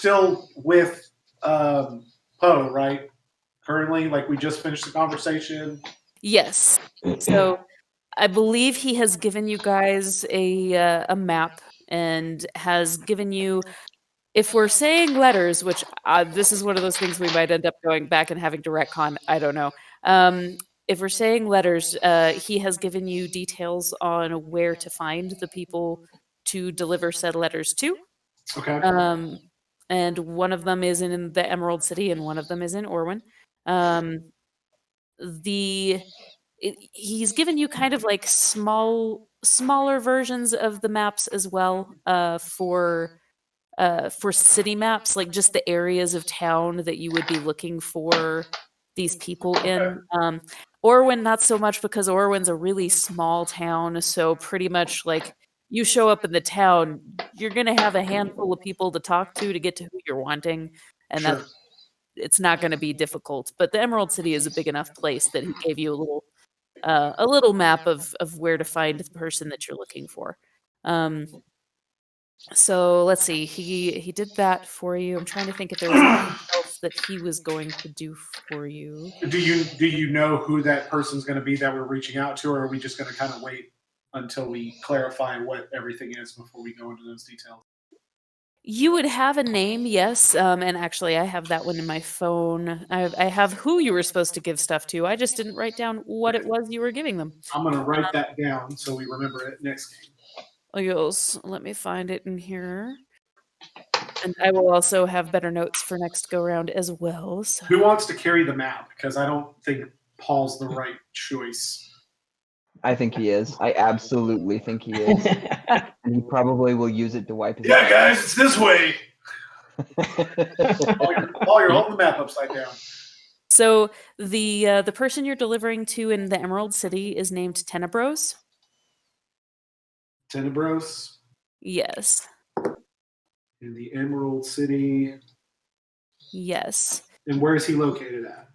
still with Poe, right? Currently, like we just finished the conversation. Yes. So I believe he has given you guys a map and has given you, if we're saying letters, which this is one of those things we might end up going back and having to retcon. I don't know. If we're saying letters, he has given you details on where to find the people to deliver said letters to. Okay. Um, and one of them is in the Emerald City, and one of them is in Orwin. Um, the he's given you kind of like smaller versions of the maps as well, for city maps, like just the areas of town that you would be looking for these people in. Orwin, not so much, because Orwin's a really small town, so pretty much like you show up in the town, you're gonna have a handful of people to talk to get to who you're wanting, and Sure. it's not going to be difficult. But the Emerald City is a big enough place that he gave you a little map of where to find the person that you're looking for. So let's see. He did that for you. I'm trying to think if there was anything else that he was going to do for you. Do you know who that person's going to be that we're reaching out to, or are we just going to kind of wait until we clarify what everything is before we go into those details? You would have a name, yes. And actually, I have that one in my phone. I have who you were supposed to give stuff to. I just didn't write down what it was you were giving them. I'm going to write that down so we remember it next game. Oh, yes. Let me find it in here. And I will also have better notes for next go round as well. So. Who wants to carry the map? Because I don't think Paul's the right choice. I think he is. I absolutely think he is. And he probably will use it to wipe his Yeah, guys, it's this way. Paul, you're holding the map upside down. So the person you're delivering to in the Emerald City is named Tenebros. Tenebros? Yes. In the Emerald City? Yes. And where is he located at?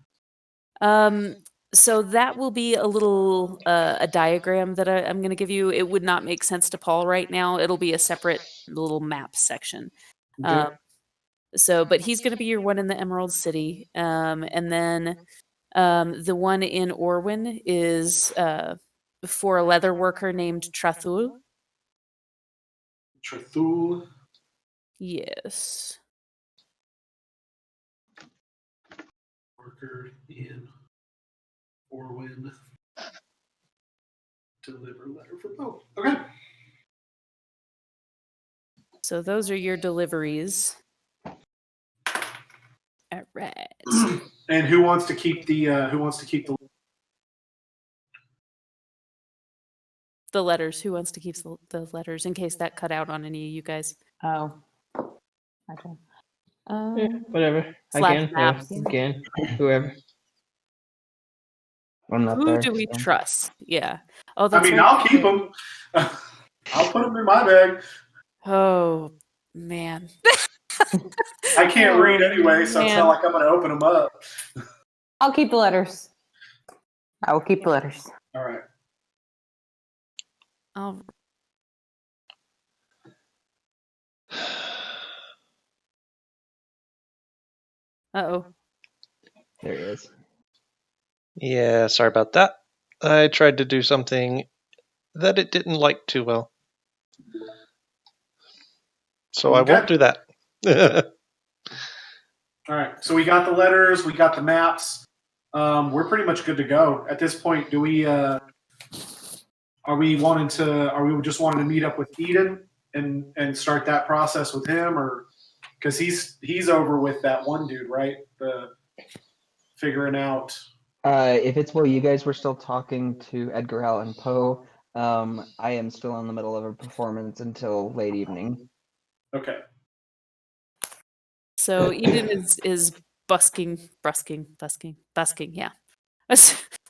So that will be a little a diagram that I'm going to give you. It would not make sense to Paul right now. It'll be a separate little map section. Okay. But he's going to be your one in the Emerald City, and then the one in Orwin is for a leather worker named Trathul. Trathul? Yes. Worker in Orwin. Deliver letter for Poe. Okay. So those are your deliveries. All right. And who wants to keep the the letters? Who wants to keep the letters in case that cut out on any of you guys? Oh. Okay. Whatever. I can. Maps. Yeah, I can. Whoever. I'm not Who there, do we so. trust? Yeah. Oh, that's right. I'll keep them. I'll put them in my bag. Oh, man. I can't read anyway, so it's not like I'm going to open them up. I'll keep the letters. I will keep the letters. All right. Uh-oh. There he is. Yeah, sorry about that. I tried to do something that it didn't like too well. So I won't do that. All right. So we got the letters. We got the maps. We're pretty much good to go. At this point, do we... are we just wanting to meet up with Eden and start that process with him, or because he's over with that one dude, right? The figuring out. If it's while you guys were still talking to Edgar Allan Poe, I am still in the middle of a performance until late evening. Okay. So Eden is busking. Yeah,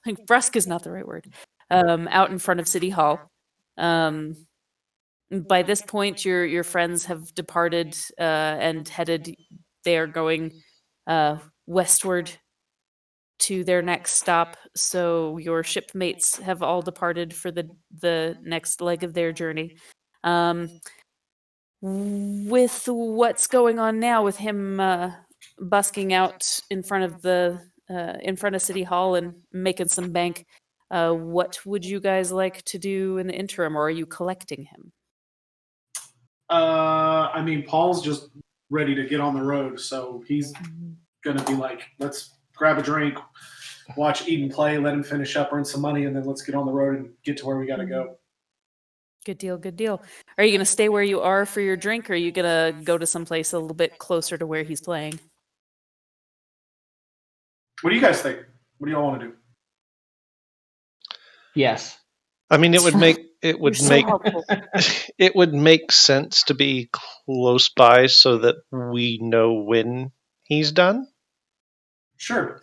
like brusque is not the right word. Out in front of City Hall. By this point, your friends have departed and headed. They are going westward to their next stop. So your shipmates have all departed for the next leg of their journey. with what's going on now with him busking out in front of City Hall and making some bank, what would you guys like to do in the interim, or are you collecting him? I mean, Paul's just ready to get on the road, so he's gonna be like, let's grab a drink, watch Eden play, let him finish up, earn some money, and then let's get on the road and get to where we gotta go. Good deal, good deal. Are you going to stay where you are for your drink, or are you going to go to someplace a little bit closer to where he's playing? What do you guys think? What do y'all want to do? Yes. I mean, it would You're so make helpful. it would make sense to be close by so that we know when he's done. Sure.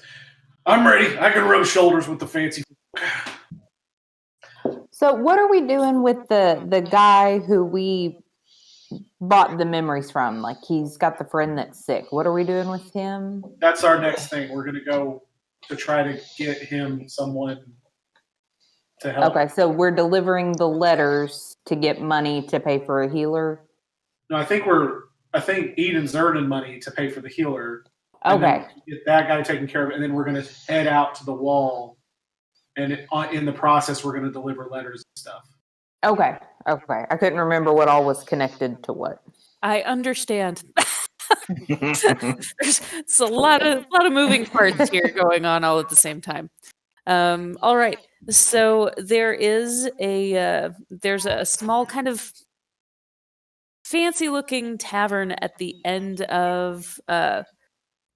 I'm ready. I can rub shoulders with the fancy. So what are we doing with the guy who we bought the memories from? Like, he's got the friend that's sick. What are we doing with him? That's our next thing. We're gonna go to try to get him someone to help. Okay, so we're delivering the letters to get money to pay for a healer. No, I think Eden's earning money to pay for the healer. And Okay. then get that guy taken care of, and then we're gonna head out to the wall, and in the process, we're gonna deliver letters and stuff. Okay. I couldn't remember what all was connected to what. I understand. It's a lot of moving parts here going on all at the same time. All right. So there's a small kind of fancy looking tavern at the end of kind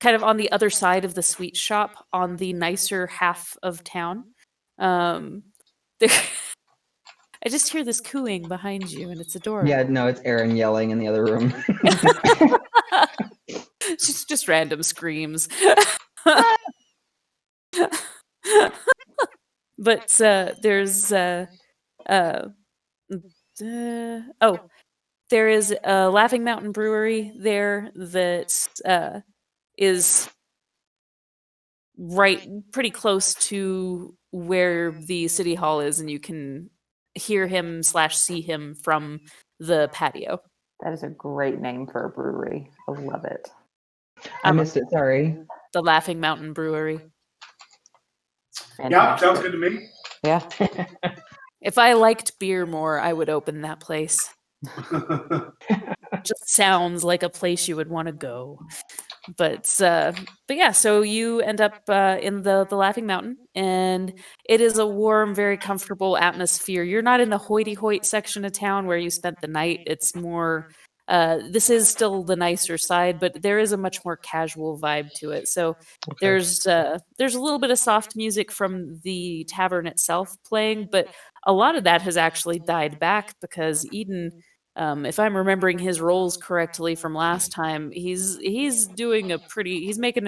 of on the other side of the sweet shop on the nicer half of town. There I just hear this cooing behind you, and it's adorable. Yeah, no, it's Aaron yelling in the other room. Just random screams. But there's there is a Laughing Mountain Brewery there that is right pretty close to where the city hall is, and you can hear him / see him from the patio. That is a great name for a brewery. I love it. I missed it, sorry. The Laughing Mountain Brewery. Yeah, Fantastic. sounds good to me. Yeah. If I liked beer more, I would open that place. Just sounds like a place you would want to go. But yeah, so you end up in the Laughing Mountain, and it is a warm, very comfortable atmosphere. You're not in the hoity-toity section of town where you spent the night. It's more this is still the nicer side, but there is a much more casual vibe to it. So Okay. there's a little bit of soft music from the tavern itself playing, but a lot of that has actually died back because Eden, if I'm remembering his roles correctly from last time, he's making a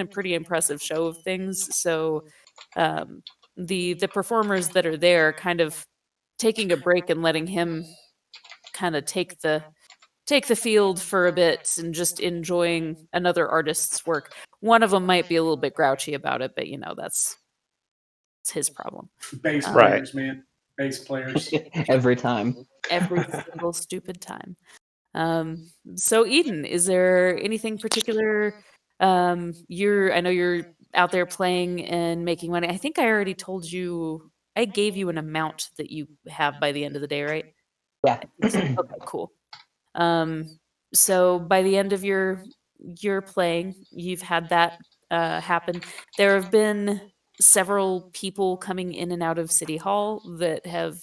pretty impressive show of things. So the performers that are there kind of taking a break and letting him kind of take the field for a bit and just enjoying another artist's work. One of them might be a little bit grouchy about it, but it's his problem. Bass Right. players, man. Bass players. Every time. Every single stupid time. So Eden, is there anything particular? I know you're out there playing and making money. I think I already told you. I gave you an amount that you have by the end of the day, right? Yeah. Okay, cool. So by the end of your playing, you've had that happen. There have been several people coming in and out of City Hall that have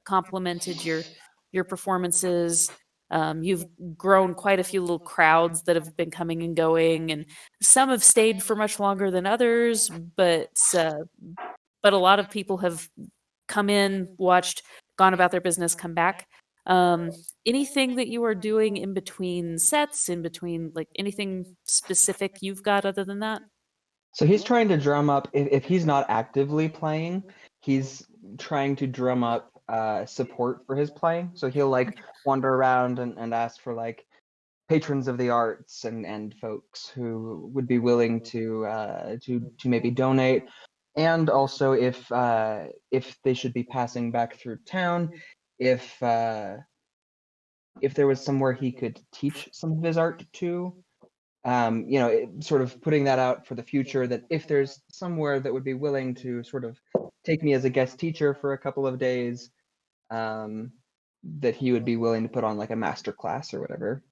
complimented your performances. You've grown quite a few little crowds that have been coming and going, and some have stayed for much longer than others. But a lot of people have come in, watched, gone about their business, come back. Anything that you are doing in between sets, in between like anything specific you've got other than that? So he's trying to drum up, if he's not actively playing, he's trying to drum up support for his playing. So he'll like wander around and ask for like patrons of the arts and folks who would be willing to maybe donate, and also if they should be passing back through town, if if there was somewhere he could teach some of his art to. Sort of putting that out for the future, that if there's somewhere that would be willing to sort of take me as a guest teacher for a couple of days, that he would be willing to put on like a master class or whatever.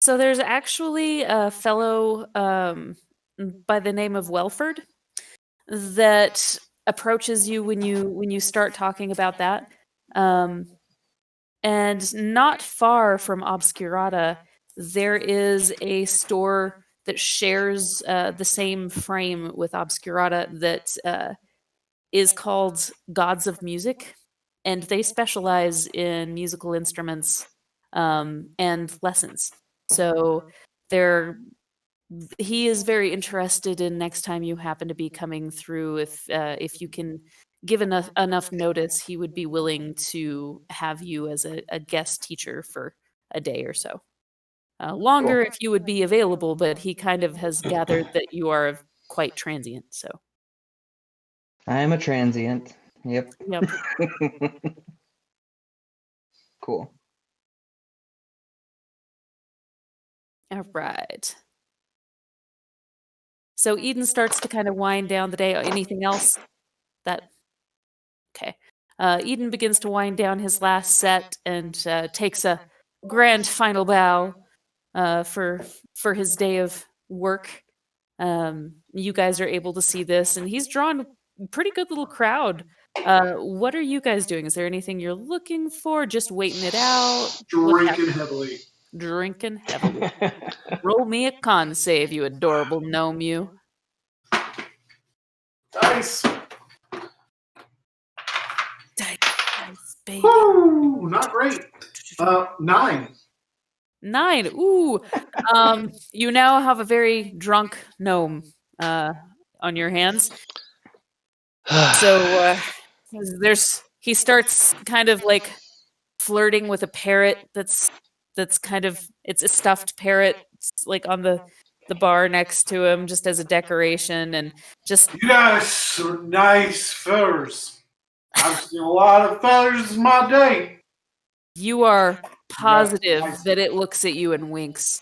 So there's actually a fellow by the name of Welford that approaches you when you start talking about that. And not far from Obscurata, there is a store that shares the same frame with Obscurata that is called Gods of Music, and they specialize in musical instruments and lessons. So he is very interested in next time you happen to be coming through. If you can give enough notice, he would be willing to have you as a guest teacher for a day or so. Longer if you would be available, but he kind of has gathered that you are quite transient. So I am a transient. Yep. yep. Cool. All right. So Eden starts to kind of wind down the day. Anything else? Okay. Eden begins to wind down his last set and takes a grand final bow for his day of work. You guys are able to see this, and he's drawn a pretty good little crowd. What are you guys doing? Is there anything you're looking for? Just waiting it out? Drinking heavily. Drinking heavily. Roll me a con save, you adorable gnome, you. Dice. Dice, baby. Woo! Not great. 9. 9. Ooh. You now have a very drunk gnome on your hands. So he starts kind of like flirting with a parrot that's kind of, it's a stuffed parrot, like on the bar next to him, just as a decoration, and just You guys are nice furs. I've seen a lot of feathers in my day. you are positive Nice. that it looks at you and winks.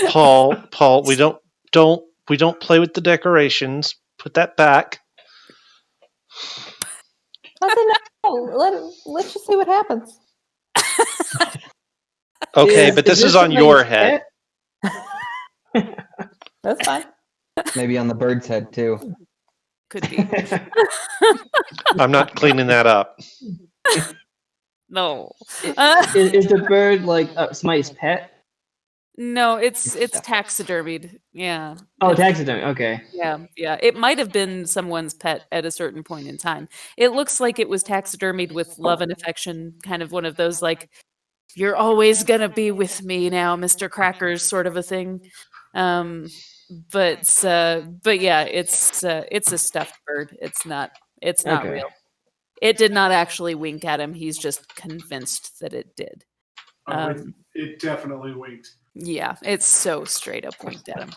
Paul, we don't play with the decorations. Put that back. Nothing. Let's just see what happens. Okay, but this is on your head. That's fine. Maybe on the bird's head too. Could be. I'm not cleaning that up. No. Is the bird like somebody's pet? No, it's taxidermied. Yeah. Oh, It's- taxidermy. Okay. Yeah. It might have been someone's pet at a certain point in time. It looks like it was taxidermied with love and affection, kind of one of those like, you're always gonna be with me now, Mr. Crackers sort of a thing. But yeah, it's a stuffed bird. It's not Okay. real. It did not actually wink at him. He's just convinced that it did. It definitely winked. Yeah, it's so straight up winked at him.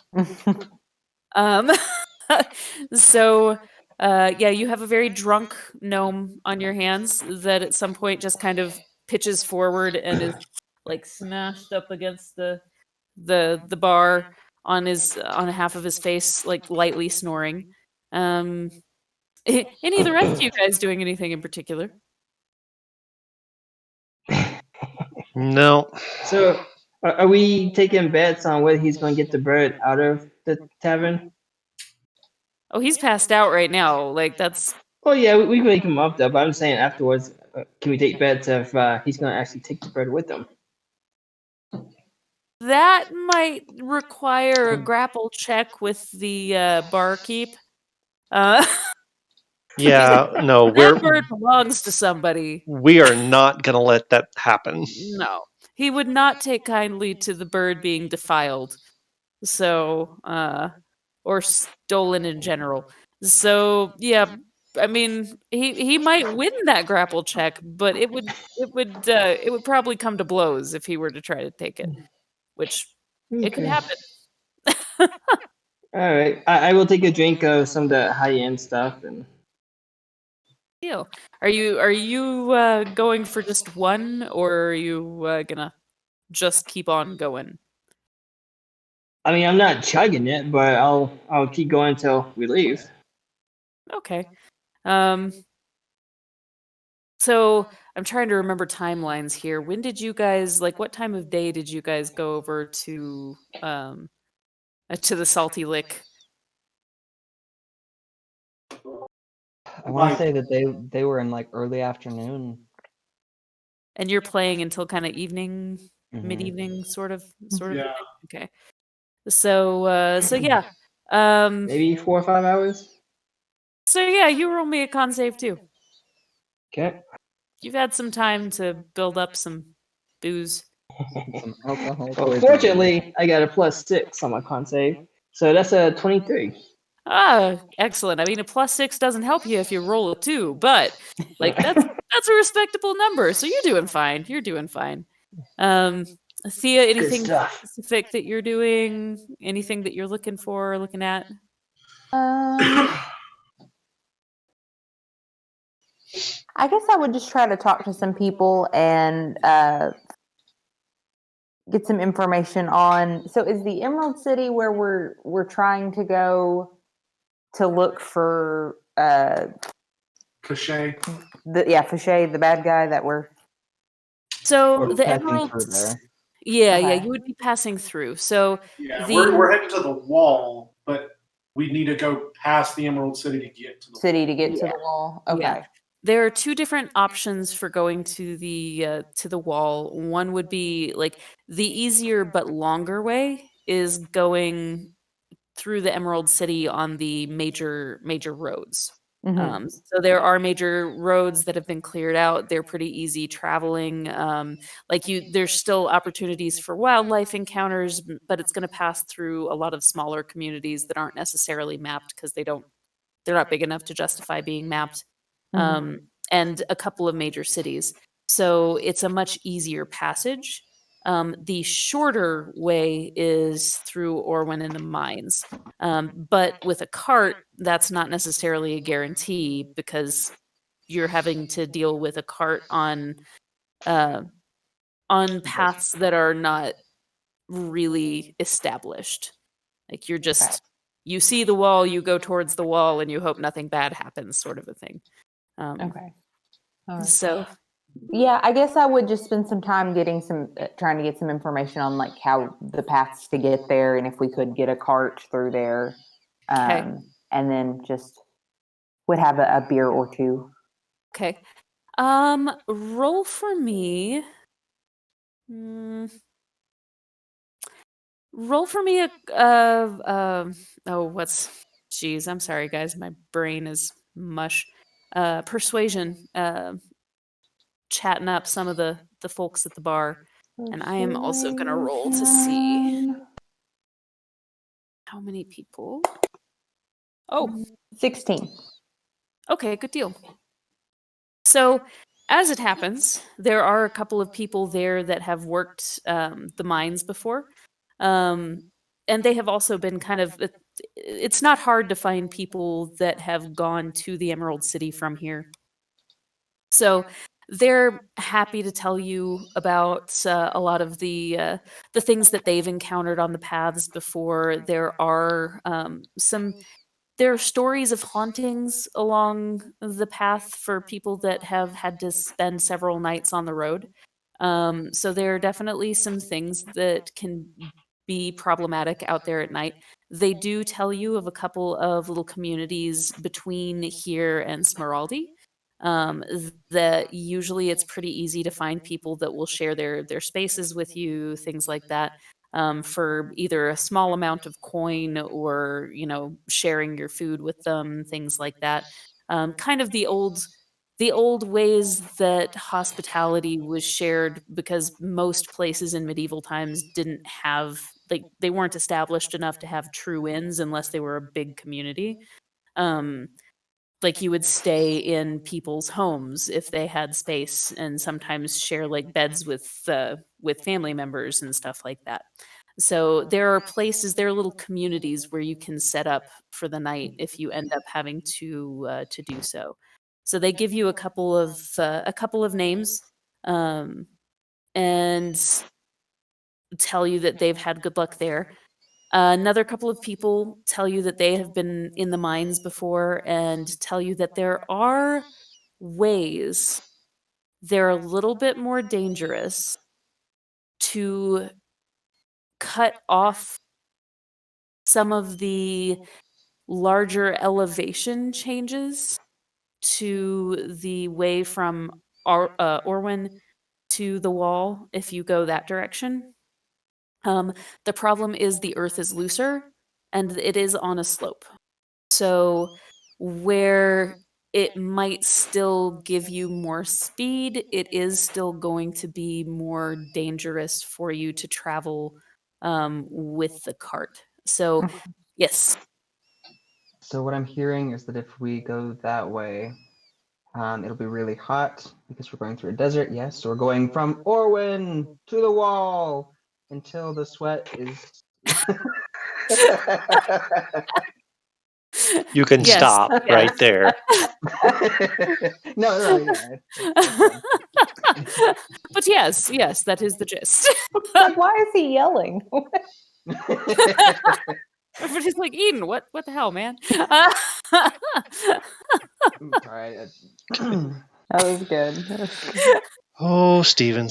So yeah, you have a very drunk gnome on your hands that at some point just kind of pitches forward and is like smashed up against the bar on half of his face, like lightly snoring. Any of the rest of you guys doing anything in particular? No. So, are we taking bets on whether he's going to get the bird out of the tavern? Oh, he's passed out right now. Like that's Oh yeah, we can wake him up though. But I'm saying afterwards, can we take bets if he's going to actually take the bird with him? that might require a grapple check with the barkeep. Yeah, no, That bird belongs to somebody. we are not going to let that happen. No, he would not take kindly to the bird being defiled. So, or stolen in general. So, yeah, I mean, he might win that grapple check, but it would probably come to blows if he were to try to take it, which it could Okay. happen. All right, I will take a drink of some of the high end stuff and Deal. Are you going for just one, or are you gonna just keep on going? I mean, I'm not chugging it, but I'll keep going until we leave. Okay. Um. So I'm trying to remember timelines here. When did you guys what time of day did you guys go over to the Salty Lick? I want to Like, say that they were in like early afternoon. And you're playing until kind of evening, Mhm. mid-evening, sort of yeah. thing? Okay. So yeah. Um. Maybe 4 or 5 hours. So yeah, you roll me a con save too. Okay. You've had some time to build up some booze. Some alcohol. Well, towards the fortunately, I got a +6 on my con save, so that's a 23. Ah, excellent. I mean, a +6 doesn't help you if you roll a 2, but that's a respectable number. So you're doing fine. You're doing fine. Thea, Good anything stuff. specific that you're doing? Anything that you're looking for, looking at? I guess I would just try to talk to some people and get some information on. So, is the Emerald City where we're trying to go to look for Cachet. Fouché, the bad guy that we're So We're the passing Emerald, through there. yeah, Okay. you would be passing through. So Yeah, the we're headed to the wall, but we need to go past the Emerald City to get to the city to get to Yeah. the wall? Yeah. Okay. There are two different options for going to the wall. One would be the easier but longer way is going through the Emerald City on the major roads. Mhm. So there are major roads that have been cleared out. They're pretty easy traveling. There's still opportunities for wildlife encounters, but it's going to pass through a lot of smaller communities that aren't necessarily mapped because they're not big enough to justify being mapped, Mhm. and a couple of major cities. So it's a much easier passage. The shorter way is through Orwin and the mines. But with a cart, that's not necessarily a guarantee because you're having to deal with a cart uh, on paths that are not really established. Like you're just you see the wall, you go towards the wall, and you hope nothing bad happens, sort of a thing. Okay. All right. So Yeah, I guess I would just spend some time getting trying to get some information on like how the paths to get there, and if we could get a cart through there, Okay. And then just would have a beer or two. okay, roll for me. Roll for me a geez, I'm sorry guys, my brain is mush. Persuasion, chatting up some of the folks at the bar, and I am also gonna roll to see how many people. Oh, 16. okay, good deal. So, as it happens, there are a couple of people there that have worked the mines before. And they have also been it's not hard to find people that have gone to the Emerald City from here. So, they're happy to tell you about a lot of the things that they've encountered on the paths before. There are stories of hauntings along the path for people that have had to spend several nights on the road. So there are definitely some things that can be problematic out there at night. They do tell you of a couple of little communities between here and Smeraldi. That usually it's pretty easy to find people that will share their spaces with you, things like that, for either a small amount of coin or sharing your food with them, things like that. Kind of the old ways that hospitality was shared, because most places in medieval times didn't have, they weren't established enough to have true inns unless they were a big community. um, you would stay in people's homes if they had space, and sometimes share beds with family members and stuff like that. So there are little communities where you can set up for the night if you end up having to do so. So they give you a couple of names, and tell you that they've had good luck there. Another couple of people tell you that they have been in the mines before and tell you that there are ways, they're a little bit more dangerous, to cut off some of the larger elevation changes to the way from Orwin to the wall if you go that direction. The problem is the earth is looser and it is on a slope. So where it might still give you more speed, it is still going to be more dangerous for you to travel with the cart. So, yes. So what I'm hearing is that if we go that way, it'll be really hot because we're going through a desert. Yes, so we're going from Orwin to the wall until the sweat is. You can Yes, stop yes. right there. No, yeah. It's fine. But yes, that is the gist. Like, why is he yelling? Everybody's like, Eden, what the hell, man? Sorry. That was good. Oh, Steven.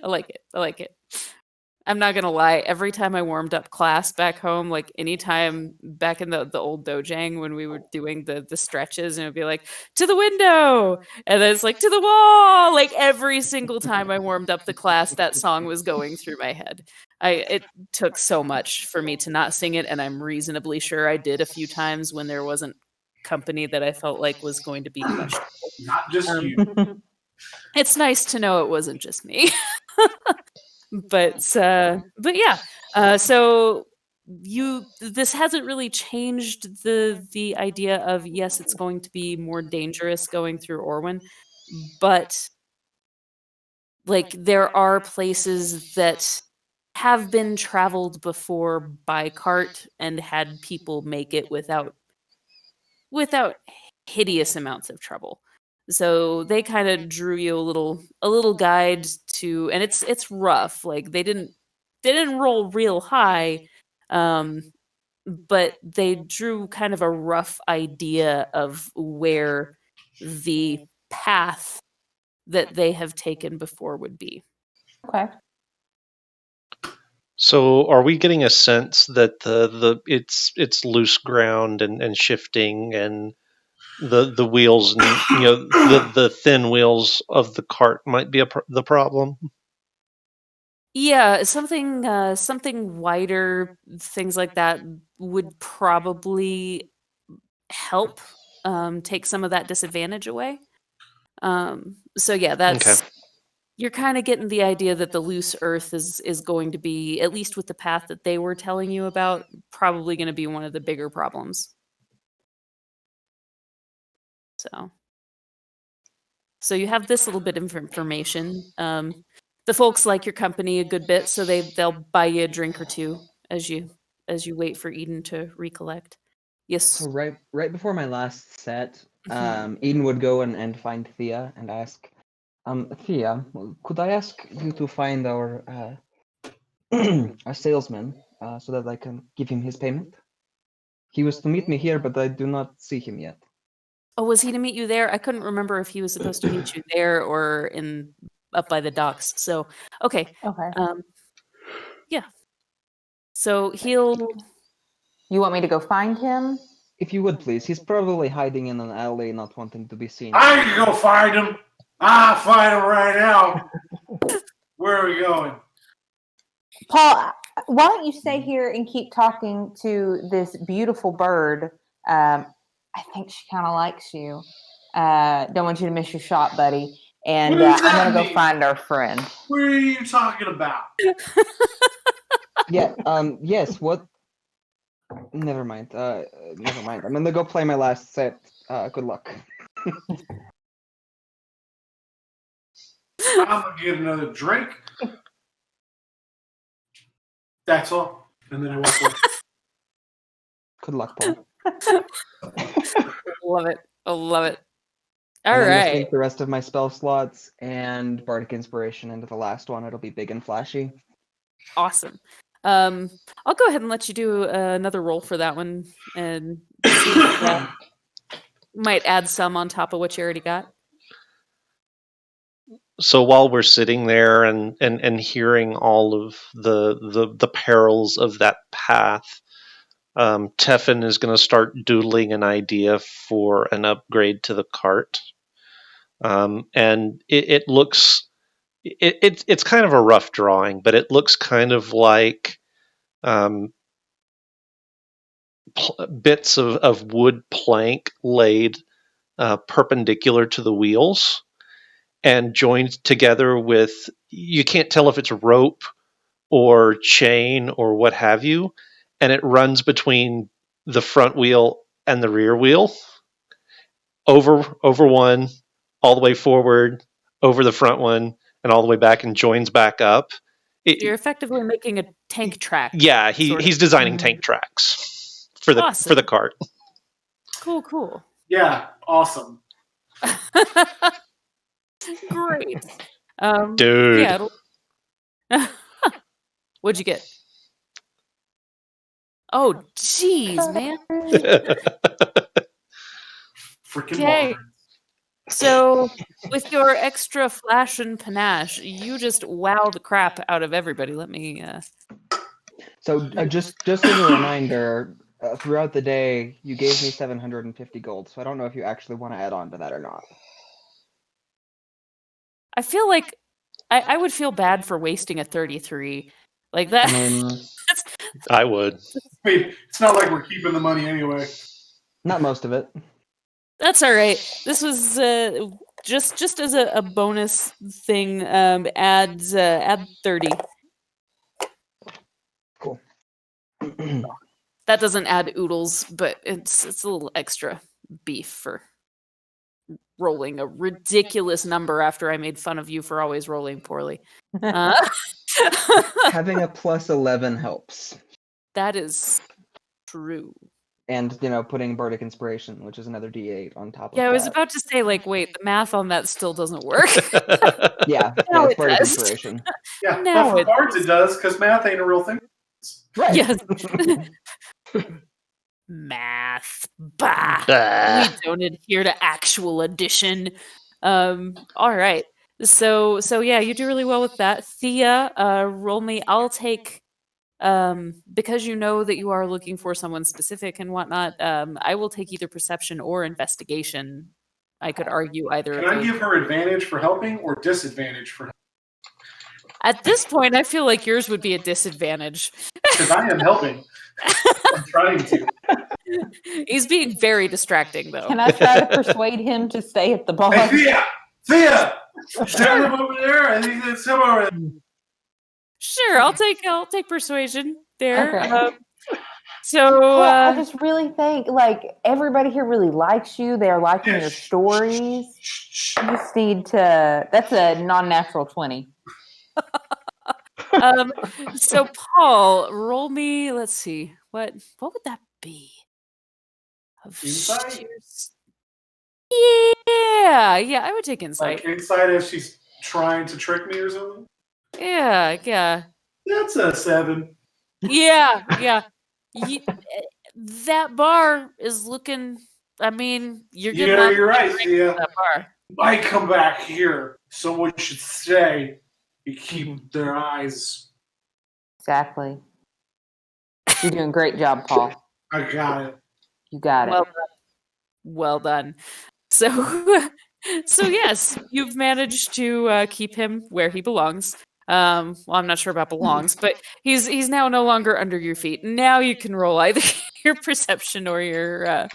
I like it. I'm not gonna lie. Every time I warmed up class back home, like anytime back in the old dojang when we were doing the stretches, and it'd be like to the window, and then it's like to the wall. Like every single time I warmed up the class, that song was going through my head. It took so much for me to not sing it, and I'm reasonably sure I did a few times when there wasn't company that I felt like was going to be questionable. Not just you. It's nice to know it wasn't just me. But yeah, so this hasn't really changed the idea of, yes, it's going to be more dangerous going through Orwin, but like there are places that have been traveled before by cart and had people make it without hideous amounts of trouble. So they kind of drew you a little guide to, and it's rough. Like they didn't roll real high, but they drew kind of a rough idea of where the path that they have taken before would be. Okay. So, are we getting a sense that it's loose ground and shifting, and the wheels and the thin wheels of the cart might be the problem? Yeah, something wider, things like that would probably help take some of that disadvantage away. So yeah, that's you're kind of getting the idea that the loose earth is going to be, at least with the path that they were telling you about, probably going to be one of the bigger problems. So you have this little bit of information. The folks like your company a good bit, so they'll buy you a drink or two as you wait for Eden to recollect. Yes. So right before my last set, Mhm. Eden would go and find Thea and ask, Thea, could I ask you to find our a salesman so that I can give him his payment? He was to meet me here, but I do not see him yet. Oh, was he to meet you there? I couldn't remember if he was supposed to meet you there or up by the docks. So, okay. Okay. Yeah. So he'll. You want me to go find him? If you would please, he's probably hiding in an alley, not wanting to be seen. I can go find him. I'll find him right now. Where are we going? Paul, why don't you stay here and keep talking to this beautiful bird? I think she kind of likes you. Don't want you to miss your shot, buddy. And What does that I'm going to go mean? find our friend. What are you talking about? Yeah. Yes. What? Never mind. Never mind. I'm gonna go play my last set. Good luck. I'm gonna get another drink. That's all. And then I walk away. Good luck, Paul. Love it. I love it. All And I'm gonna right. sink the rest of my spell slots and Bardic Inspiration into the last one. It'll be big and flashy. Awesome. I'll go ahead and let you do another roll for that one and see if might add some on top of what you already got. So while we're sitting there and hearing all of the perils of that path, Teffin is going to start doodling an idea for an upgrade to the cart. And it looks it's kind of a rough drawing, but it looks kind of like bits of wood plank laid perpendicular to the wheels and joined together with, you can't tell if it's rope or chain or what have you, and it runs between the front wheel and the rear wheel, over one, all the way forward, over the front one, and all the way back, and joins back up. You're effectively making a tank track. Yeah, sort of. he's designing tank tracks for the Awesome. cart. Cool. Yeah, awesome. Great. Dude. Yeah. What'd you get? Oh, jeez, man. Freaking Okay. barn. So, with your extra flash and panache, you just wow the crap out of everybody. Let me. So just as a reminder, throughout the day, you gave me 750 gold. So I don't know if you actually want to add on to that or not. I feel like I would feel bad for wasting a 33 like that. I mean, I would. I mean, it's not like we're keeping the money anyway. not most of it. That's all right. This was just as a bonus thing. Add 30. Cool. That doesn't add oodles, but it's a little extra beef for rolling a ridiculous number after I made fun of you for always rolling poorly. Having a plus 11 helps. That is true. And, putting Bardic Inspiration, which is another D8 on top of that. Yeah, I was about to say, like, wait, the math on that still doesn't work. Yeah, Now it's it Bardic does. Inspiration. Yeah, Now but it for cards it does, because math ain't a real thing. Right. Yes. Math. Bah. Bah. We don't adhere to actual addition. All right. So yeah, you do really well with that. Thea, roll me. I'll take because you know that you are looking for someone specific and whatnot, I will take either perception or investigation. I could argue either Can of I those. give her advantage for helping or disadvantage for helping? At this point, I feel like yours would be a disadvantage. Because I am helping. I'm trying to. He's being very distracting, though. Can I try to persuade him to stay at the bar? Hey, Thea! Stand up over there. I think that's somewhere. Sure, I'll take persuasion there. Okay. So Well, I just really think like everybody here really likes you. They're liking your Shh, stories. shh. You just need to. That's a non-natural 20. So Paul, roll me. Let's see what would that be? Of Insight? sheer Yeah, I would take insight. Like insight if she's trying to trick me or something? Yeah. That's a 7. Yeah. That bar is looking. I mean, you're getting Yeah, lots you're of right, drinks Thea. at that bar. Might come back here. Someone should stay. You keep their eyes. Exactly. You're doing a great job, Paul. I got it. You got it. Well done. So yes, you've managed to keep him where he belongs. Well, I'm not sure about belongs, but he's now no longer under your feet. Now you can roll either your perception or your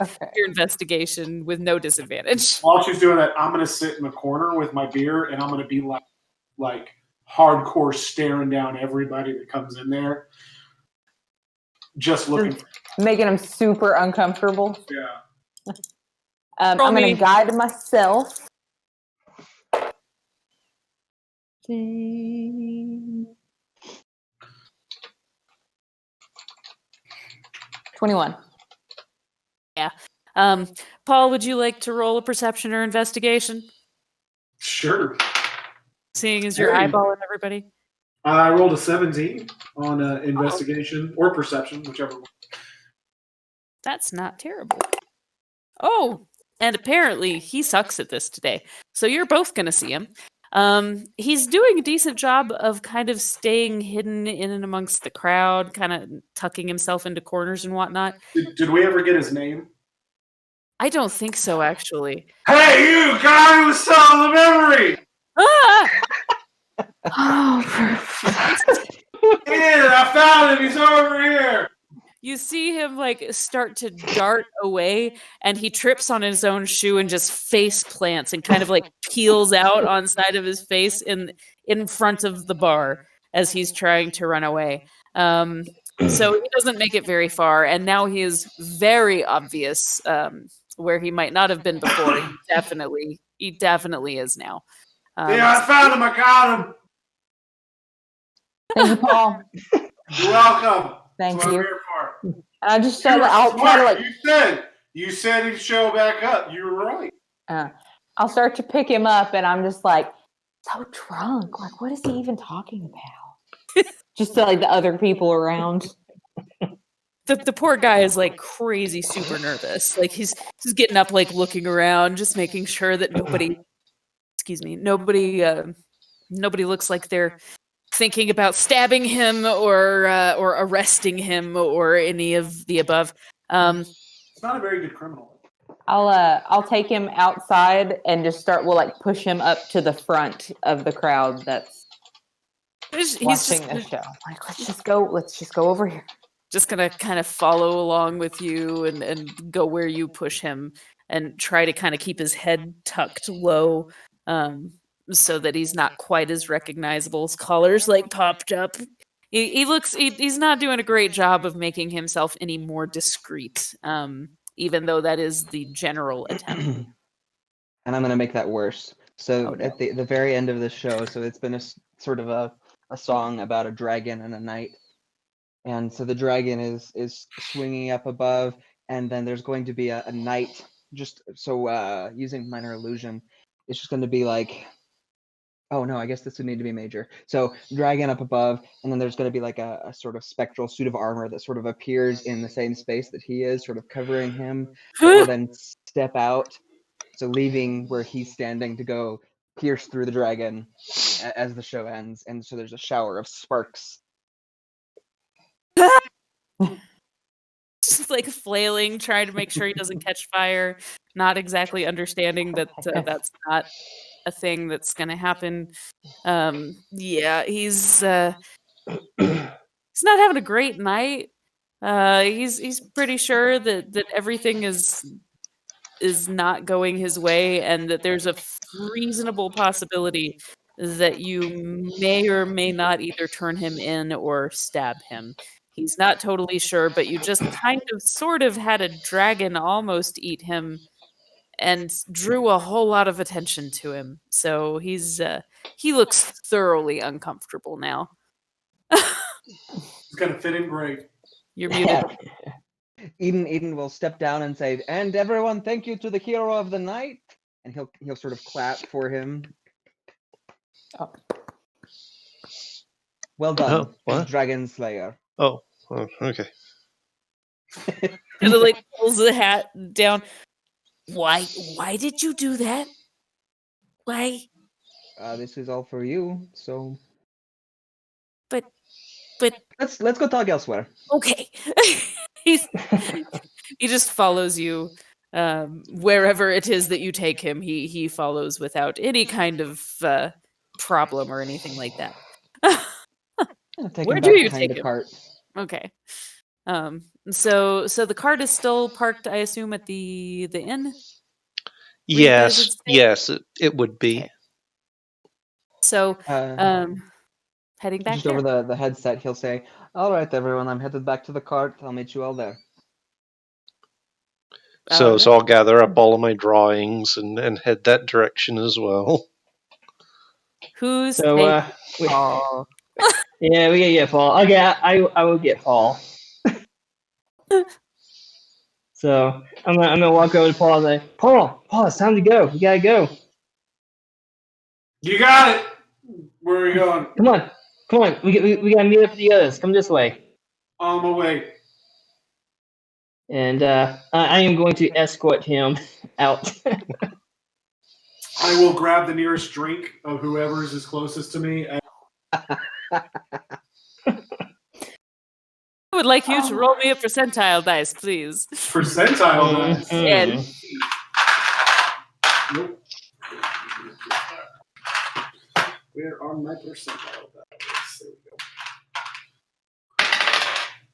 investigation with no disadvantage. While she's doing that, I'm gonna sit in the corner with my beer, and I'm gonna be like hardcore staring down everybody that comes in there, just looking. Making him super uncomfortable. Yeah. I'm going to guide myself. $21. Paul, would you like to roll a perception or investigation? Sure. Seeing as you're Hey. eyeballing everybody. I rolled a 17 on investigation or perception, whichever one. That's not terrible. Oh, and apparently he sucks at this today. So you're both going to see him. He's doing a decent job of kind of staying hidden in and amongst the crowd, kind of tucking himself into corners and whatnot. Did we ever get his name? I don't think so, actually. Hey, you guy who was selling the memory! Ah! Oh, Yeah, I found him. He's over here. You see him like start to dart away, and he trips on his own shoe and just face plants and kind of like peels out on side of his face in front of the bar as he's trying to run away. So he doesn't make it very far, and now he is very obvious where he might not have been before. He definitely is now. Yeah, I found him. I got him. thank you, Paul. You're welcome. Thank That's what I'm you. here for. And I just You start. were I'll try to smart. like. You said he'd show back up. You were right. I'll start to pick him up, and I'm just like, so drunk. Like, what is he even talking about? Just to like the other people around. The poor guy is like crazy super nervous. Like he's getting up, like looking around, just making sure that nobody looks like they're thinking about stabbing him or arresting him or any of the above. It's not a very good criminal. I'll take him outside and just start. We'll like push him up to the front of the crowd that's He's watching the show. Like, let's just go over here. just gonna kind of follow along with you and go where you push him and try to kind of keep his head tucked low, so that he's not quite as recognizable. His collar's like popped up. He's not doing a great job of making himself any more discreet, even though that is the general attempt. And I'm gonna make that worse. So Oh, no. at the very end of the show, so it's been sort of a song about a dragon and a knight, and so the dragon is swinging up above, and then there's going to be a knight. Just so using minor illusion, it's just going to be like, oh no, I guess this would need to be major. So dragon up above, and then there's going to be like a sort of spectral suit of armor that sort of appears in the same space that he is, sort of covering him, that will then step out. So leaving where he's standing to go pierce through the dragon as the show ends, and so there's a shower of sparks. Just like flailing, trying to make sure he doesn't catch fire, not exactly understanding that that's not a thing that's going to happen. Yeah, he's not having a great night. He's pretty sure that everything is not going his way, and that there's a reasonable possibility that you may or may not either turn him in or stab him. He's not totally sure, but you just kind of sort of had a dragon almost eat him and drew a whole lot of attention to him. So he looks thoroughly uncomfortable now. It's gonna fit in great. You're muted. Eden will step down and say, "And everyone, thank you to the hero of the night." And he'll sort of clap for him. Oh. Well done, Oh, what? Dragon Slayer. Oh, okay. And it like pulls the hat down. Why did you do that? Why? This is all for you. So But let's go talk elsewhere. okay. he just follows you wherever it is that you take him. He follows without any kind of problem or anything like that. I'll take Where him do back you behind take the him? cart. Okay. So the cart is still parked, I assume, at the inn? You guys would Yes, stay? it would be. Okay. So heading back Just there. over the headset, he'll say, "All right, everyone, I'm headed back to the cart. I'll meet you all there." So I'll gather up all of my drawings and head that direction as well. Who's So taking Paul? yeah, we gotta get Paul. Okay, I will get Paul. So So I'm gonna walk over to Paul and say, Paul, it's time to go. We gotta go. You got it. Where are you going? Come on. We gotta meet up with the others. Come this way. On my way. And I am going to escort him out. I will grab the nearest drink of whoever is closest to me. I would like you to roll me a percentile dice, please. Percentile dice. And Nope. Where are my percentile dice? There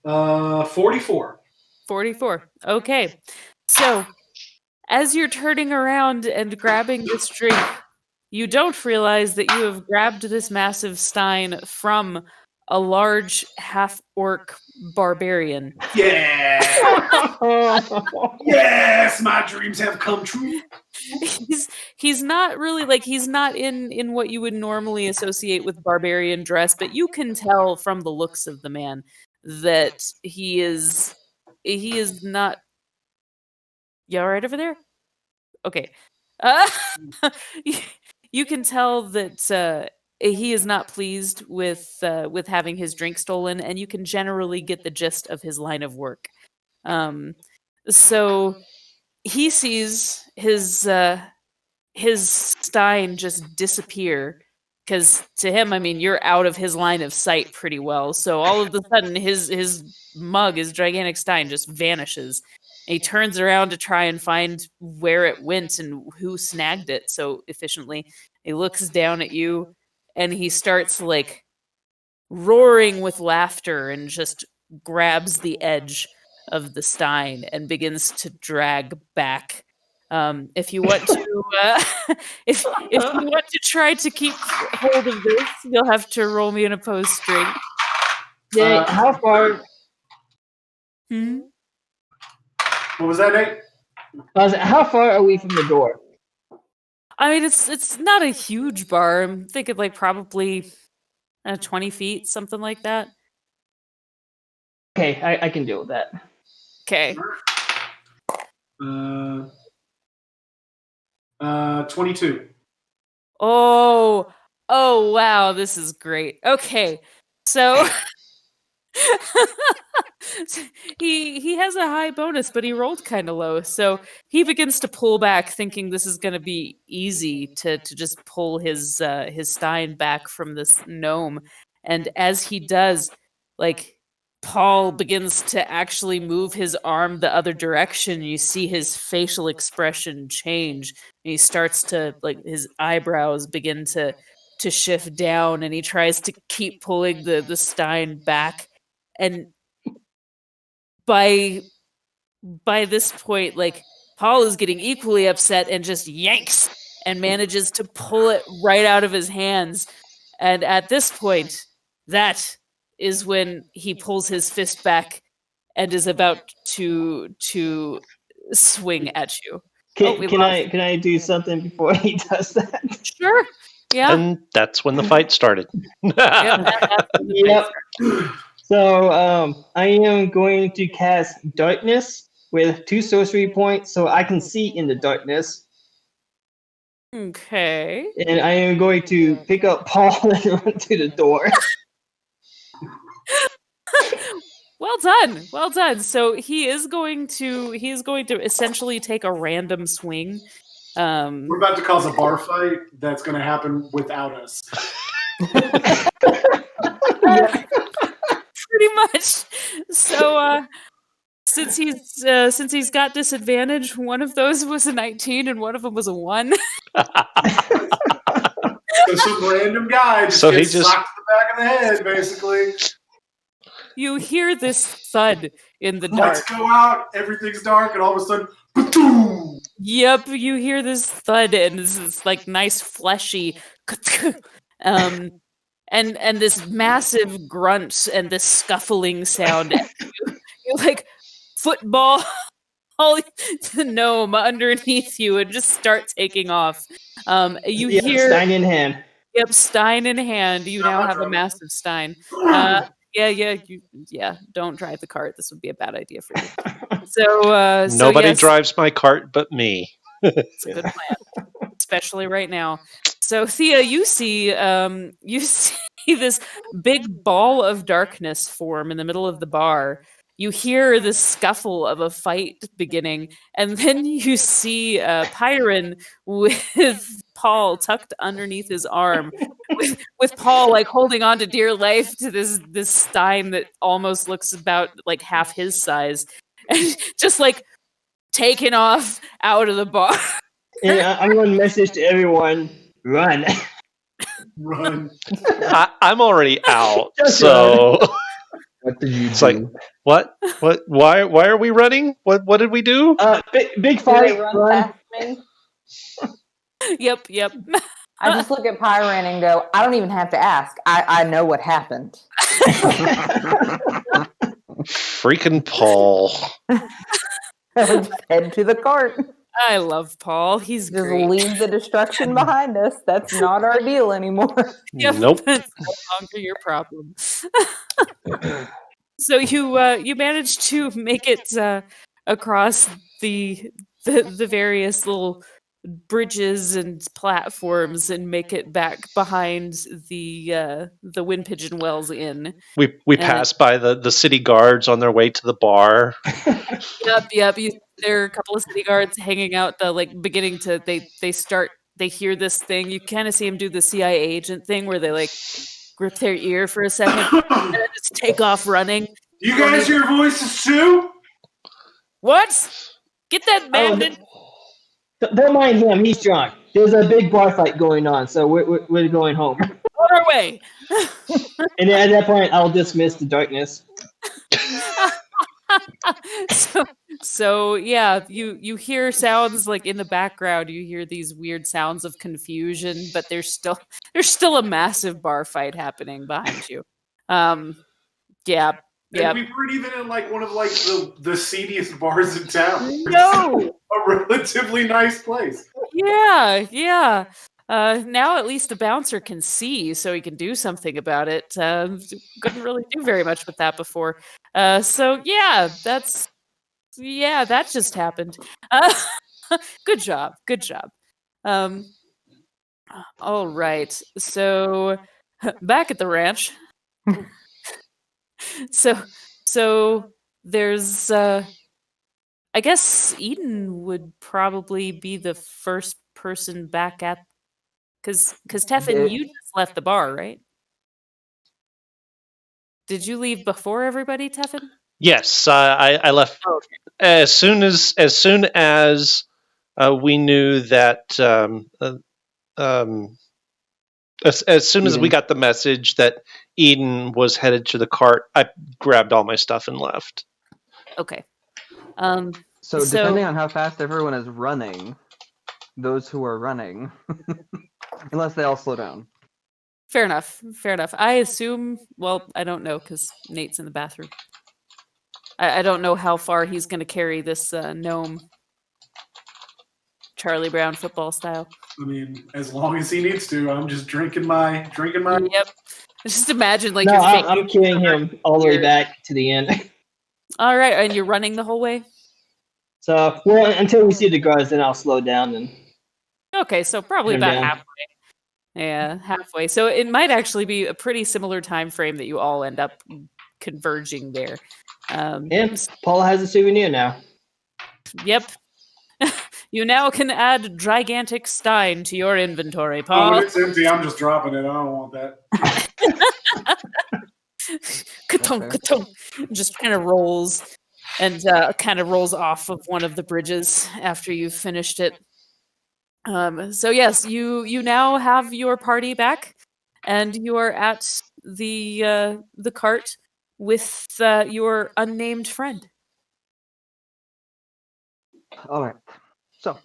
we go. 44. 44. Okay. So, as you're turning around and grabbing this drink, you don't realize that you have grabbed this massive stein from a large half-orc barbarian. Yeah. Yes, my dreams have come true. He's not really he's not in what you would normally associate with barbarian dress, but you can tell from the looks of the man that he is not. You all right over there? Okay. You can tell that he is not pleased with having his drink stolen, and you can generally get the gist of his line of work. So he sees his stein just disappear, because to him, I mean, you're out of his line of sight pretty well. So all of a sudden, his mug, his gigantic stein, just vanishes. And he turns around to try and find where it went and who snagged it so efficiently. He looks down at you, and he starts roaring with laughter and just grabs the edge of the stein and begins to drag back. If you want to, if you want to try to keep hold of this, you'll have to roll me an opposed strength. Yeah, how far? What was that, Nate? How far are we from the door? I mean, it's not a huge bar. I'm thinking probably 20 feet, something like that. Okay, I can deal with that. Okay. 22. Oh, wow, this is great. Okay, so he has a high bonus, but he rolled kind of low, so he begins to pull back, thinking this is going to be easy to just pull his stein back from this gnome. And as he does, Paul begins to actually move his arm the other direction. You see his facial expression change. And he starts to his eyebrows begin to shift down, and he tries to keep pulling the stein back. And by this point, Paul is getting equally upset and just yanks and manages to pull it right out of his hands. And at this point, that is when he pulls his fist back and is about to swing at you. Can I do something before he does that? Sure. Yeah. And that's when the fight started. Yep. So I am going to cast Darkness with 2 sorcery points, so I can see in the darkness. Okay. And I am going to pick up Paul and run to the door. Well done. Well done. So he is going to essentially take a random swing. We're about to cause a bar fight that's going to happen without us. Pretty much. So since he's got disadvantage, one of those was a 19 and one of them was a 1. So some random guy just gets socked in the back of the head, basically. You hear this thud in the dark. Lights go out, everything's dark, and all of a sudden, ba-doom! Yep, you hear this thud, and this is nice fleshy, and this massive grunt and this scuffling sound. You football the gnome underneath you and just start taking off. You hear Stein in hand. Yep, stein in hand. You now have a massive stein. Yeah. Don't drive the cart. This would be a bad idea for you. So Nobody yes, drives my cart but me. it's a good plan, especially right now. So Thea, you see this big ball of darkness form in the middle of the bar. You hear the scuffle of a fight beginning, and then you see Pyron with Paul tucked underneath his arm, with Paul like holding on to dear life to this stein that almost looks about like half his size, and just like taken off out of the bar. And I'm going to message to everyone, run. Run. I'm already out, Just so What did you it's do? like, what? Why are we running? What did we do? Big Do they fight, run run. past me? Yep. I just look at Pyran and go, I don't even have to ask. I know what happened. Freaking Paul. Just head to the cart. I love Paul. He's Just great. leave the destruction behind us. That's not our deal anymore. Yep, Nope. that's no longer your problem. So you managed to make it across the various little bridges and platforms and make it back behind the Wind Pigeon Wells Inn. We And- passed by the city guards on their way to the bar. Yep. There are a couple of city guards hanging out, beginning to they hear this thing. You kind of see them do the CIA agent thing where they like grip their ear for a second and then just take off running. You guys hear voices too? What? Get that man! Don't mind him. He's drunk. There's a big bar fight going on, so we're going home. On our way. And then at that point, I'll dismiss the darkness. So yeah, you hear sounds like in the background. You hear these weird sounds of confusion, but there's still a massive bar fight happening behind you. Yeah. And we weren't even in like one of like the seediest bars in town. No. A relatively nice place. Yeah. Now at least the bouncer can see, so he can do something about it. Couldn't really do very much with that before. So yeah, that just happened. Good job. All right. So back at the ranch. So there's I guess Eden would probably be the first person back at because Teffin, you just left the bar, right? Did you leave before everybody, Teffin? Yes, I left as soon as we knew that as soon as we got the message that Eden was headed to the cart, I grabbed all my stuff and left. Okay. So depending on how fast everyone is running, those who are running, unless they all slow down. Fair enough. I assume. Well, I don't know because Nate's in the bathroom. I don't know how far he's going to carry this gnome, Charlie Brown football style. I mean, as long as he needs to, I'm just drinking my. Yep. Just imagine like No, you're I'm carrying him all the way back to the end. All right, and you're running the whole way. So, well, until we see the guards, then I'll slow down and. Okay, so probably Turn about down. halfway. Yeah, halfway. So it might actually be a pretty similar time frame that you all end up converging there. And Paula has a souvenir now. Yep. You now can add gigantic stein to your inventory, Oh, Paul. when it's empty, I'm just dropping it. I don't want that. Ka-tunk. Just kind of rolls and kind of rolls off of one of the bridges after you've finished it. So yes, you now have your party back, and you are at the cart with your unnamed friend. All right. So,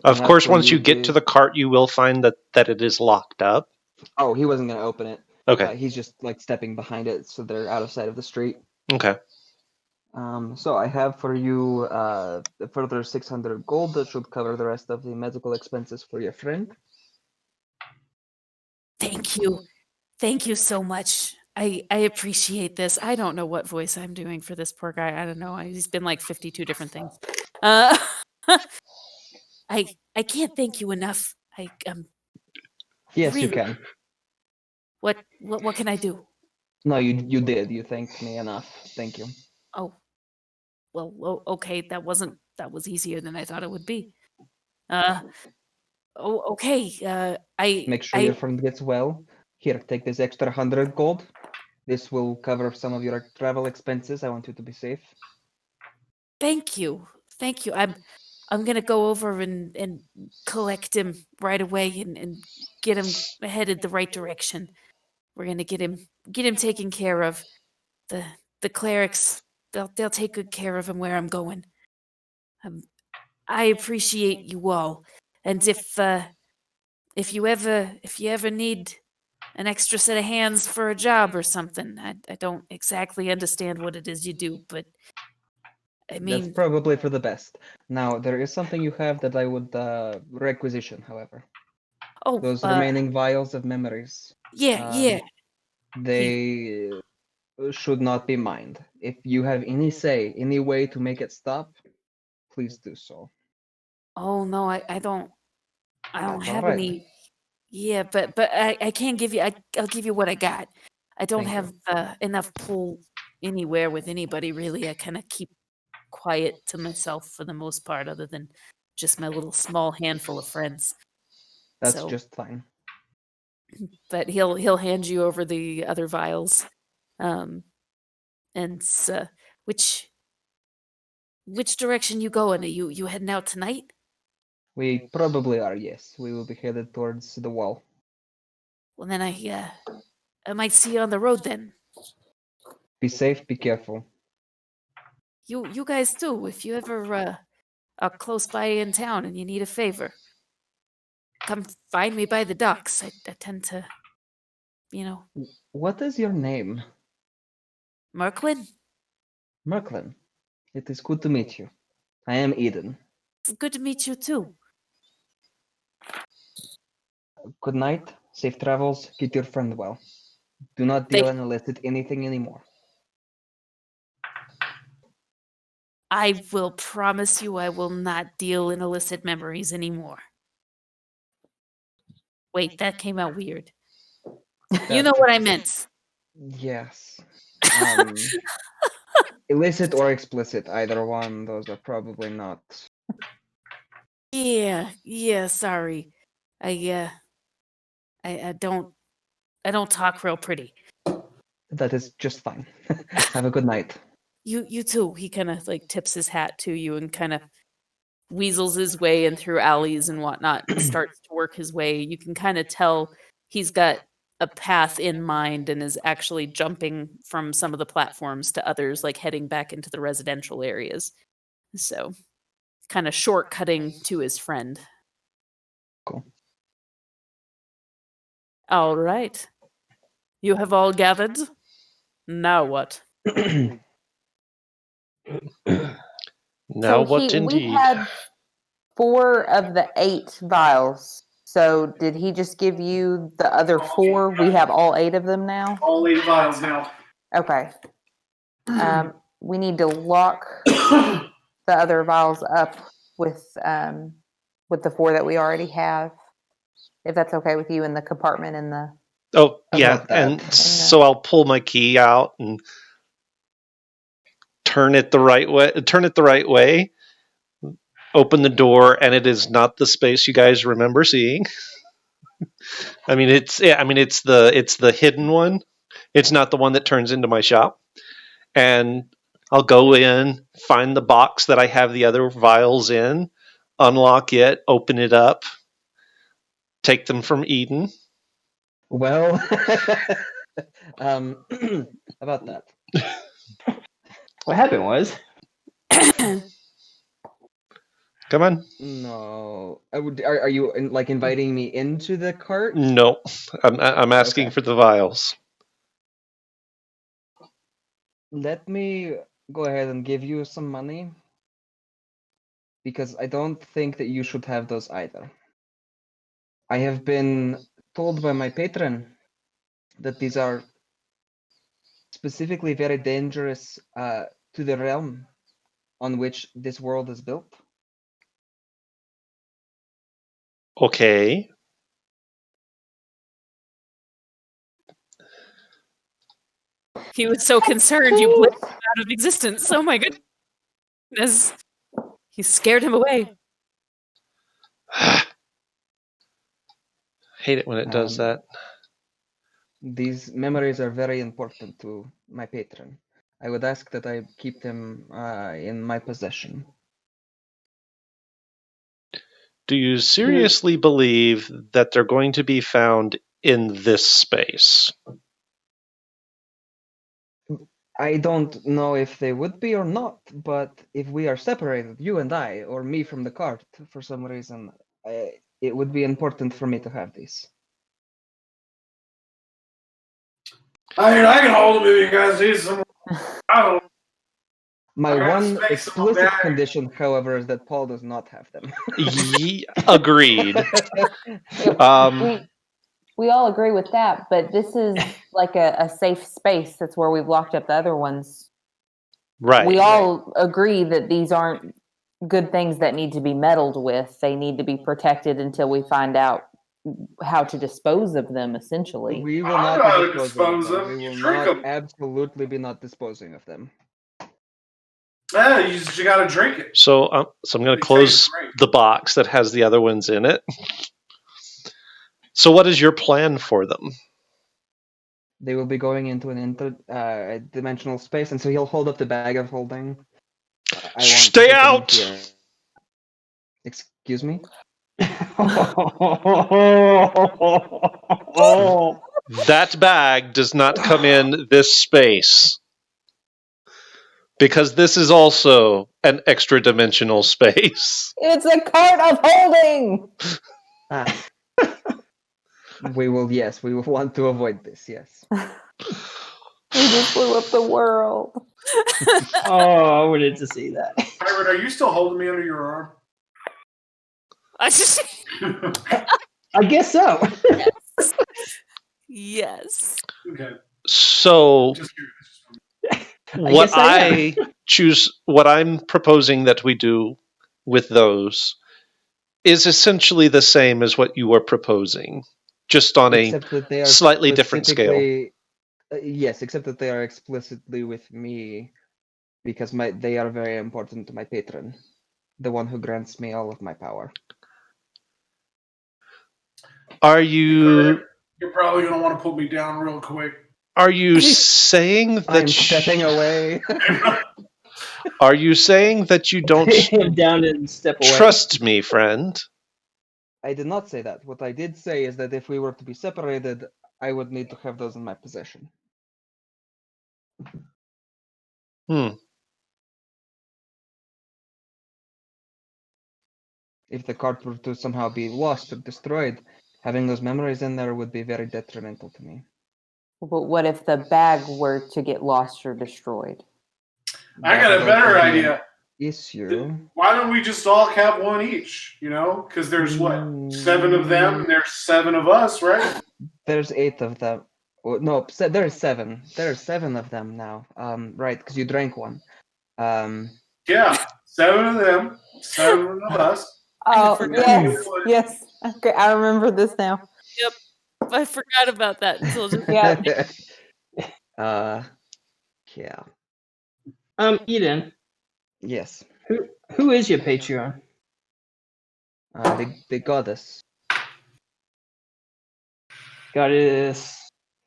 Of course, once you get to the cart, you will find that it is locked up. Oh, he wasn't going to open it. Okay. He's just like stepping behind it, so they're out of sight of the street. Okay. So I have for you a further 600 gold that should cover the rest of the medical expenses for your friend. Thank you so much. I appreciate this. I don't know what voice I'm doing for this poor guy. I don't know. He's been like 52 different things. Uh, I can't thank you enough. Yes, you really. can. What can I do? No, you did. You thanked me enough. Thank you. Oh, well, okay. That was easier than I thought it would be. Okay. Make sure your friend gets well. Here, take this extra 100 gold. This will cover some of your travel expenses. I want you to be safe. Thank you. Thank you. I'm gonna go over and collect him right away and get him headed the right direction. We're gonna get him taken care of. The clerics, they'll take good care of him where I'm going. I appreciate you all. And if you ever need an extra set of hands for a job or something, I don't exactly understand what it is you do, but I That's mean, probably for the best. Now, there is something you have that I would requisition, however. oh, Those remaining vials of memories. yeah, yeah. They should not be mined. If you have any say, any way to make it stop, please do so. Oh no, I don't That's all have right. any. Yeah, but I can't give you. I'll give you what I got. I don't Thank you. have enough pull anywhere with anybody really. I kind of keep quiet to myself for the most part, other than just my little small handful of friends. That's So, just fine. but he'll hand you over the other vials, and which direction you going? Are you heading out tonight? We probably are, yes. We will be headed towards the wall. Well, then I might see you on the road then. Be safe, be careful. You guys too. If you ever are close by in town and you need a favor, come find me by the docks. I tend to, What is your name? Merklin. Merklin. It is good to meet you. I am Eden. It's good to meet you too. Good night, safe travels, get your friend well. Do not deal in illicit anything anymore. I will promise you I will not deal in illicit memories anymore. Wait, that came out weird. You know what I meant. Yes. Illicit or explicit, either one. Those are probably not. Yeah, sorry. I don't talk real pretty. That is just fine. Have a good night. You too. He kind of like tips his hat to you and kind of weasels his way in through alleys and whatnot and starts to work his way. You can kind of tell he's got a path in mind and is actually jumping from some of the platforms to others, like heading back into the residential areas. So, kind of shortcutting to his friend. Cool. All right. You have all gathered. Now what? Now what we indeed? had 4 of the 8 vials. So did he just give you the other 4? We have all 8 of them now? All 8 vials now. Okay. We need to lock the other vials up with the 4 that we already have. If that's okay with you in the compartment in the Oh, yeah. About that. And so I'll pull my key out and turn it the right way, open the door, and it is not the space you guys remember seeing. It's the hidden one. It's not the one that turns into my shop. And I'll go in, find the box that I have the other vials in, unlock it, open it up, take them from Eden. Well, about that. What happened was, Come on. No, Are you like inviting me into the cart? No, I'm asking Okay. for the vials. Let me go ahead and give you some money because I don't think that you should have those either. I have been told by my patron that these are specifically very dangerous to the realm on which this world is built. Okay. He was so concerned you blipped him out of existence. Oh my goodness. He scared him away. Hate it when it does Um, that. These memories are very important to my patron. I would ask that I keep them in my possession. Do you seriously believe that they're going to be found in this space? I don't know if they would be or not, but if we are separated, you and I, or me from the cart, for some reason, it would be important for me to have these. I mean, I can hold them if you guys need some. I don't. My I gotta one space them explicit back. condition, however, is that Paul does not have them. Agreed. We all agree with that, but this is like a safe space. That's where we've locked up the other ones. Right. We all agree that these aren't good things that need to be meddled with. They need to be protected until we find out how to dispose of them, essentially. We will I not know how be to disposing of dispose them. of We them. You will drink not, 'em. absolutely be not disposing of them. Yeah, you gotta drink it. So I'm going to It close tastes great. the box that has the other ones in it. So what is your plan for them? They will be going into an interdimensional space, and so he'll hold up the bag of holding. I want to Stay put them in out! here. Excuse me? That bag does not come in this space. Because this is also an extra dimensional space. It's a cart of holding. Ah. We will want to avoid this, yes. We just blew up the world. Oh, I wanted to see that. Byron, are you still holding me under your arm? I just I guess so. yes. Okay. So Just curious. what guess I am. what I'm proposing that we do with those is essentially the same as what you were proposing, just on Except that they a are slightly different scale. specifically- yes, except that they are explicitly with me because they are very important to my patron, the one who grants me all of my power. Are you You're probably gonna want to put me down real quick. saying I'm that stepping away. are you saying that you don't Put him down and step away. trust me, friend? I did not say that. What I did say is that if we were to be separated, I would need to have those in my possession. If the card were to somehow be lost or destroyed, having those memories in there would be very detrimental to me. But what if the bag were to get lost or destroyed? I That got a would better also be an idea. Issue. Why don't we just all have one each? You know, because there's what 7 of them, and there's 7 of us, right? There's 8 of them. Oh, no, there's 7. There's 7 of them now. Right, because you drank one. Yeah, 7 of them, 7 of us. Oh, forgot. yes, yes. Okay, I remember this now. Yep. I forgot about that until just Yeah. Yeah. Eden, Yes. who is your Patreon? The goddess. Does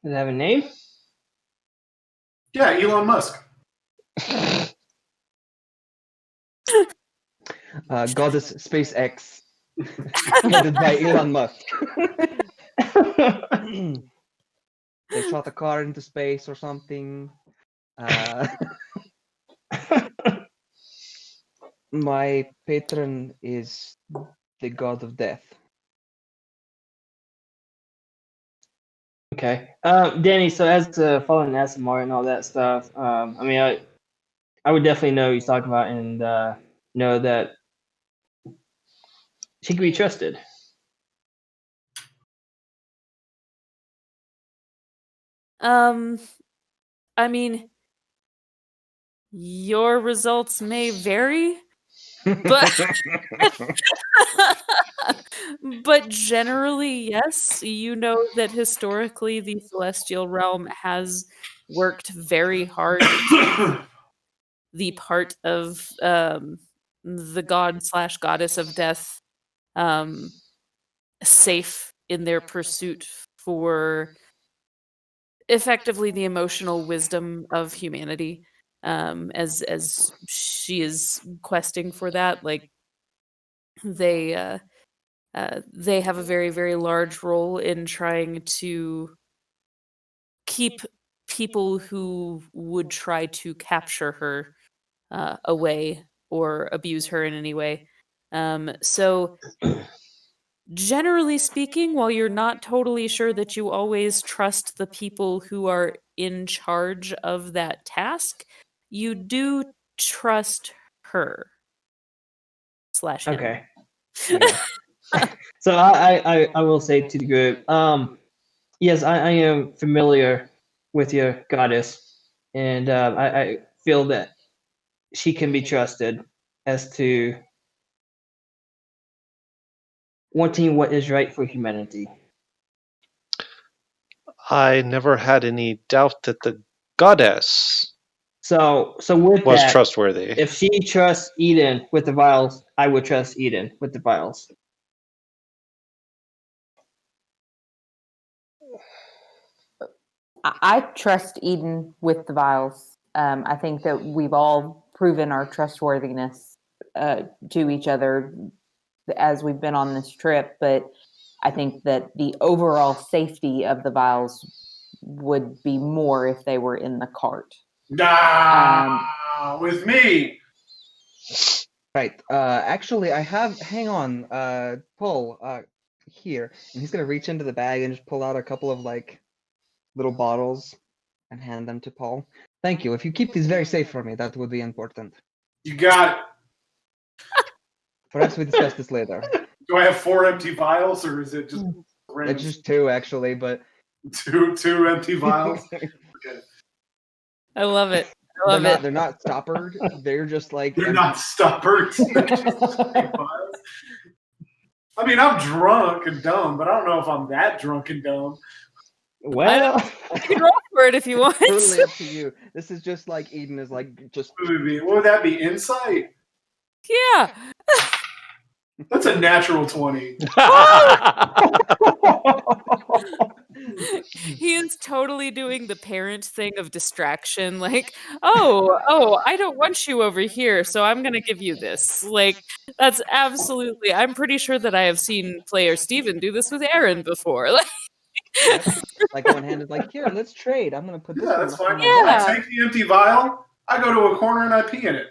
it have a name? Yeah, Elon Musk. Goddess SpaceX. Headed by Elon Musk. They shot a car into space or something. My patron is the god of death. Okay. Danny, so as a fallen SMR and all that stuff, I mean, I would definitely know who he's talking about and know that she can be trusted. I mean, your results may vary, but but generally, yes. You know that historically the celestial realm has worked very hard to the part of the god slash goddess of death um, safe in their pursuit for effectively the emotional wisdom of humanity. As she is questing for that, like they they have a very very large role in trying to keep people who would try to capture her away or abuse her in any way. So generally speaking, while you're not totally sure that you always trust the people who are in charge of that task, you do trust her slash him. Okay. Okay. So I will say to the group, yes, I am familiar with your goddess, and I feel that she can be trusted as to wanting what is right for humanity. I never had any doubt that the goddess So with was that, trustworthy. if she trusts Eden with the vials, I would trust Eden with the vials. I trust Eden with the vials. I think that we've all proven our trustworthiness to each other as we've been on this trip, but I think that the overall safety of the vials would be more if they were in the cart. With me. Right. Actually, I have. Hang on. Paul. Here, and he's gonna reach into the bag and just pull out a couple of like little bottles and hand them to Paul. Thank you. If you keep these very safe for me, that would be important. You got it. Perhaps we discuss this later. Do I have 4 empty vials, or is it just random? It's just 2 actually, but two empty vials. I love it. I love it. they're not stoppered. They're just like They're empty. not stubborn. They're just empty vials. I mean, I'm drunk and dumb, but I don't know if I'm that drunk and dumb. Well, You can roll for it if you want. Totally up to you. This is just like Eden is like just. What would that be? Insight? Yeah. That's a natural 20. He is totally doing the parent thing of distraction, like, oh, I don't want you over here, so I'm gonna give you this. Like, that's absolutely. I'm pretty sure that I have seen player Steven do this with Aaron before. Like, Yep. Like one hand is like, here, let's trade. I'm gonna put this. Yeah, one that's behind fine. my Yeah. back." I take the empty vial, I go to a corner and I pee in it.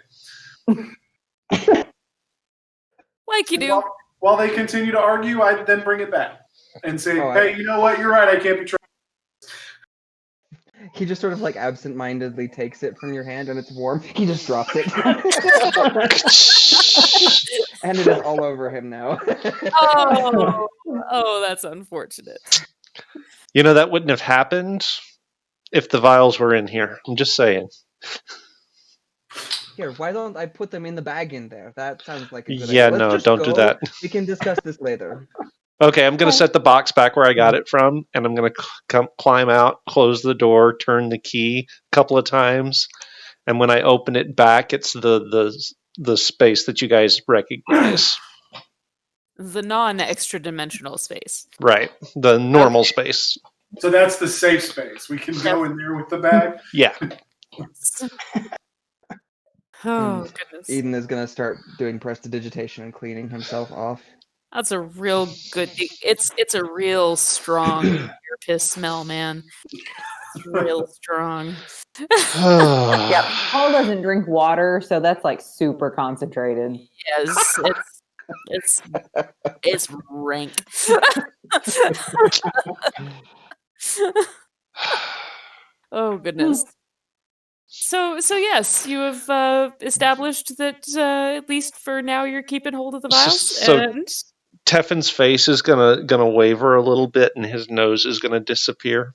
like you do. While they continue to argue, I then bring it back and say, Oh, hey, you know what? You're right. I can't be trusted. He just sort of like absent-mindedly takes it from your hand and it's warm. He just drops it. And it is all over him now. Oh, that's unfortunate. You know, that wouldn't have happened if the vials were in here. I'm just saying. Here, why don't I put them in the bag in there? That sounds like a good Yeah, idea. Let's no, just don't do go. that. We can discuss this later. Okay, I'm going to set the box back where I got it from, and I'm going to climb out, close the door, turn the key a couple of times, and when I open it back, it's the space that you guys recognize. The non-extra dimensional space. Right, the normal space. So that's the safe space. We can go in there with the bag. Yeah. Oh And goodness. Eden is gonna start doing prestidigitation and cleaning himself off. That's a real good. It's a real strong ear piss smell, man. It's real strong. Yep. Paul doesn't drink water, so that's like super concentrated. Yes, it's rank. Oh goodness. So yes, you have established that at least for now you're keeping hold of the vials. So- And Teffin's face is gonna waver a little bit, and his nose is gonna disappear.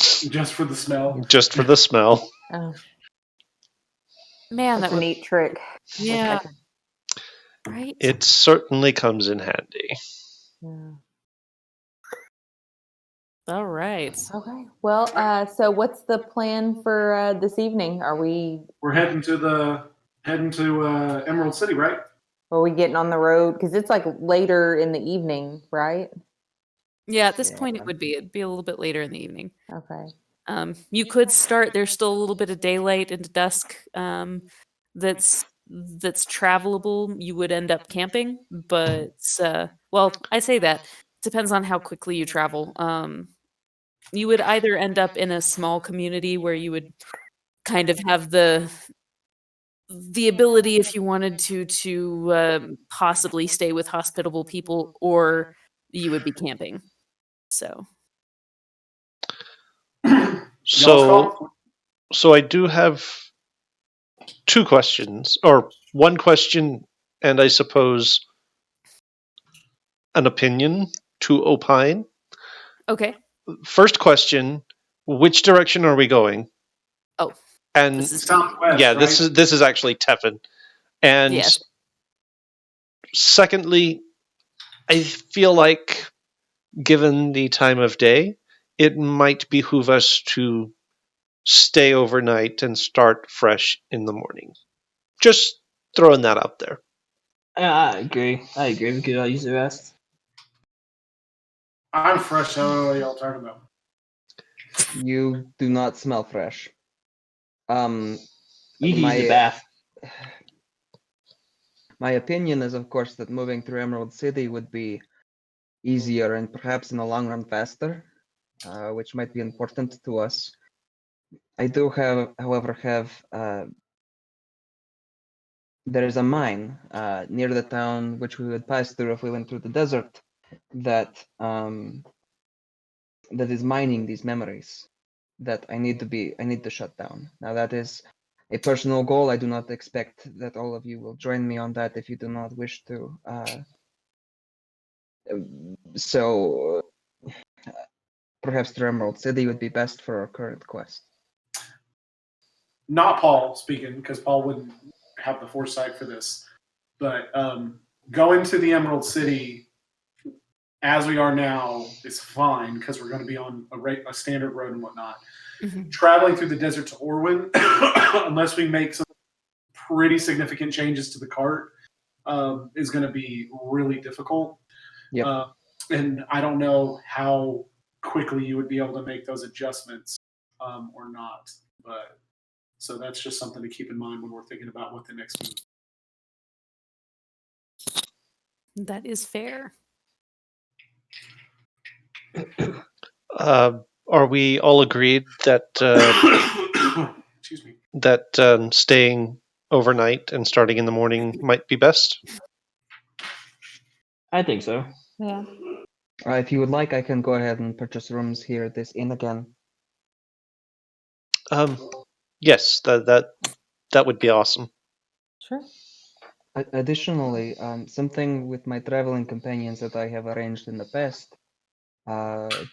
Just for the smell. Just for the smell. Oh, Man, that's that a would neat trick. yeah, right. It certainly comes in handy. Yeah. All right. Okay. Well, so what's the plan for this evening? We're heading to Emerald City, right? Are we getting on the road? Because it's like later in the evening, right? Yeah, at this point Yeah. it'd be a little bit later in the evening. Okay. You could start. There's still a little bit of daylight into dusk. That's travelable. You would end up camping, but well, I say that depends on how quickly you travel. You would either end up in a small community where you would kind of have the ability, if you wanted to possibly stay with hospitable people, or you would be camping. So Y'all's So, call? so I do have two questions, or one question, and I suppose an opinion to opine. okay. First question: which direction are we going? Oh, And this is Southwest, yeah, right? this is actually Tevin. And yes. secondly, I feel like, given the time of day, it might behoove us to stay overnight and start fresh in the morning. Just throwing that out there. I agree. We could all use the rest. I'm fresh. I don't know what y'all talking about. You do not smell fresh. You can use the My bath. my opinion is, of course, that moving through Emerald City would be easier and perhaps in the long run faster, which might be important to us. I do have, however, there is a mine near the town which we would pass through if we went through the desert that that is mining these memories that I need to shut down. Now that is a personal goal. I do not expect that all of you will join me on that if you do not wish to. So perhaps the Emerald City would be best for our current quest. Not Paul speaking, because Paul wouldn't have the foresight for this. But going to the Emerald City as we are now is fine because we're going to be on a standard road and whatnot. Mhm. Traveling through the desert to Orwin, unless we make some pretty significant changes to the cart, is going to be really difficult. Yep. And I don't know how quickly you would be able to make those adjustments or not. But so that's just something to keep in mind when we're thinking about what the next move. That is fair. Are we all agreed that Excuse me. that staying overnight and starting in the morning might be best? I think so. Yeah. If you would like, I can go ahead and purchase rooms here at this inn again. Yes, that would be awesome. Sure. Additionally, something with my traveling companions that I have arranged in the past.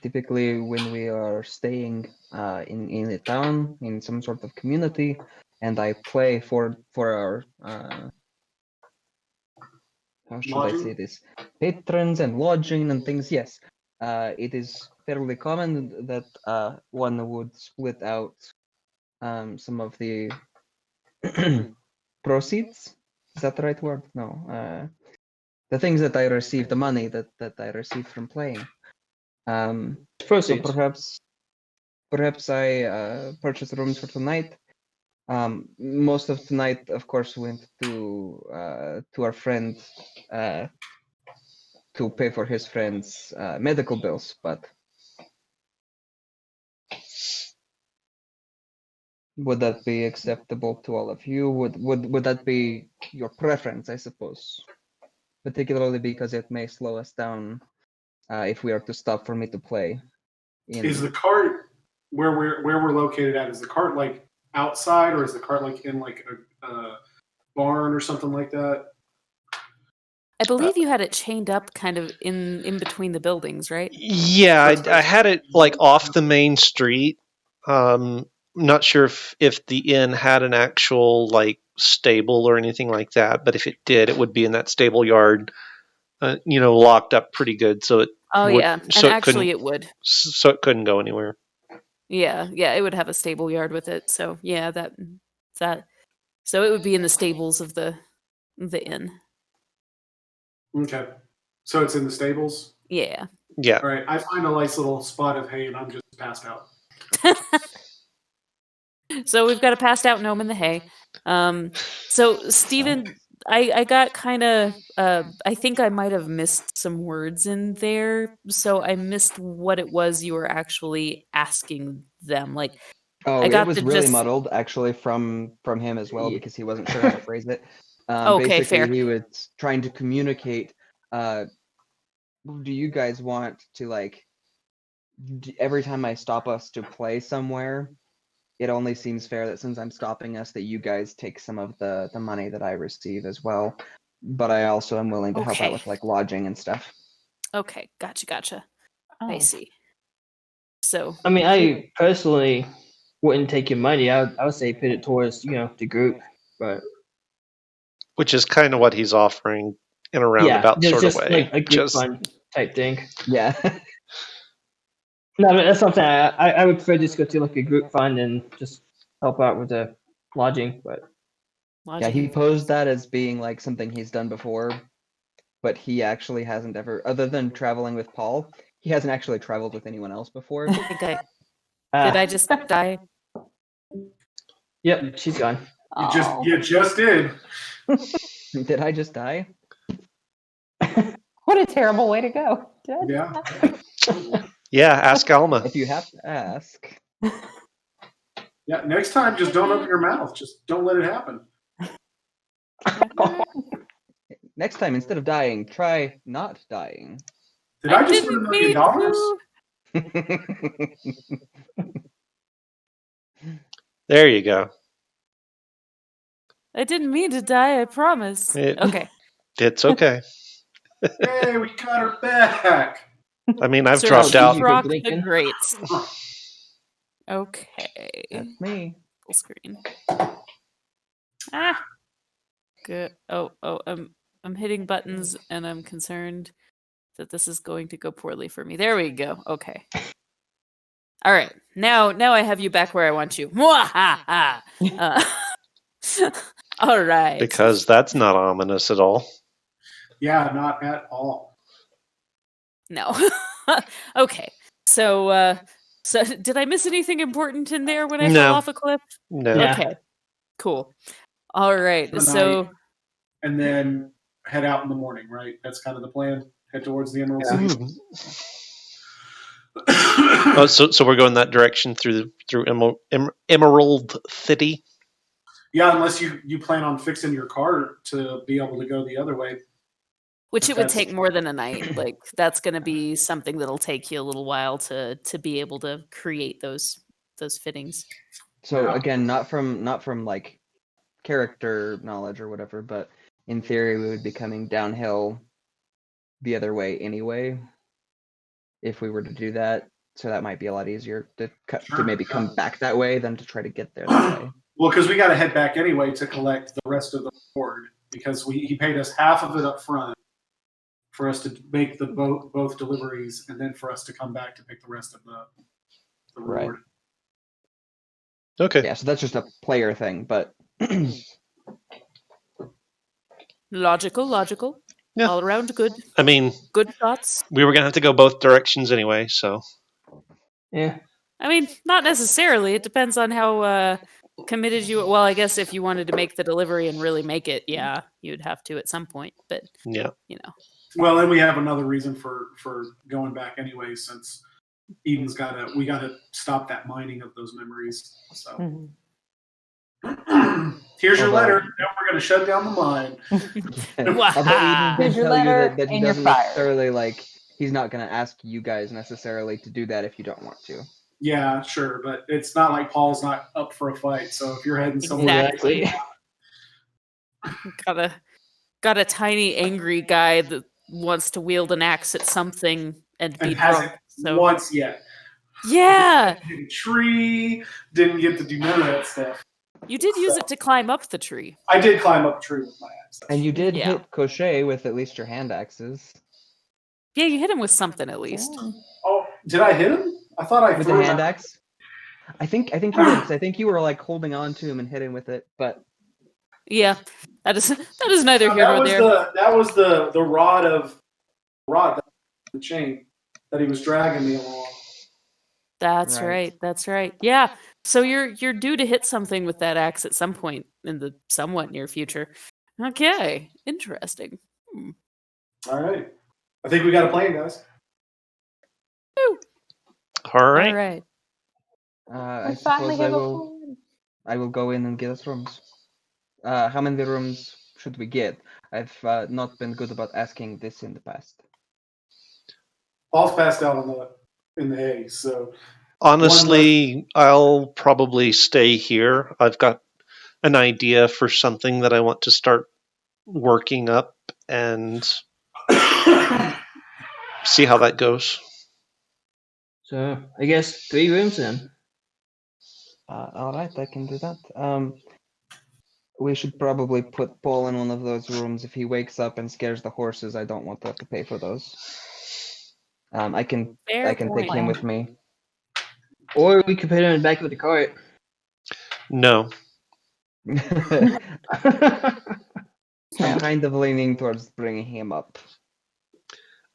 Typically, when we are staying in a town, in some sort of community, and I play for our how should I say Lodging? this, patrons and lodging and things. Yes, it is fairly common that one would split out some of the proceeds. Is that the right word? No. The things that I receive, the money that I receive from playing. So Proceeds. perhaps I purchase rooms for tonight. Most of tonight, of course, went to our friend to pay for his friend's medical bills. But would that be acceptable to all of you? Would that be your preference? I suppose, particularly because it may slow us down if we are to stop for me to play. Is the cart where we're located at? Is the cart like outside, or is the cart like in like a barn or something like that? I believe you had it chained up kind of in between the buildings, right? Yeah, I had it like off the main street. Not sure if the inn had an actual like stable or anything like that, but if it did, it would be in that stable yard, locked up pretty good, so it Oh would, yeah, and so it actually couldn't, it would. so it couldn't go anywhere. Yeah, it would have a stable yard with it. So yeah, that. So it would be in the stables of the inn. Okay. So it's in the stables? Yeah. Yeah. All right. I find a nice little spot of hay and I'm just passed out. So we've got a passed out gnome in the hay. So Stephen, I got kind of. I think I might have missed some words in there. So I missed what it was you were actually asking them. Like, Oh, I got it was the really gist- muddled actually from him as well Yeah. because he wasn't sure how to phrase it. Okay, Basically, fair. he was trying to communicate. Do you guys want to like every time I stop us to play somewhere? It only seems fair that since I'm stopping us, that you guys take some of the money that I receive as well. But I also am willing to help out Okay. with like lodging and stuff. Okay, gotcha. I Oh. see. So I mean, I personally wouldn't take your money. I would say put it towards the group, but Which is kind of what he's offering in a yeah, roundabout there's sort of just way. like a group fund type thing. Yeah. No, but that's something I would prefer just go to like a group fund and just help out with the lodging. But Yeah, he posed that as being like something he's done before, but he actually hasn't ever, other than traveling with Paul, he hasn't actually traveled with anyone else before. did I just die? Yep, she's gone. Oh. You just did. Did I just die? What a terrible way to go. Did I? Yeah. Yeah, ask Alma. If you have to ask. Yeah. Next time, just don't open your mouth. Just don't let it happen. Next time, instead of dying, try not dying. Did I just didn't win $1 million? mean There you go. I didn't mean to die, I promise. Okay. It's okay. Hey, we got her back. I mean, I've Sir dropped out. Rock the Blinking. Greats. Okay. That's me. Full screen. Good. Oh, I'm hitting buttons and I'm concerned that this is going to go poorly for me. There we go. Okay. All right. Now I have you back where I want you. Mwahaha! All right. Because that's not ominous at all. Yeah, not at all. No. Okay. So did I miss anything important in there when I No. fell off a cliff? No. Yeah. Okay. Cool. All right. Tonight. So And then head out in the morning, right? That's kind of the plan. Head towards the Emerald Ooh. City. Oh, so we're going that direction through Emerald City. Yeah, unless you plan on fixing your car to be able to go the other way. which it would That's- take more than a night. Like that's going to be something that'll take you a little while to be able to create those fittings. So Yeah. again, not from like character knowledge or whatever, but in theory, we would be coming downhill the other way anyway. If we were to do that, so that might be a lot easier to Sure, maybe yeah. come back that way than to try to get there that way. Well, because we got to head back anyway to collect the rest of the reward because he paid us half of it up front for us to make the both deliveries and then for us to come back to pick the rest of the Right. reward. Okay. Yeah, so that's just a player thing, but Logical. Yeah. All around good. I mean, Good thoughts. we were going to have to go both directions anyway, so. Yeah. I mean, not necessarily. It depends on how committed you. Well, I guess if you wanted to make the delivery and really make it, yeah, you'd have to at some point. But Yeah. Well, then we have another reason for going back anyway, since Eden's we gotta stop that mining of those memories. So Mhm. here's your Although- letter. Now we're gonna shut down the mine. although Eden did Here's your tell you letter that he and you're doesn't fired. necessarily like he's not going to ask you guys necessarily to do that if you don't want to. Yeah, sure, but it's not like Paul's not up for a fight. So if you're heading somewhere, Exactly. gotta got a tiny angry guy that wants to wield an axe at something and be And hasn't drunk. So once yet. yeah, Hit a tree. Didn't get to do none of that stuff. you did use it to climb up the tree. I did climb up a tree with my axe. And you did Yeah. hit Crochet with at least your hand axes. Yeah, you hit him with something at least. Oh, did I hit him? I thought I With threw the him hand out. axe? I think you did, because I think you were like holding on to him and hitting with it, but Yeah, that is neither No, here that nor was there. that was the rod, the chain that he was dragging me along. That's Right. right. That's right. Yeah. So you're due to hit something with that axe at some point in the somewhat near future. Okay. Interesting. All right, I think we got a plan, guys. Woo. All right. All right. I finally suppose have a plan. I will go in and get us rooms. How many rooms should we get? I've not been good about asking this in the past. Paul's passed out in the hay, so Honestly, I'll probably stay here. I've got an idea for something that I want to start working up and see how that goes. So I guess 3 rooms then. All right, I can do that. We should probably put Paul in one of those rooms. If he wakes up and scares the horses, I don't want to have to pay for those. I can Fair take him point. with me. Or we could put him in the back of the cart. No. I'm kind of leaning towards bringing him up.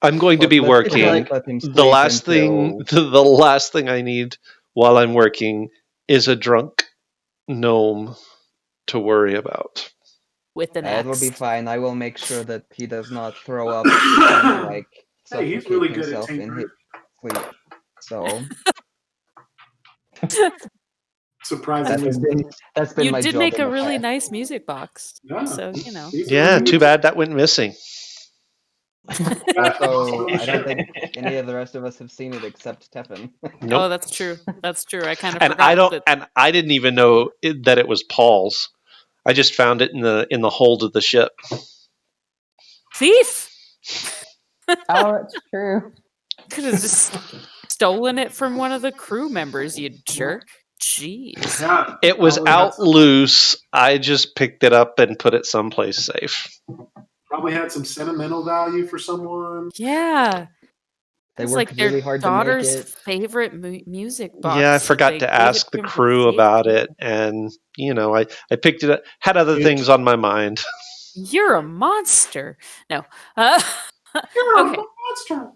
I'm going to But be let's working. not let him The sleep last thing until- the last thing I need while I'm working is a drunk gnome to worry about. With an It'll axe. be fine. I will make sure that he does not throw up and like Hey, he's suffocate really good at himself in tinkering. his sleep. So surprisingly, that's been You my did job make in a the really past. nice music box. Yeah. So, he's Yeah, really too bad that went missing. Also, I don't think any of the rest of us have seen it except Teffin. Oh, Nope. that's true. That's true. I kind of And forgot that. and I didn't even know that it was Paul's. I just found it in the hold of the ship. Thief! Oh, it's true. Could have just stolen it from one of the crew members, you jerk. Jeez. Yeah, It was probably had out some- loose. I just picked it up and put it someplace safe. Probably had some sentimental value for someone. Yeah. They It's worked like their really hard to make daughter's it. favorite music box. Yeah, I that forgot they to gave ask it the to him for crew safety. about it, and I picked it up. Had other Good. things on my mind. You're a monster. No. You're Okay. a monster.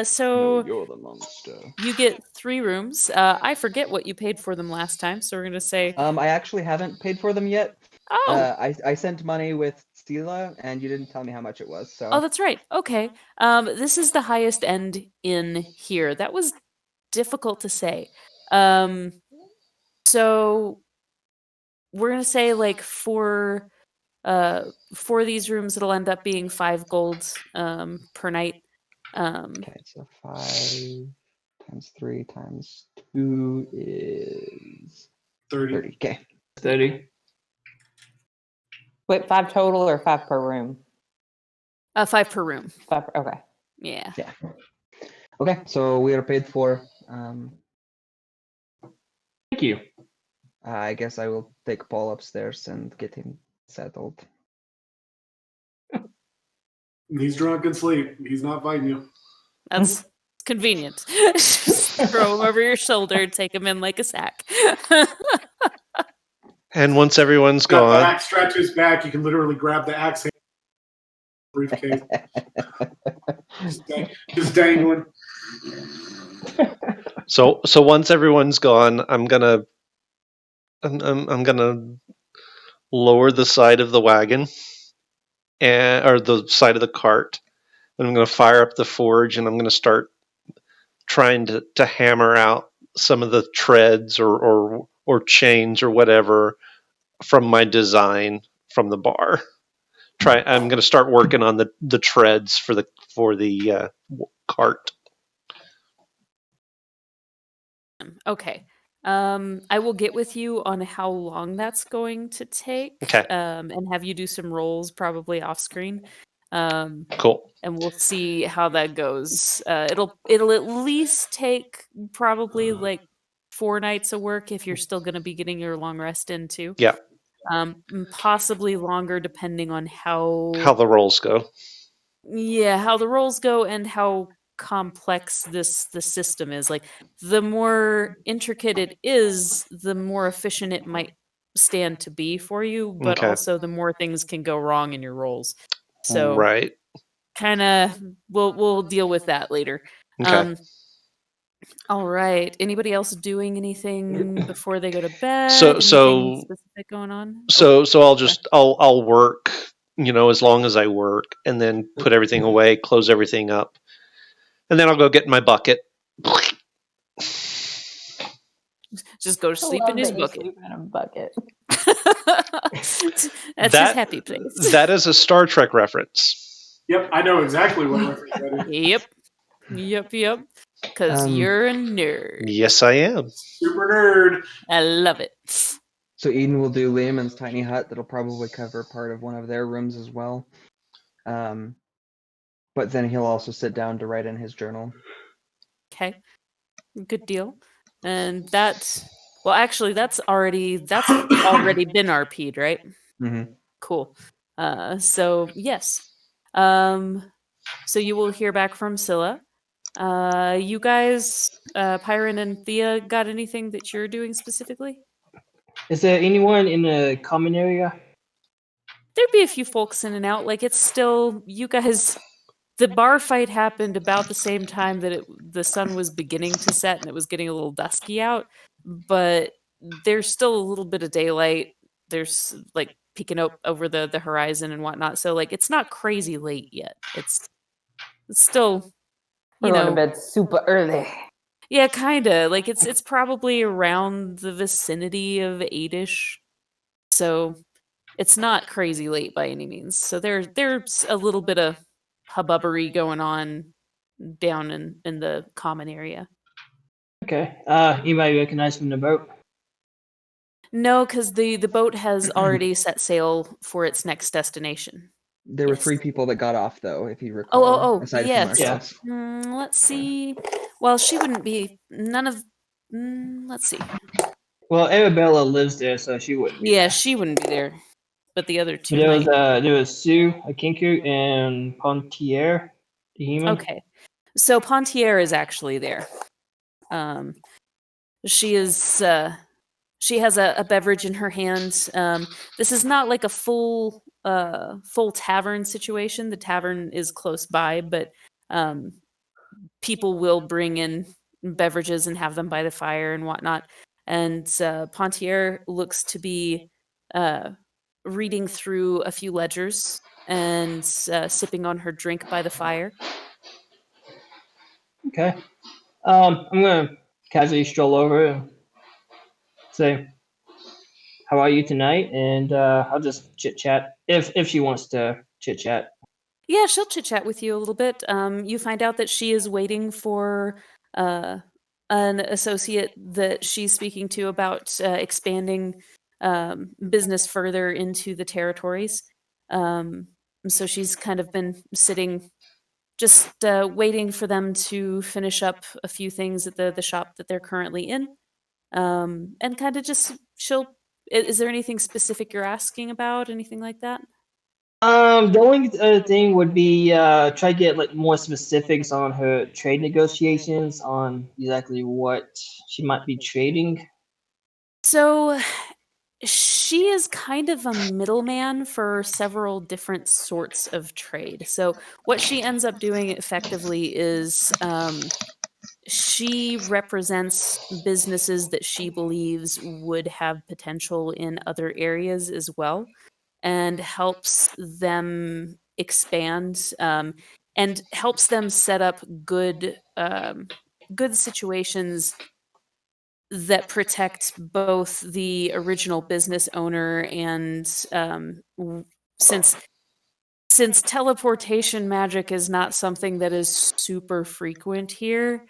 So you're the monster. you get 3 rooms. I forget what you paid for them last time, so we're gonna say, I actually haven't paid for them yet. oh, I sent money with Stila, and you didn't tell me how much it was. So oh, that's right. Okay. This is the highest end in here. That was difficult to say. So we're gonna say like for these rooms, it'll end up being 5 gold per night. okay, so 5 times 3 times 2 is 30. 30. Okay. 30. Wait, 5 total or 5 per room? 5 per room. 5 per, okay. Yeah. Okay, so we are paid for. Thank you. I guess I will take Paul upstairs and get him settled. He's drunk and sleep. He's not fighting you. That's convenient. Just throw him over your shoulder, take him in like a sack. And once everyone's Got the gone, axe strapped to his back. You can literally grab the axe briefcase. Just dangling. so once everyone's gone, I'm gonna lower the side of the wagon or the side of the cart, and I'm gonna fire up the forge, and I'm gonna start trying to hammer out some of the treads or chains or whatever from my design from the bar. I'm going to start working on the treads for the cart. Okay. I will get with you on how long that's going to take. Okay. And have you do some rolls probably off screen. Um, Cool. and we'll see how that goes. It'll at least take probably like 4 nights of work if you're still going to be getting your long rest in too. Yeah. Possibly longer depending on How the rolls go. how the rolls go and how complex the system is. Like the more intricate it is, the more efficient it might stand to be for you, but Okay. also the more things can go wrong in your rolls. So Right. kind of we'll deal with that later. Okay. All right. Anybody else doing anything before they go to bed? So Anything specific going on? so I'll work, as long as I work, and then put everything away, close everything up, and then I'll go get my bucket. Just go to sleep in his bucket. Sleep in a bucket. That's his happy place. That is a Star Trek reference. Yep, I know exactly what reference that is. Yep. Because you're a nerd. Yes, I am. Super nerd. I love it. So Eden will do Lehman's tiny hut. That'll probably cover part of one of their rooms as well. But then he'll also sit down to write in his journal. Okay. Good deal. And that's already been RP'd, right? Mm-hmm. Cool. So yes. So you will hear back from Scylla. You guys, Pyron and Thea, got anything that you're doing specifically? Is there anyone in the common area? There'd be a few folks in and out. Like it's still you guys. The bar fight happened about the same time that the sun was beginning to set and it was getting a little dusky out. But there's still a little bit of daylight. There's like peeking up over the horizon and whatnot. So like it's not crazy late yet. It's still, We're going to bed super early. Yeah, kind of. Like it's probably around the vicinity of 8ish. So it's not crazy late by any means. So there's a little bit of hubbubbery going on down in the common area. Okay. Anybody recognize from the boat? No, because the boat has already set sail for its next destination. There were Yes. 3 people that got off, though, if you recall. Oh, aside yes. from ourselves. Let's see. Well, she wouldn't be. None of. Let's see. Well, Arabella lives there, so she wouldn't be there. She wouldn't be there. But the other 2 There was Sue, Akinku, and Pontier, the human. Okay. So Pontier is actually there. She is. She has a beverage in her hand. This is not like a full tavern situation. The tavern is close by, but people will bring in beverages and have them by the fire and whatnot. And Pontier looks to be reading through a few ledgers and sipping on her drink by the fire. Okay. I'm gonna casually stroll over and say, "How are you tonight?" And I'll just chit chat if she wants to chit chat. Yeah, she'll chit chat with you a little bit. You find out that she is waiting for an associate that she's speaking to about expanding business further into the territories. So she's kind of been sitting, just waiting for them to finish up a few things at the shop that they're currently in, and kind of just she'll. Is there anything specific you're asking about? Anything like that? The only thing would be try to get like more specifics on her trade negotiations, on exactly what she might be trading. So she is kind of a middleman for several different sorts of trade. So what she ends up doing effectively is she represents businesses that she believes would have potential in other areas as well, and helps them expand, and helps them set up good situations that protect both the original business owner and since teleportation magic is not something that is super frequent here,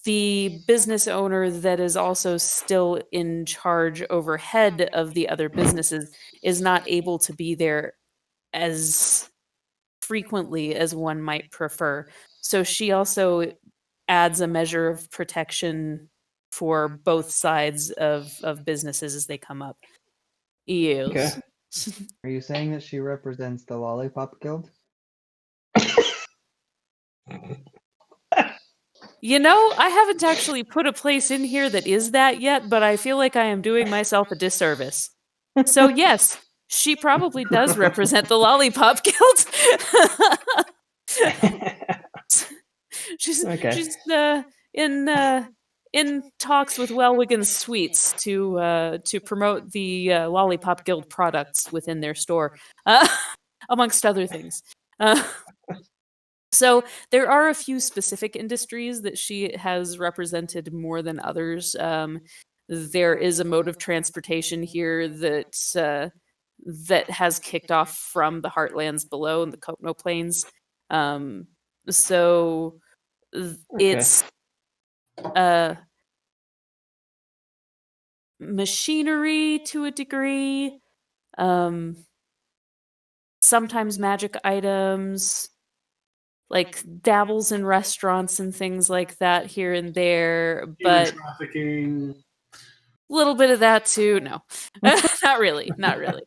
the business owner that is also still in charge overhead of the other businesses is not able to be there as frequently as one might prefer. So she also adds a measure of protection for both sides of businesses as they come up. Okay. Yes. Are you saying that she represents the Lollipop Guild? You know, I haven't actually put a place in here that is that yet, but I feel like I am doing myself a disservice. So yes, she probably does represent the Lollipop Guild. she's Okay. she's in talks with Wellwigan Sweets to promote the Lollipop Guild products within their store, amongst other things. So there are a few specific industries that she has represented more than others. There is a mode of transportation here that has kicked off from the heartlands below in the Kokno Plains. So it's machinery to a degree, sometimes magic items, like dabbles in restaurants and things like that here and there, Human but trafficking. a little bit of that too. No, not really, not really.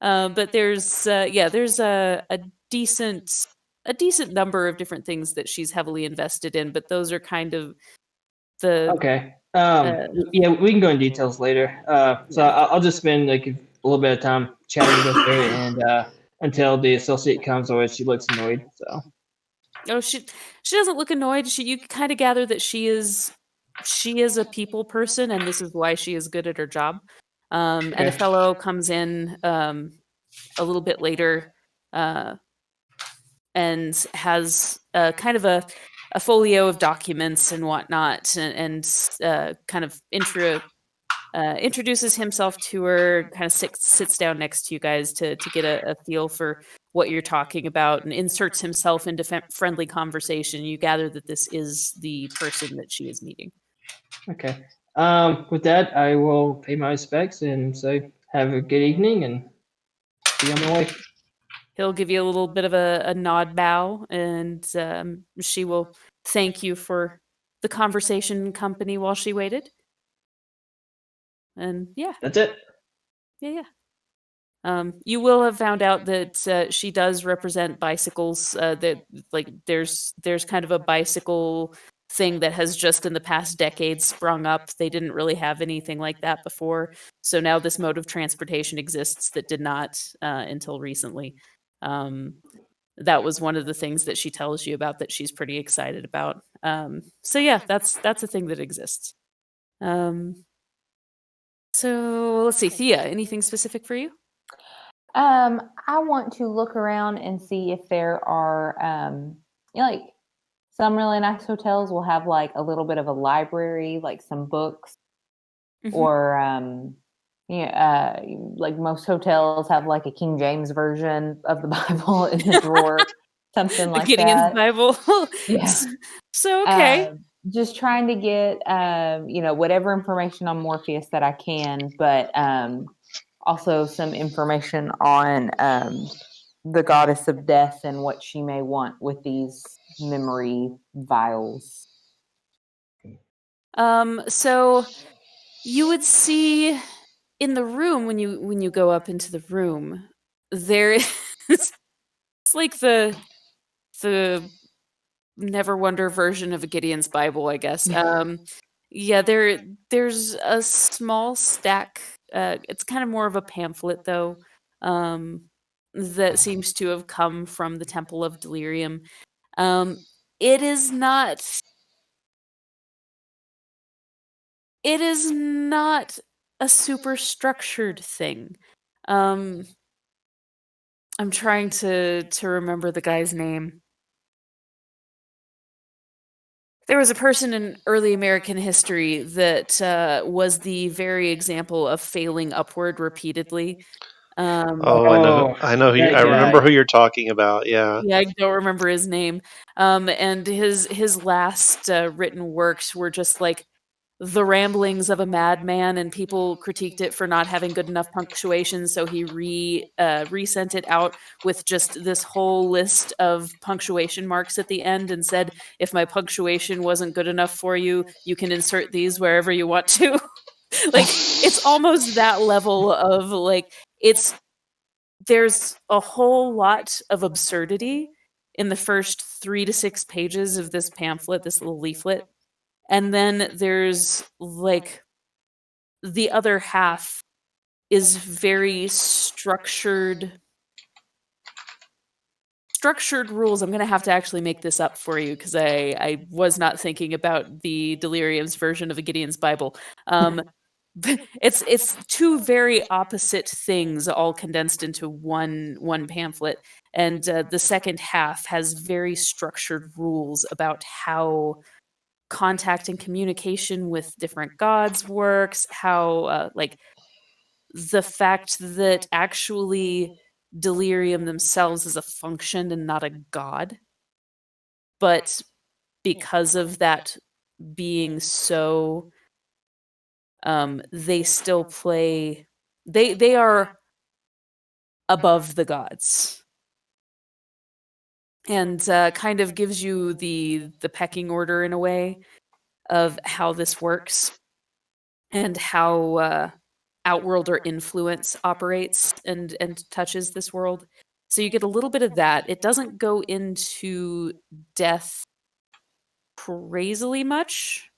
But there's there's a decent number of different things that she's heavily invested in, but those are kind of the Okay. uh, Yeah, we can go in details later. So Yeah. I'll just spend like a little bit of time chatting with her, and until the associate comes, or she looks annoyed. So oh, she doesn't look annoyed. You kind of gather that she is a people person, and this is why she is good at her job. And a Okay. fellow comes in a little bit later and has kind of a folio of documents and whatnot, and kind of introduces himself to her, kind of sits down next to you guys to get a feel for what you're talking about, and inserts himself into friendly conversation. You gather that this is the person that she is meeting. Okay. With that, I will pay my respects and say have a good evening and be on my way. He'll give you a little bit of a nod bow, and she will thank you for the conversation and company while she waited. And yeah, That's it. yeah. You will have found out that she does represent bicycles. That like there's kind of a bicycle thing that has just in the past decade sprung up. They didn't really have anything like that before, so now this mode of transportation exists that did not until recently. That was one of the things that she tells you about that she's pretty excited about. So yeah, that's a thing that exists. So let's see, Thea, anything specific for you? I want to look around and see if there are, like some really nice hotels will have like a little bit of a library, like some books, Mhm. or like most hotels have like a King James version of the Bible in the drawer, something The like Gideon's that. Bible. Yeah. So okay. Just trying to get whatever information on Morpheus that I can, but also some information on the goddess of death and what she may want with these memory vials. So you would see in the room when you go up into the room, there is it's like the Neverwonder version of a Gideon's Bible, I guess. Yeah, there's a small stack. It's kind of more of a pamphlet though. That seems to have come from the Temple of Delirium. It is not a super structured thing. I'm trying to remember the guy's name. There was a person in early American history that was the very example of failing upward repeatedly. Oh, I know who that I remember guy. who you're talking about. Yeah. Yeah, I don't remember his name. And his last written works were just like the ramblings of a madman, and people critiqued it for not having good enough punctuation, so he resent it out with just this whole list of punctuation marks at the end and said, if my punctuation wasn't good enough for you, you can insert these wherever you want to. Like, it's almost that level of like, there's a whole lot of absurdity in the first 3 to 6 pages of this pamphlet, this little leaflet. And then there's like the other half is very structured rules. I'm going to have to actually make this up for you because I was not thinking about the Delirium's version of a Gideon's Bible. It's two very opposite things all condensed into one pamphlet, and the second half has very structured rules about how contact and communication with different gods works, how like the fact that actually delirium themselves is a function and not a god, but because of that being so, they still play, they are above the gods, and kind of gives you the pecking order in a way of how this works and how outworlder influence operates and touches this world. So you get a little bit of that. It doesn't go into death crazily much,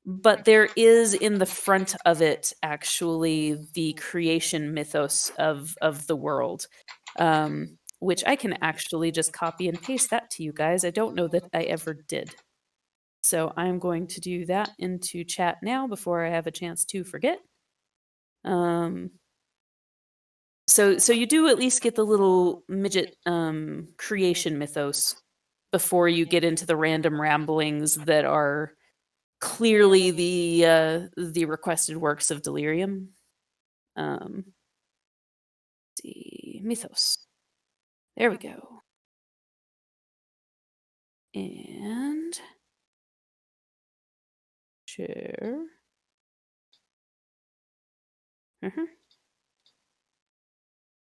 but there is in the front of it actually the creation mythos of the world, which I can actually just copy and paste that to you guys. I don't know that I ever did. So I'm going to do that into chat now before I have a chance to forget. So you do at least get the little midget creation mythos before you get into the random ramblings that are clearly the requested works of Delirium. The mythos. There we go. And share.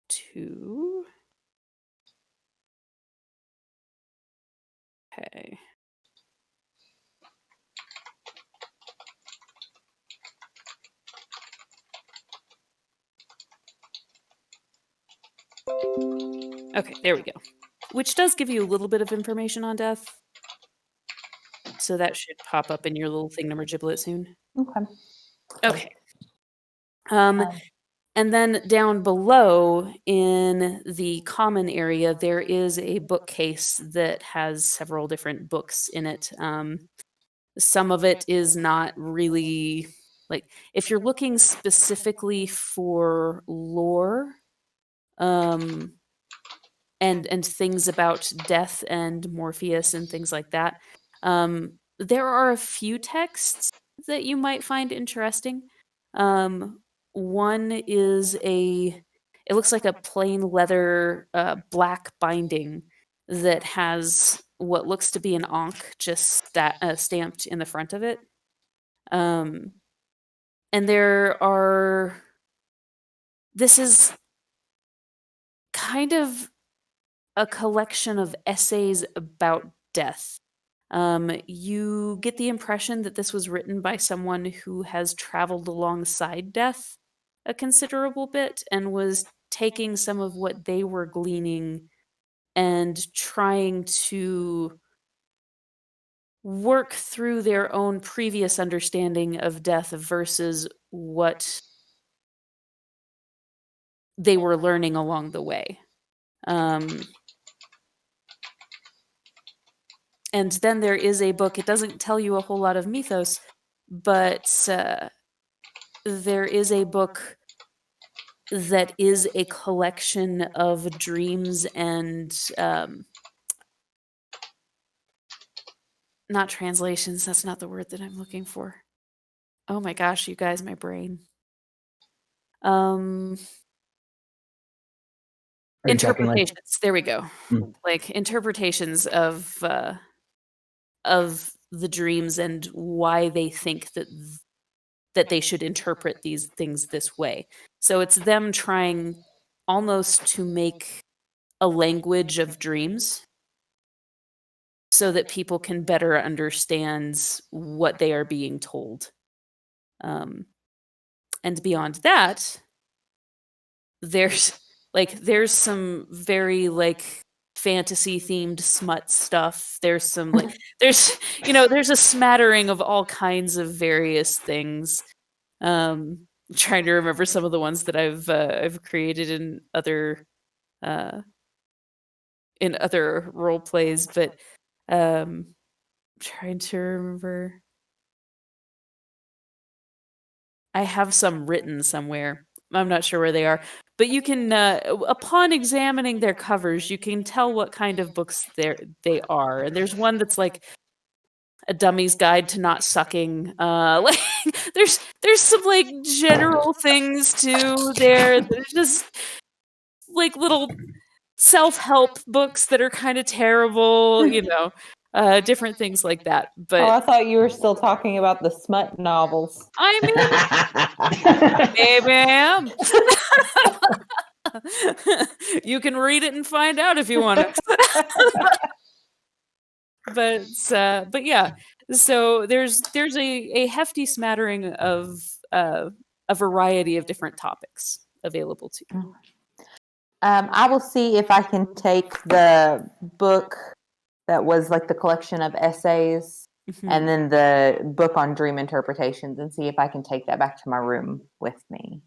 Two. Okay. Okay, there we go. Which does give you a little bit of information on death. So that should pop up in your little thing number giblet soon. Okay. Okay. And then down below in the common area, there is a bookcase that has several different books in it. Some of it is not really like, if you're looking specifically for lore, and things about death and Morpheus and things like that, there are a few texts that you might find interesting. One is it looks like a plain leather black binding that has what looks to be an ankh just stamped in the front of it. And this is kind of a collection of essays about death. You get the impression that this was written by someone who has traveled alongside death a considerable bit and was taking some of what they were gleaning and trying to work through their own previous understanding of death versus what they were learning along the way. And then there is a book. It doesn't tell you a whole lot of mythos, but there is a book that is a collection of dreams and not translations. That's not the word that I'm looking for. Oh my gosh, you guys, my brain. Are you talking like- interpretations. There we go. Hmm. Like interpretations of the dreams and why they think that they should interpret these things this way. So it's them trying almost to make a language of dreams so that people can better understand what they are being told. And beyond that, there's some very like fantasy themed smut stuff. There's some like there's a smattering of all kinds of various things. Trying to remember some of the ones that I've created in other role plays, but trying to remember. I have some written somewhere. I'm not sure where they are, but you can, upon examining their covers, you can tell what kind of books they are. And there's one that's like a dummy's guide to not sucking. Like there's some like general things too. There's just like little self-help books that are kind of terrible, different things like that. But I thought you were still talking about the smut novels. I mean, maybe I am. You can read it and find out if you want to. But yeah. So there's a hefty smattering of a variety of different topics available to you. I will see if I can take the book that was like the collection of essays and then the book on dream interpretations and see if I can take that back to my room with me.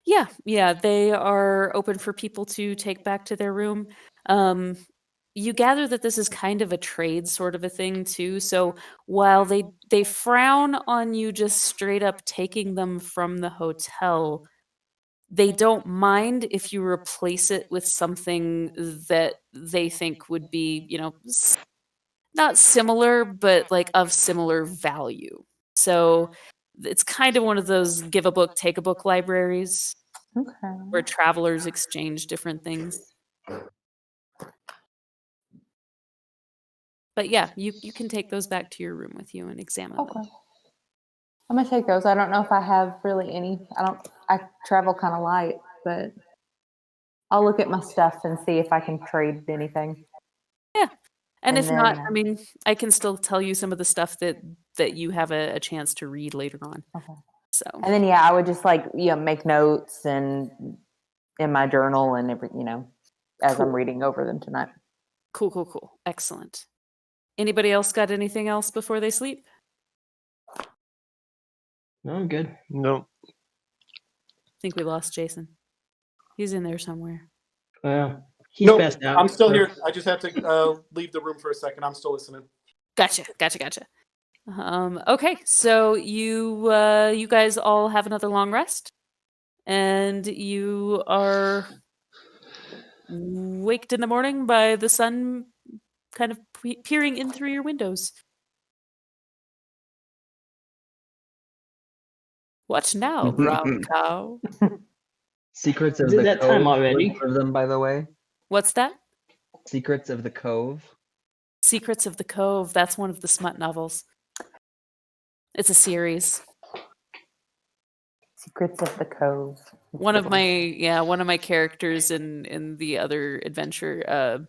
Yeah, they are open for people to take back to their room. You gather that this is kind of a trade sort of a thing too. So while they frown on you just straight up taking them from the hotel, they don't mind if you replace it with something that they think would be, not similar, but like of similar value. So it's kind of one of those give a book, take a book libraries where travelers exchange different things. But yeah, you can take those back to your room with you and examine them. I'm gonna take those. I don't know if I have really any. I travel kind of light, but I'll look at my stuff and see if I can trade anything. Yeah. And if not, then, I mean, I can still tell you some of the stuff that you have a chance to read later on. Okay. So. And then I would just make notes and in my journal and as Cool. I'm reading over them tonight. Cool. Excellent. Anybody else got anything else before they sleep? No, I'm good. No. I think we lost Jason. He's in there somewhere. Well, he's Nope, passed out. I'm still so- here. I just have to leave the room for a second. I'm still listening. Gotcha. Okay, so you guys all have another long rest, and you are waked in the morning by the sun kind of peering in through your windows. What now, brown cow? Secrets of Is it the that Cove. time already? was one of them, by the way. What's that? Secrets of the Cove. Secrets of the Cove. That's one of the smut novels. It's a series. Secrets of the Cove. One of my characters in the other adventure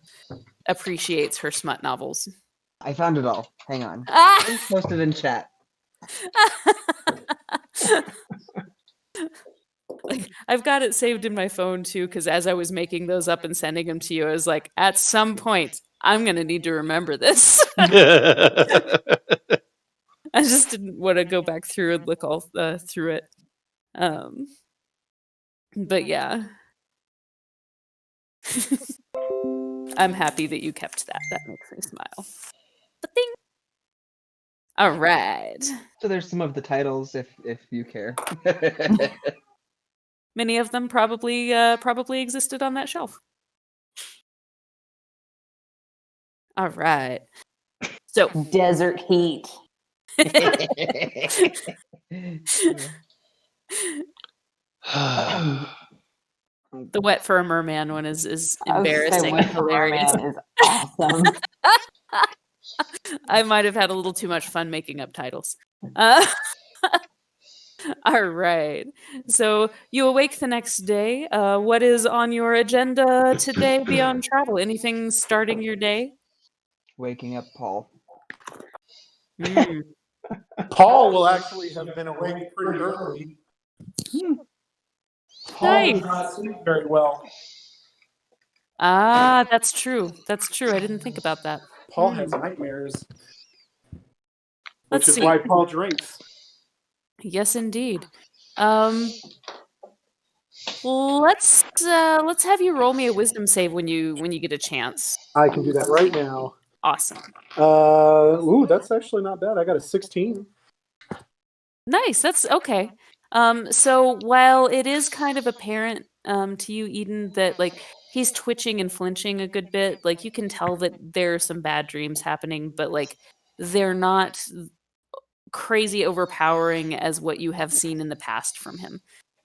appreciates her smut novels. I found it all. Hang on. Ah! It's posted in chat. Like, I've got it saved in my phone too, because as I was making those up and sending them to you, I was like, at some point, I'm gonna need to remember this. I just didn't want to go back through and look all through it. But yeah. I'm happy that you kept that. That makes me smile. Ba-ding! All right. So there's some of the titles if you care. Many of them probably existed on that shelf. All right. So Desert Heat. The wet for a merman one is I was gonna say embarrassing Wet and for hilarious. Merman is awesome. I might have had a little too much fun making up titles. Uh, all right. So you awake the next day. What is on your agenda today beyond travel? Anything starting your day? Waking up Paul. Mm, Paul will actually have been awake pretty early. Paul nice. does not sleep very well. Ah, that's true. That's true. I didn't think about that. Paul has nightmares, Let's which is see. why Paul drinks. Yes, indeed. Let's have you roll me a wisdom save when you get a chance. I can do that right now. Awesome. That's actually not bad. I got a 16. Nice. That's okay. So while it is kind of apparent to you, Eden, that like he's twitching and flinching a good bit, like you can tell that there are some bad dreams happening, but like they're not crazy overpowering as what you have seen in the past from him.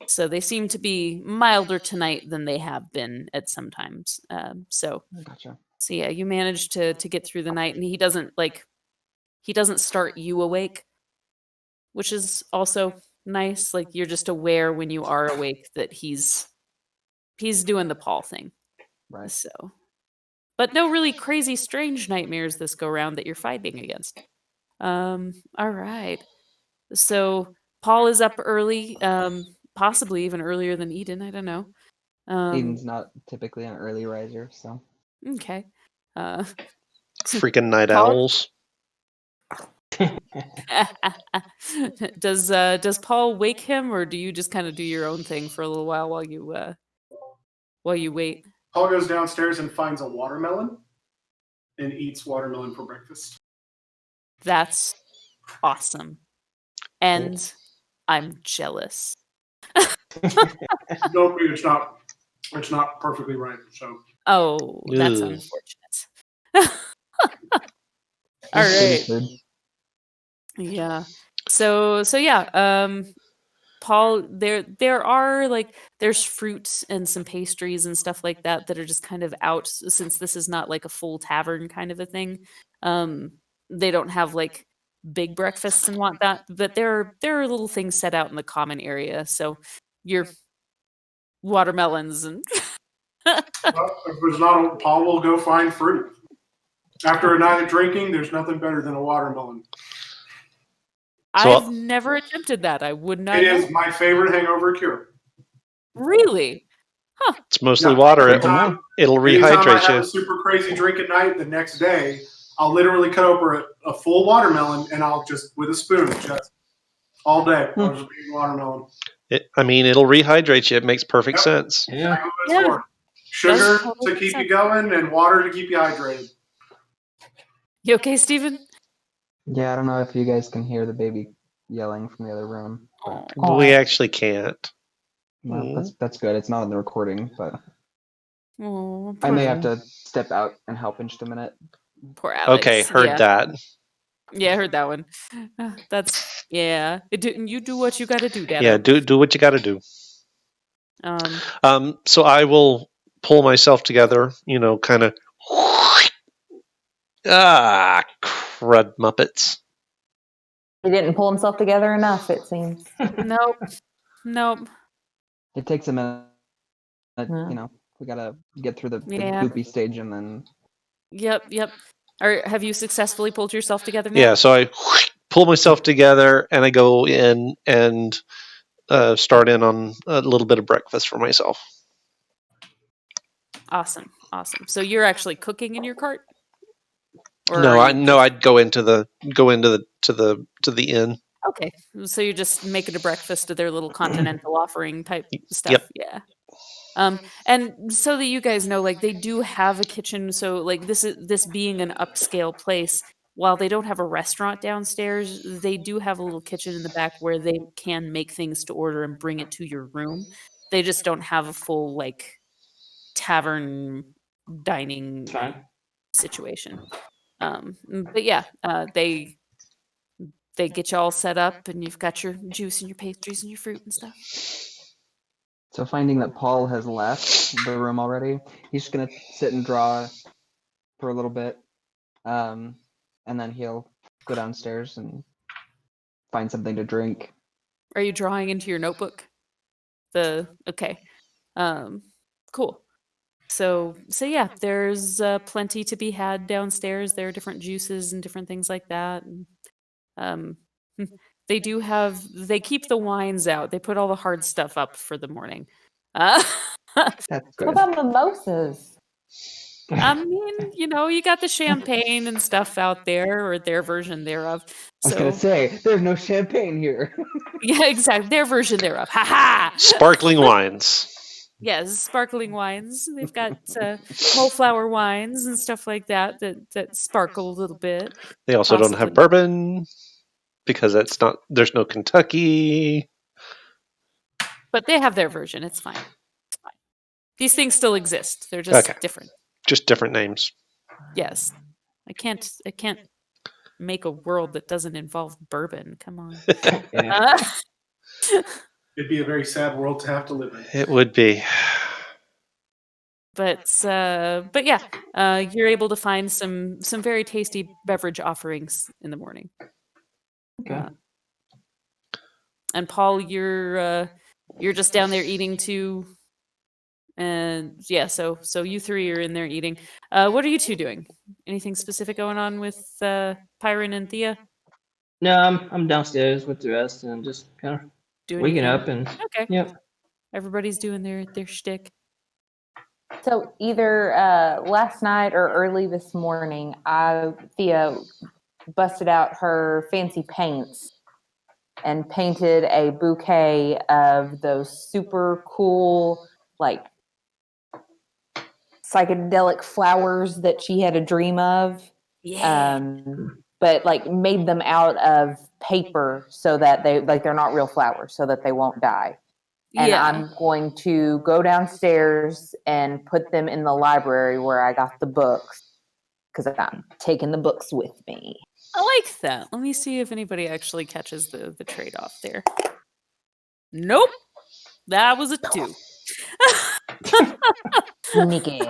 So they seem to be milder tonight than they have been at some times. Gotcha. So yeah, you manage to get through the night, and he doesn't start you awake, which is also nice. Like you're just aware when you are awake that he's doing the Paul thing. Right. So, but no really crazy strange nightmares this go round that you're fighting against. All right. So Paul is up early, possibly even earlier than Eden. I don't know. Eden's not typically an early riser, so. Okay. Uh, Freaking night Paul? owls. Does Paul wake him, or do you just kind of do your own thing for a little while while you wait? Paul goes downstairs and finds a watermelon and eats watermelon for breakfast. That's awesome, and I'm jealous. No, it's not. It's not perfectly right. So Oh, that's Ugh. unfortunate. All right. Food. Yeah. So yeah, Paul, there are like there's fruits and some pastries and stuff like that that are just kind of out since this is not like a full tavern kind of a thing. Um they don't have like big breakfasts and whatnot, but there are little things set out in the common area. So your watermelons and if there's not, Paul will go find fruit. After a night of drinking, there's nothing better than a watermelon. So- I've never attempted that. I would not It know. is my favorite hangover cure. Really? It's mostly Yeah, water. anytime- It'll Anytime I rehydrate have you. a super crazy drink at night, the next day, I'll literally cut open a full watermelon and I'll just, with a spoon, just all day, I'll just eat watermelon. It'll rehydrate you. It makes perfect Yep. sense. Yeah. Exactly what it's Yeah. for. Sugar totally to keep sense. you going and water to keep you hydrated. You okay, Steven? Yeah, I don't know if you guys can hear the baby yelling from the other room. But, Oh, We actually can't. well, that's good. It's not in the recording, but oh, I may have to step out and help in just a minute. poor Alex. Okay, heard yeah. that. Yeah, I heard that one. That's yeah. You do what you got to do, Dad. Yeah, do what you got to do. Um. So I will pull myself together. Kind of. Crud muppets. He didn't pull himself together enough, it seems. Nope. It takes a minute. Yeah. We gotta get through the Yeah. goopy stage and then. Yep. Have you successfully pulled yourself together now? Yeah, so I pull myself together and I go in and start in on a little bit of breakfast for myself. Awesome. So you're actually cooking in your cart? Or No, are you I'd go into the to the inn. Okay. So you're just making a breakfast of their little continental offering type stuff. Yep. Yeah. And so that you guys know, like they do have a kitchen. So like this being an upscale place, while they don't have a restaurant downstairs, they do have a little kitchen in the back where they can make things to order and bring it to your room. They just don't have a full like tavern dining situation. But yeah, they get you all set up and you've got your juice and your pastries and your fruit and stuff. So finding that Paul has left the room already, he's just gonna sit and draw for a little bit, and then he'll go downstairs and find something to drink. Are you drawing into your notebook? Okay. Cool. So yeah, there's plenty to be had downstairs. There are different juices and different things like that. And, they keep the wines out. They put all the hard stuff up for the morning. That's What good. about mimosas? I mean, you got the champagne and stuff out there, or their version thereof. I was gonna So say, there's no champagne here. yeah, exactly, their version thereof. Ha ha! Sparkling wines. Yes, sparkling wines. They've got Mollflower wines and stuff like that that sparkle a little bit. They also don't have Possibly. bourbon because there's no Kentucky. But they have their version. It's fine. It's fine. These things still exist. They're just Okay. different. Just different names. Yes. I can't make a world that doesn't involve bourbon. Come on. Yeah. It'd be a very sad world to have to live in. It would be. But yeah, you're able to find some very tasty beverage offerings in the morning. Okay. And Paul, you're just down there eating too. And yeah, so you three are in there eating. What are you two doing? Anything specific going on with Pyron and Thea? No, I'm downstairs with the rest and just kind of Doing waking your up thing? and Okay. yep. Everybody's doing their shtick. So either last night or early this morning, Thea busted out her fancy paints and painted a bouquet of those super cool, like, psychedelic flowers that she had a dream of. Yeah. But like made them out of paper so that they're not real flowers, so that they won't die. And yeah. I'm going to go downstairs and put them in the library where I got the books, because I'm taking the books with me. I like that. Let me see if anybody actually catches the trade-off there. Nope. That was a 2. Sneaky.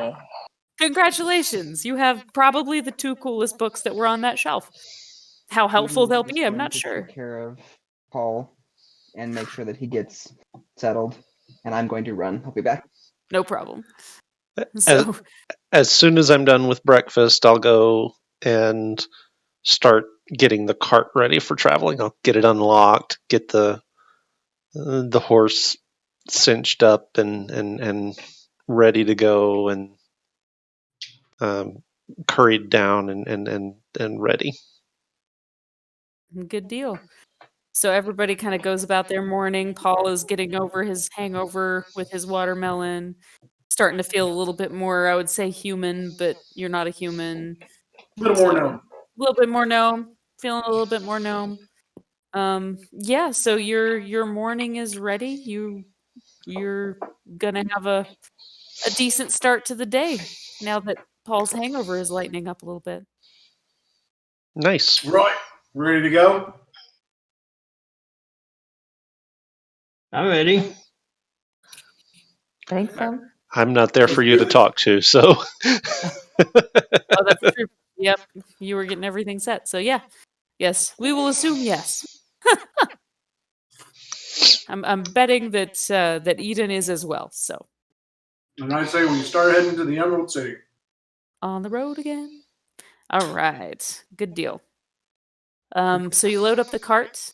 Congratulations. You have probably the 2 coolest books that were on that shelf. How helpful they'll Just be, I'm going not to sure. Take care of Paul and make sure that he gets settled. And I'm going to run. I'll be back. No problem. As, So as soon as I'm done with breakfast, I'll go and start getting the cart ready for traveling. I'll get it unlocked, get the horse cinched up and ready to go, and curried down and ready. good deal. So everybody kind of goes about their morning. Paul is getting over his hangover with his watermelon, starting to feel a little bit more, I would say, human, but you're not a human. A little more So, known. a little bit more gnome. Feeling a little bit more gnome. Yeah, so your morning is ready. You're gonna have a decent start to the day now that Paul's hangover is lightening up a little bit. Nice. Right. Ready to go? I'm ready. I think so. I'm not there for you to talk to, so. Oh, that's true. Yep, you were getting everything set. So yeah, yes, we will assume yes. I'm betting that that Eden is as well. So And I say we start heading to the Emerald City. on the road again. All right, good deal. So you load up the cart.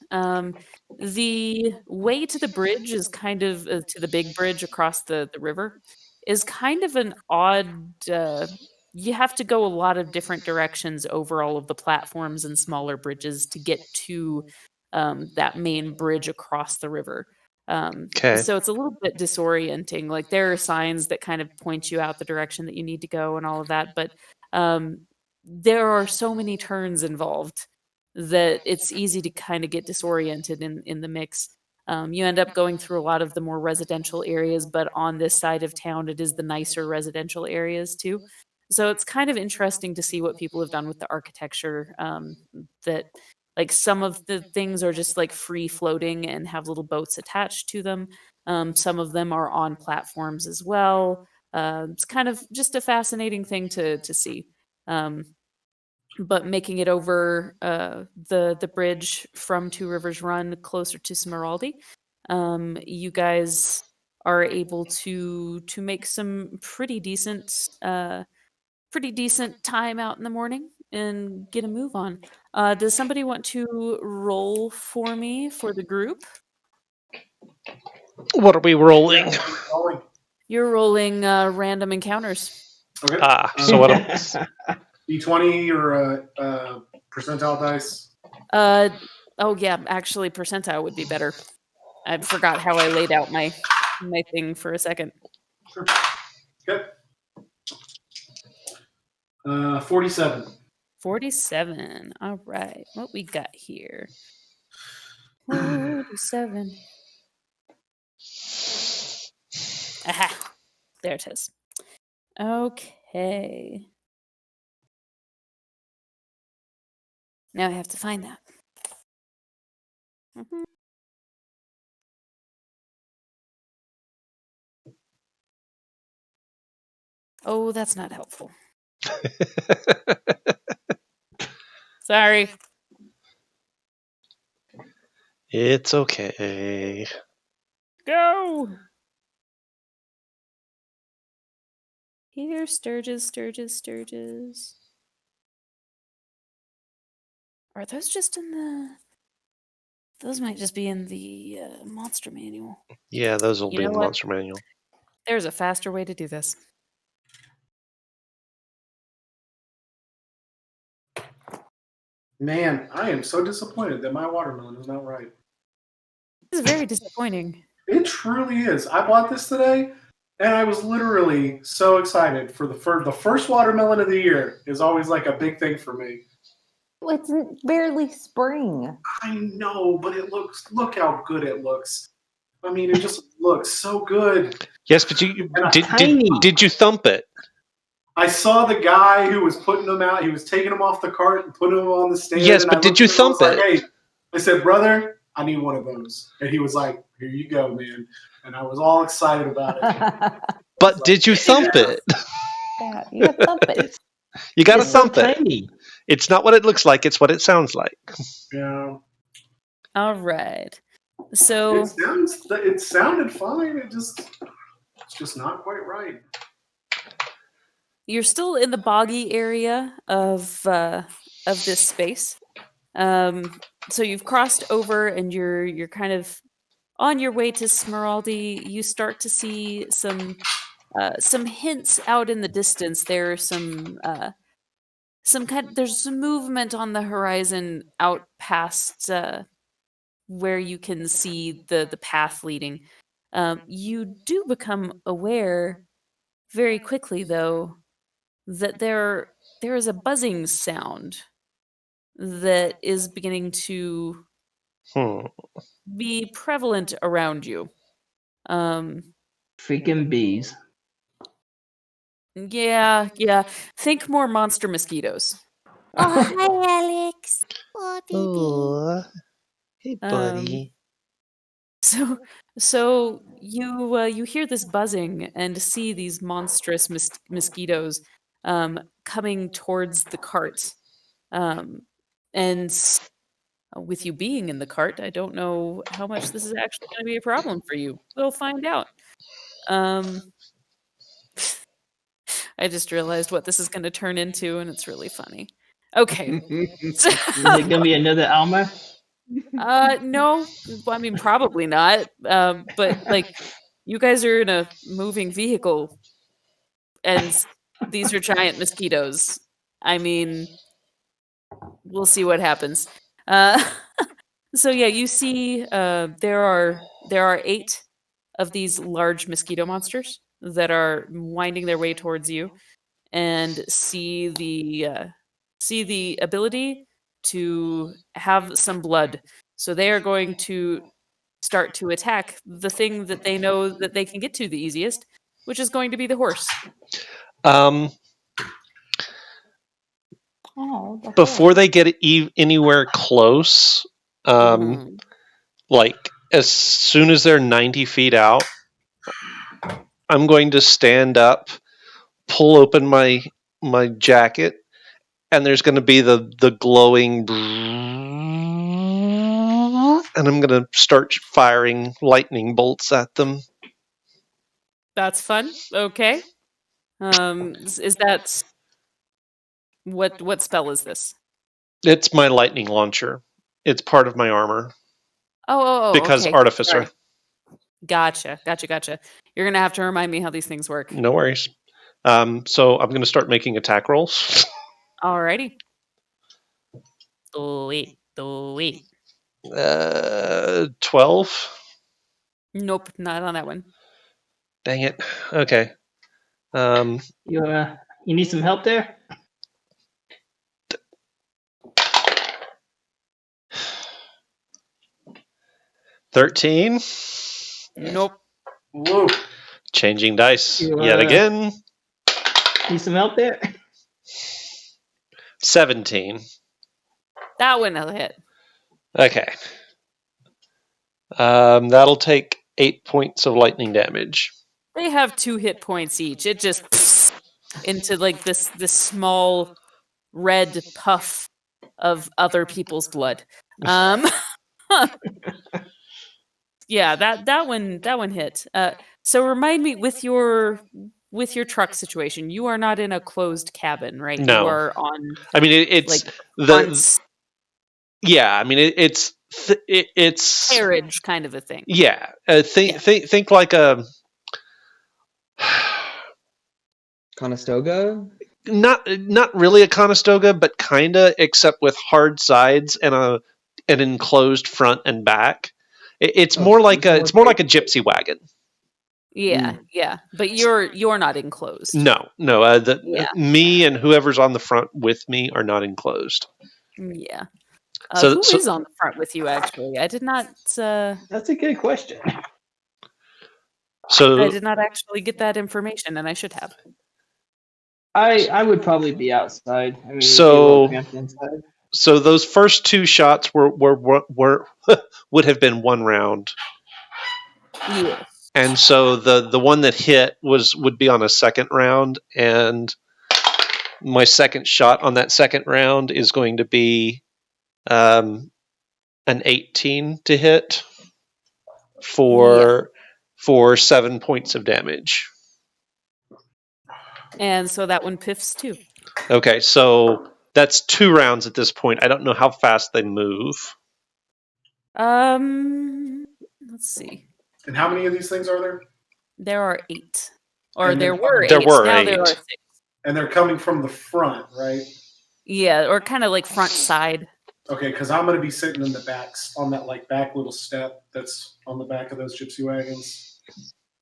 The way to the bridge is kind of to the big bridge across the river is kind of an odd. You have to go a lot of different directions over all of the platforms and smaller bridges to get to that main bridge across the river. Okay. So it's a little bit disorienting. Like there are signs that kind of point you out the direction that you need to go and all of that, but there are so many turns involved that it's easy to kind of get disoriented in the mix. You end up going through a lot of the more residential areas, but on this side of town, it is the nicer residential areas too. So it's kind of interesting to see what people have done with the architecture. That like some of the things are just like free floating and have little boats attached to them. Some of them are on platforms as well. It's kind of just a fascinating thing to see. But making it over the bridge from Two Rivers Run closer to Smeraldi, you guys are able to make some pretty decent time out in the morning and get a move on. Does somebody want to roll for me for the group? What are we rolling? Rolling. You're rolling random encounters. Okay. So what? D20 or percentile dice. Oh yeah, actually percentile would be better. I forgot how I laid out my thing for a second. Sure. Okay. 47. 47. All right. What we got here? 47. Aha. There it is. Okay. Now I have to find that. Mhm. Oh, that's not helpful. Sorry. It's okay. Go. Here, Sturges. Are those just in the... Those might just be in the monster manual. Yeah, those will You be know in the what? monster manual. There's a faster way to do this. Man, I am so disappointed that my watermelon is not right. This is very disappointing. It truly is. I bought this today, and I was literally so excited for the first watermelon of the year. Is always like a big thing for me. It's barely spring. I know, but look how good it looks. I mean, it just looks so good. Yes, but did you thump it? I saw the guy who was putting them out. He was taking them off the cart and putting them on the stand. Yes, and but I did you looked at him, I was thump like, hey, I said, brother, I need one of those. And he was like, here you go, man. And I was all excited about it. But did you thump it? Yeah, you got to thump it. You got to It's so thump it. tiny. It's not what it looks like. It's what it sounds like. Yeah. All right. So It sounded fine. It's just not quite right. you're still in the boggy area of this space. So you've crossed over, and you're kind of on your way to Smeraldi. You start to see some hints out in the distance. There are there's some movement on the horizon out past where you can see the path leading. You do become aware very quickly, though, that there is a buzzing sound that is beginning to be prevalent around you. Freaking bees. Yeah. Think more monster mosquitoes. Oh, hi, Alex. Oh, baby. Oh, hey, buddy. So you hear this buzzing and see these monstrous mosquitoes coming towards the cart. And with you being in the cart, I don't know how much this is actually going to be a problem for you. We'll find out. I just realized what this is going to turn into, and it's really funny. Okay. Is it gonna be another Alma? No, I mean probably not. But like, you guys are in a moving vehicle, and these are giant mosquitoes. I mean, we'll see what happens. So yeah, you see, there are 8 of these large mosquito monsters that are winding their way towards you, and see the ability to have some blood. So they are going to start to attack the thing that they know that they can get to the easiest, which is going to be the horse. Oh, Before they get anywhere close, Mhm. like as soon as they're 90 feet out, I'm going to stand up, pull open my jacket, and there's going to be the glowing, and I'm going to start firing lightning bolts at them. That's fun. Okay. Is that what spell is this? It's my lightning launcher. It's part of my armor Oh, because okay. artificer. Sorry. Gotcha. You're gonna have to remind me how these things work. No worries. So I'm going to start making attack rolls. Alrighty. Wait. 12. Nope, not on that one. Dang it. Okay. You need some help there? 13. Nope. Whoa. Changing dice You, yet again. Need some help there? 17. That one will hit. Okay. That'll take 8 points of lightning damage. They have 2 hit points each. It just into like this small red puff of other people's blood. Yeah, that one hit. So remind me with your truck situation, you are not in a closed cabin, right? No. You are on I mean, it's like the front yeah. I mean, it's carriage kind of a thing. yeah. Yeah. Think like a Conestoga? not really a Conestoga, but kinda, except with hard sides and an enclosed front and back. It's Oh, more like a it's more like a gypsy wagon. Yeah. But you're not enclosed. No. Yeah. Me and whoever's on the front with me are not enclosed. Yeah. So- Who so- is on the front with you? Actually, I did not. That's a good question. So I did not actually get that information, and I should have. I would probably be outside. I mean, it'd be a So- little cramped inside. So those first 2 shots were would have been 1 round, Yeah. and so the one that hit would be on a second round, and my second shot on that second round is going to be an 18 to hit for 7 points of damage. And so that one piffs too. Okay, so that's 2 rounds at this point. I don't know how fast they move. Let's see. And how many of these things are there? There are 8, or And there then- were 8. There were Now there 8. are 6. And they're coming from the front, right? Yeah, or kind of like front side. Okay, because I'm going to be sitting in the backs on that like back little step that's on the back of those gypsy wagons.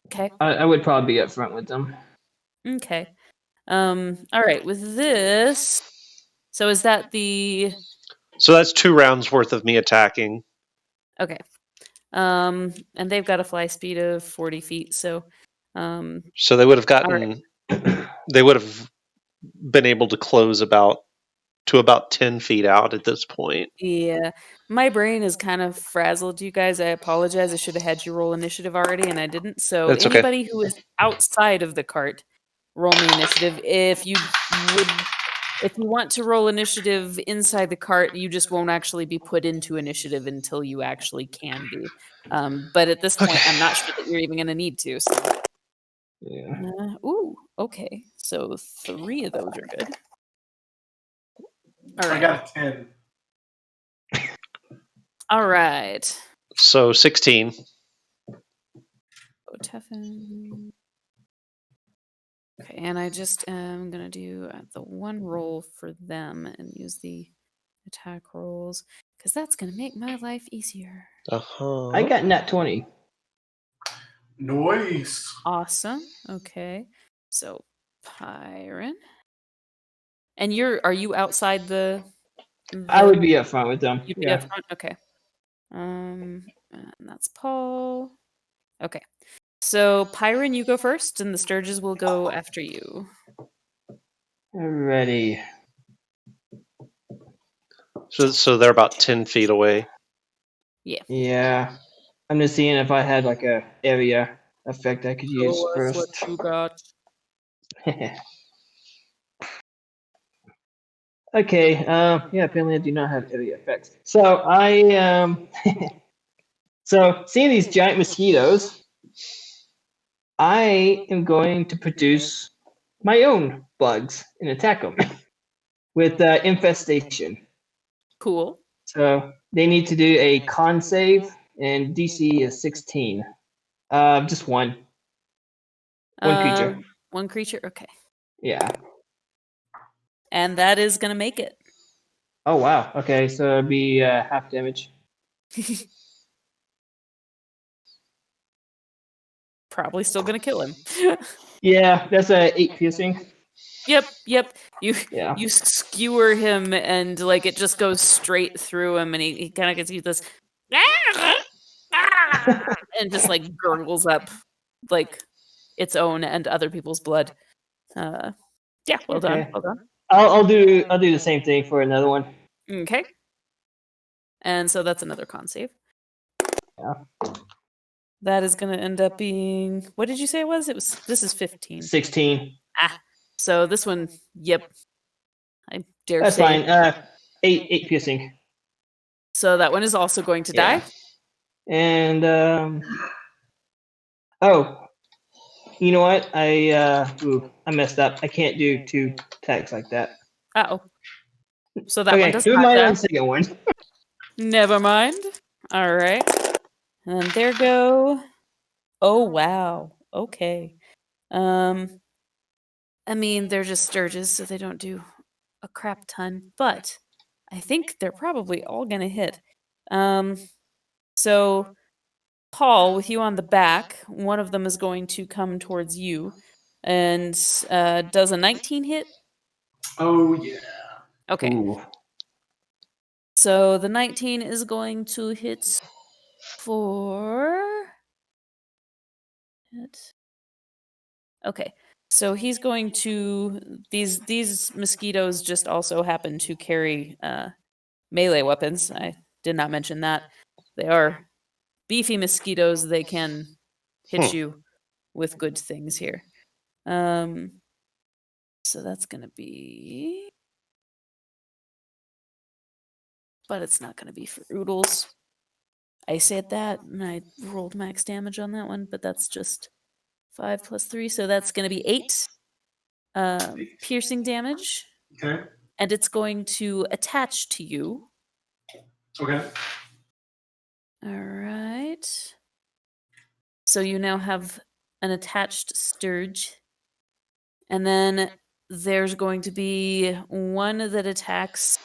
Okay. I would probably be up front with them. Okay. All right. With this, so is that the So that's 2 rounds worth of me attacking. okay? And they've got a fly speed of 40 feet, so So they would have All gotten they would have been able to close about 10 feet out at this point. yeah. My brain is kind of frazzled, you guys. I apologize. I should have had you roll initiative already, and I didn't. So That's okay. anybody who is outside of the cart, roll me initiative. If you want to roll initiative inside the cart, you just won't actually be put into initiative until you actually can be. But at this point, Okay. I'm not sure that you're even going to need to. So. Yeah. Ooh, okay. So 3 of those are good. All I right. got a 10. All right. So 16. Oh, Teflon. Okay, and I just am gonna do the 1 roll for them and use the attack rolls because that's gonna make my life easier. Uh-huh. I got nat 20. Nice. Awesome. Okay, so Pyron, and are you outside the? I would be up front with them. You'd be Yeah. up front. Okay. And that's Paul. Okay. So Pyron, you go first, and the Sturges will go after you. Alrighty. So they're about 10 feet away. Yeah. I'm just seeing if I had like a area effect I could use Show us what first. you got. Okay. Yeah. Apparently, I do not have area effects. So so seeing these giant mosquitoes, I am going to produce my own bugs and attack them with infestation. Cool. So they need to do a con save, and DC is 16. Just one. One creature. One creature. Okay. Yeah. And that is gonna make it. Oh wow. Okay, so it'd be half damage. Probably still gonna kill him. Yeah, that's a 8 piercing. Yep. You Yeah. you skewer him, and like it just goes straight through him, and he kind of gets you this, and just like gurgles up like its own and other people's blood. Yeah. Well done. Okay. Well done. I'll do the same thing for another one. Okay. And so that's another con save. Yeah. That is going to end up being, what did you say it was? This is 15. 16. So this one, yep. I dare That's say. fine. 8 piercing. So that one is also going to Yeah. die. And oh, you know what? I messed up. I can't do 2 attacks like that. Uh-oh. So that one Okay, does do not mine die. on the second one. Never mind. All right. And then there go. Oh wow. Okay. I mean, they're just sturges, so they don't do a crap ton, but I think they're probably all gonna hit. So Paul, with you on the back, one of them is going to come towards you, and does a 19 hit? Oh yeah. Okay. Ooh. So the 19 is going to hit for. Okay. So he's going to these mosquitoes just also happen to carry melee weapons. I did not mention that. They are beefy mosquitoes. They can hit you with good things here. So that's gonna be, but it's not gonna be for oodles. I said that, and I rolled max damage on that one, but that's just 5 plus 3, so that's gonna be 8 piercing damage, Okay. and it's going to attach to you. Okay. All right. So you now have an attached sturge. And then there's going to be one that attacks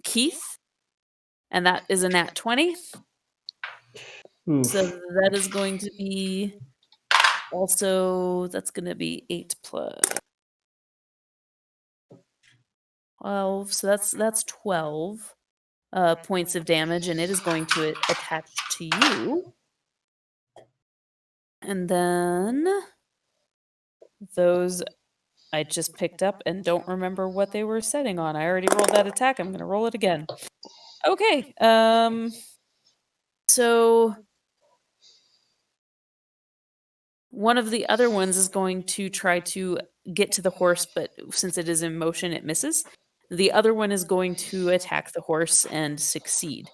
Keith, and that is a nat 20. Oof. So that is going to be also, that's going to be 8 plus 12. So that's 12 points of damage, and it is going to attach to you. And then those I just picked up and don't remember what they were setting on. I already rolled that attack. I'm going to roll it again. Okay. So one of the other ones is going to try to get to the horse, but since it is in motion, it misses. The other one is going to attack the horse and succeed.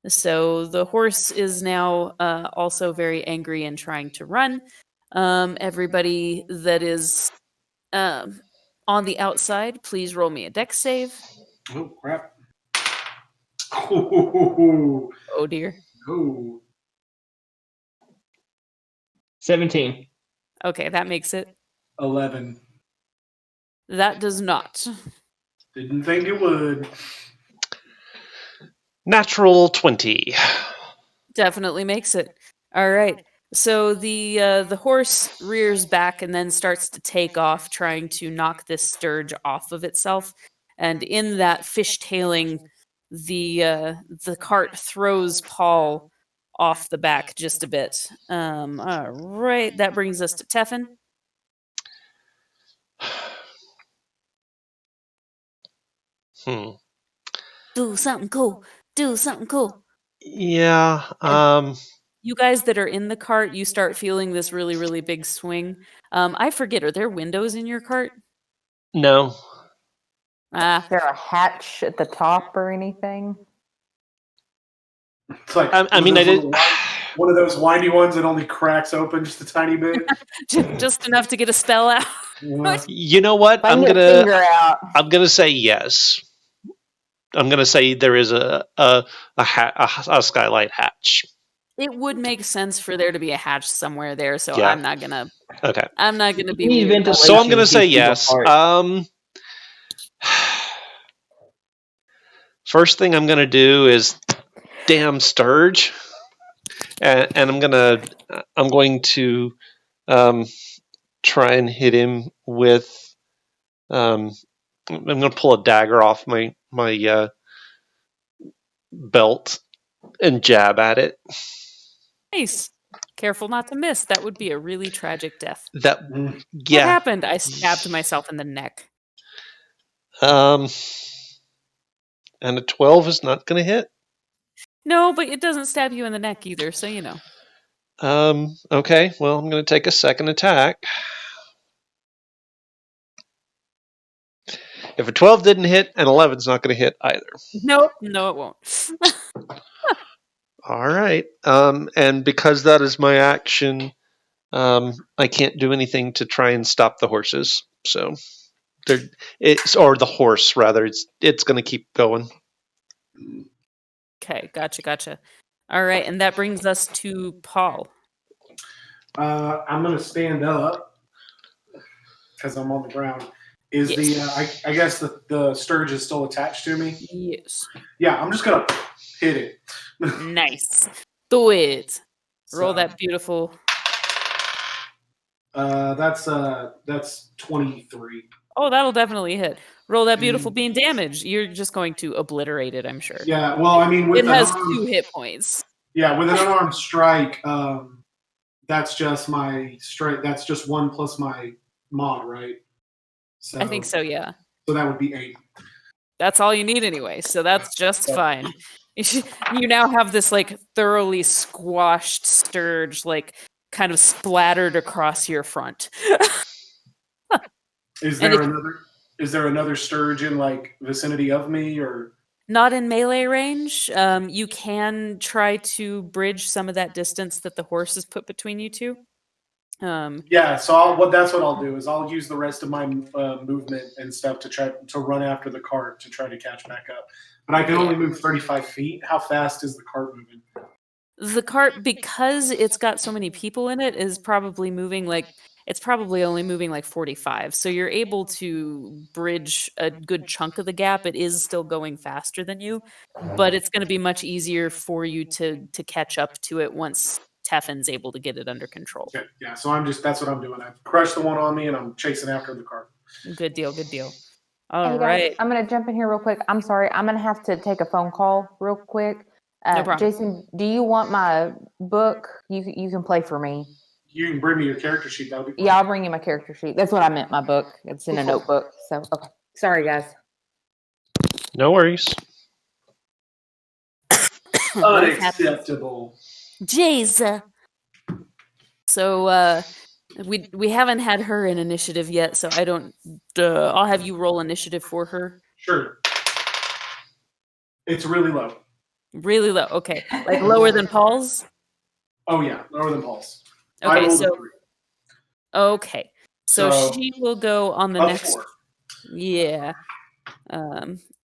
So the horse is now also very angry and trying to run. Everybody that is on the outside, please roll me a dex save. Oh crap. Oh, Oh dear. oh. 17. Okay, that makes it. 11. That does not. Didn't think it would. Natural 20. Definitely makes it. All right. So the horse rears back and then starts to take off, trying to knock this sturge off of itself. And in that fishtailing, the cart throws Paul off the back just a bit. All right, that brings us to Teffin. Hmm. Do something cool. Do something cool. Yeah. You guys that are in the cart, you start feeling this really, really big swing. I forget, are there windows in your cart? No. Ah, Is there a hatch at the top or anything? It's like I mean, I did. one of those windy ones that only cracks open just a tiny bit. just enough to get a spell out. Yeah. You know what? If I can get a finger out. I'm gonna say yes. I'm gonna say there is a skylight hatch. It would make sense for there to be a hatch somewhere there, so Yeah. I'm not gonna Okay. be You need weird. ventilation So I'm gonna to say keep people yes. apart. First thing I'm gonna do is damn Sturge, and I'm going to try and hit him with. I'm gonna pull a dagger off my belt and jab at it. Nice. Careful not to miss. That would be a really tragic death. That What yeah. happened? I stabbed myself in the neck. And a 12 is not going to hit. No, but it doesn't stab you in the neck either, so you know. Okay, well, I'm going to take a second attack. If a 12 didn't hit, an 11's not going to hit either. Nope, no, it won't. All right. And because that is my action, I can't do anything to try and stop the horses. So, or the horse rather. It's going to keep going. Okay, gotcha. All right, and that brings us to Paul. I'm going to stand up because I'm on the ground. Is Yes. I guess the Sturge is still attached to me? Yes. Yeah, I'm just going to hit it. Nice. Do it. Roll So, that beautiful. That's 23. Oh, that'll definitely hit. Roll that beautiful bean damage. You're just going to obliterate it, I'm sure. Yeah, well, I mean, with It has an 2 hit points. Yeah, with an unarmed strike, that's just my strike. That's just 1 plus my mod, right? So I think so, yeah. So that would be 8. That's all you need anyway, so that's just fine. You now have this like thoroughly squashed Sturge, like kind of splattered across your front. Is And there another Sturge in like vicinity of me, or not in melee range. You can try to bridge some of that distance that the horse has put between you two. Yeah, so that's what I'll do is I'll use the rest of my movement and stuff to try to run after the cart to try to catch back up. But I can only move 35 feet. How fast is the cart moving? The cart, because it's got so many people in it, is probably moving it's probably only moving like 45. So you're able to bridge a good chunk of the gap. It is still going faster than you, but it's going to be much easier for you to catch up to it once Teffin's able to get it under control. Okay, yeah, so that's what I'm doing. I've crushed the one on me and I'm chasing after the cart. Good deal. All Hey right. guys, I'm gonna jump in here real quick. I'm sorry, I'm gonna have to take a phone call real quick. No problem. Jason, do you want my book? You can play for me. You can bring me your character sheet. That'll be fine. Yeah, I'll bring you my character sheet. That's what I meant. My book. It's in a notebook. So okay. Sorry, guys. No worries. Unacceptable. Jason. So we haven't had her in initiative yet, so I don't. I'll have you roll initiative for her. Sure. It's really low. Really low. Okay, like lower than Paul's. Oh yeah, lower than Paul's. Okay, so So, she will go on the up next. 4. Yeah.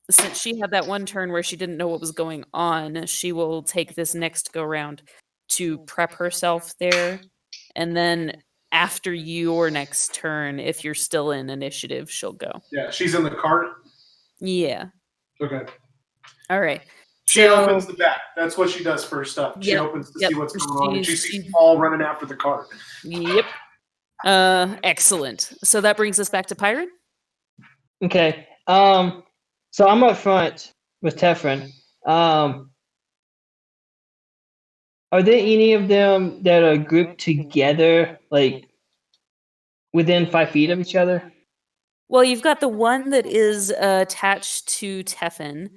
Since she had that one turn where she didn't know what was going on, she will take this next go round to prep herself there, and then after your next turn, if you're still in initiative, she'll go. Yeah, she's in the cart. Yeah. Okay. All right. She So- opens the back. That's what she does first up. She Yep, opens to yep. see what's going on. And she She's- sees Paul running after the cart. Yep. Excellent. So that brings us back to Pyron. Okay. So I'm up front with Tefren. Are there any of them that are grouped together, like within 5 feet of each other? Well, you've got the one that is attached to Teffin.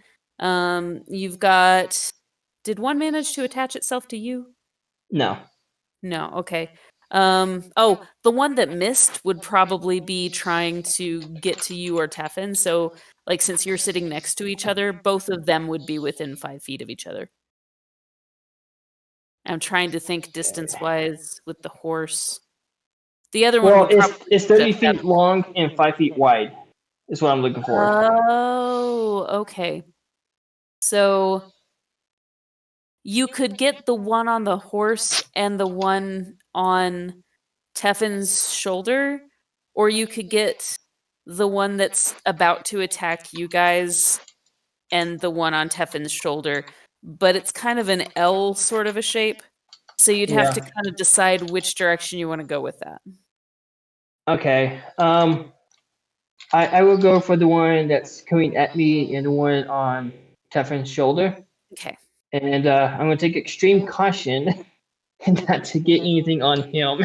You've got. did one manage to attach itself to you? No. No, okay. The one that missed would probably be trying to get to you or Teffin. So, like, since you're sitting next to each other, both of them would be within 5 feet of each other. I'm trying to think distance-wise with the horse. The other one Well, would probably it's be 30 just feet long and 5 feet wide. Is what I'm looking for. Oh, okay. So you could get the one on the horse and the one on Teffin's shoulder, or you could get the one that's about to attack you guys and the one on Teffin's shoulder. But it's kind of an L sort of a shape. So you'd have to Yeah. kind of decide which direction you want to go with that. Okay. I will go for the one that's coming at me and the one on Teffin's shoulder. Okay. And I'm going to take extreme caution not to get anything on him.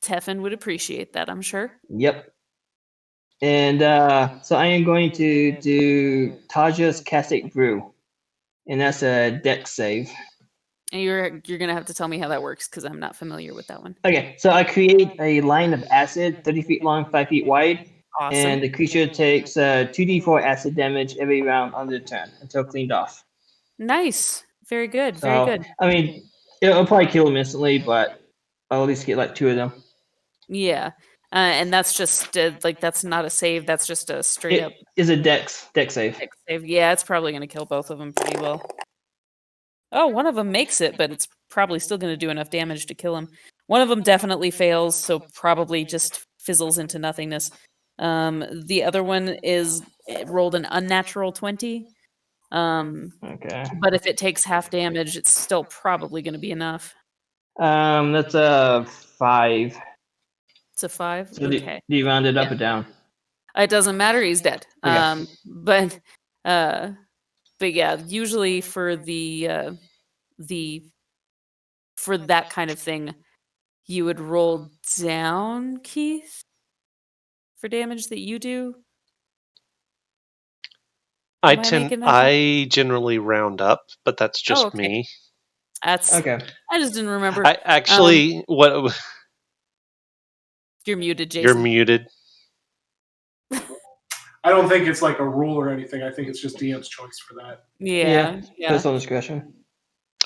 Teffin would appreciate that, I'm sure. Yep. And so I am going to do Taja's Castate Brew. And that's a dex save. And you're gonna have to tell me how that works because I'm not familiar with that one. Okay, so I create a line of acid, 30 feet long, 5 feet wide. Awesome. And the creature takes 2d4 acid damage every round on the turn until cleaned off. Nice. Very good. Very So, good. I mean, it'll probably kill him instantly, but I'll at least get like 2 of them. Yeah. And that's just like that's not a save. That's just a straight up It is a dex save. dex save. Yeah, it's probably gonna kill both of them pretty well. Oh, one of them makes it, but it's probably still gonna do enough damage to kill him. One of them definitely fails, so probably just fizzles into nothingness. The other one rolled an unnatural 20. Okay. But if it takes half damage, it's still probably going to be enough. That's a 5. It's a 5. So Okay. do you round it up or down? It doesn't matter. He's dead. Okay. But yeah, usually for for that kind of thing, you would roll down, Keith, for damage that you do. I generally round up, but that's just okay. me. That's Okay. I just didn't remember. I actually what You're muted, Jason. you're muted. I don't think it's like a rule or anything. I think it's just DM's choice for that. Yeah. Personal discretion.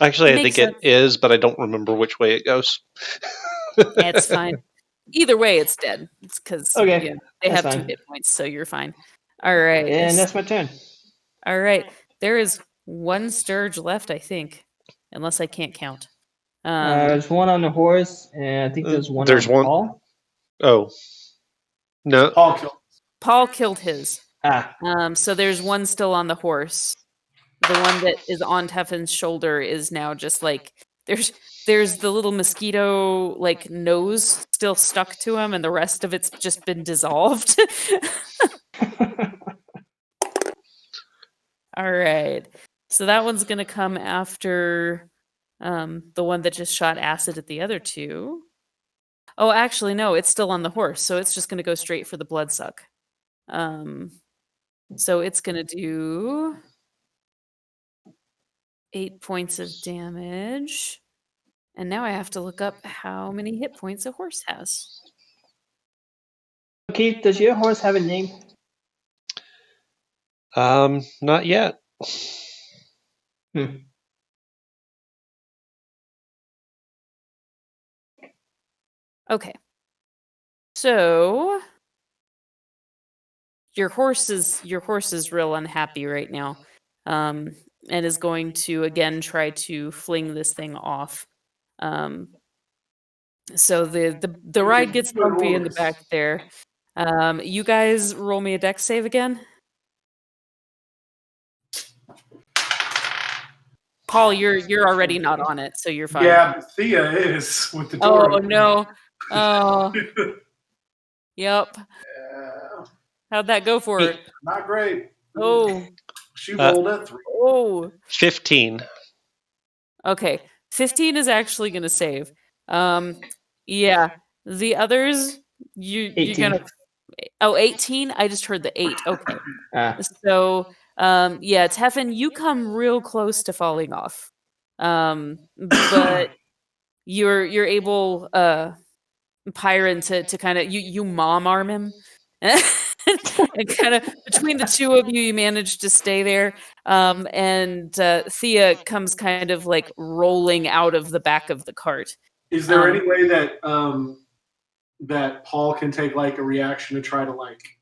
Actually, I Makes think sense. it is, but I don't remember which way it goes. It's fine. Either way, it's dead. It's because Okay, they that's have 2 fine. hit points, so you're fine. All right. And that's my turn. All right. There is 1 Sturge left, I think, unless I can't count. There's one on the horse, and I think there's one There's on one- Paul. Oh. No. Paul killed. Paul killed his. Ah, So there's one still on the horse. The one that is on Teffin's shoulder is now just like there's the little mosquito like nose still stuck to him, and the rest of it's just been dissolved. All right. So that one's gonna come after the one that just shot acid at the other 2. Oh, actually, no, it's still on the horse, so it's just gonna go straight for the blood suck. So it's gonna do 8 points of damage. And now I have to look up how many hit points a horse has. Keith, does your horse have a name? Not yet. Okay. So your horse is real unhappy right now. And is going to again try to fling this thing off. So the ride gets bumpy in the back there. You guys roll me a dex save again. Paul, you're already not on it, so you're fine. Yeah, but Thea is with the door. Oh open. no. Oh. Yep. Yeah, How'd that go for her? not great. Oh. She rolled a 3. Oh. 15. Okay. 15 is actually gonna save. Yeah. The others, you're 18. gonna 18? I just heard the 8. Okay. Ah, So yeah, Teffin, you come real close to falling off. But you're able, Pyron, to kind of you mom arm him. And kind of between the two of you, you manage to stay there. And Thea comes kind of like rolling out of the back of the cart. Is there Um, any way that that Paul can take like a reaction to try to like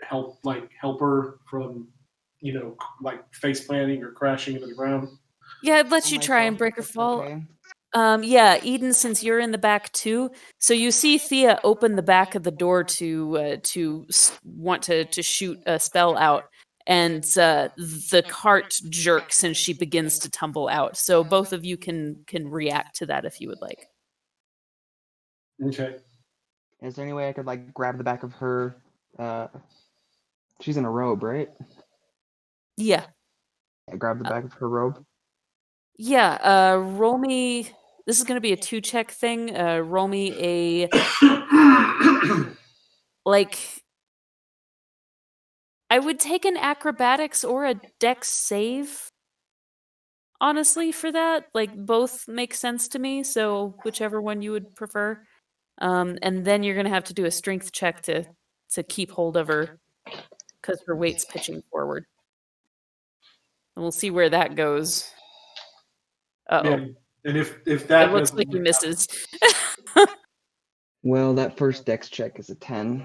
help her from like face planting or crashing into the ground? Yeah, I'd let Oh, you try and myself, break her that's fall. okay. Yeah, Eden, since you're in the back too, so you see Thea open the back of the door to want to shoot a spell out, and the cart jerks and she begins to tumble out. So both of you can react to that if you would like. Okay. Is there any way I could like grab the back of her? She's in a robe, right? Yeah, I grab the back of her robe. yeah. Roll me. This is going to be a 2-check thing. Roll me a like. I would take an acrobatics or a dex save. Honestly, for that, like both make sense to me. So whichever one you would prefer. And then you're gonna have to do a strength check to keep hold of her because her weight's pitching forward. And we'll see where that goes. Uh-oh. And if that It looks doesn't like he work out- misses. Well, that first dex check is a 10.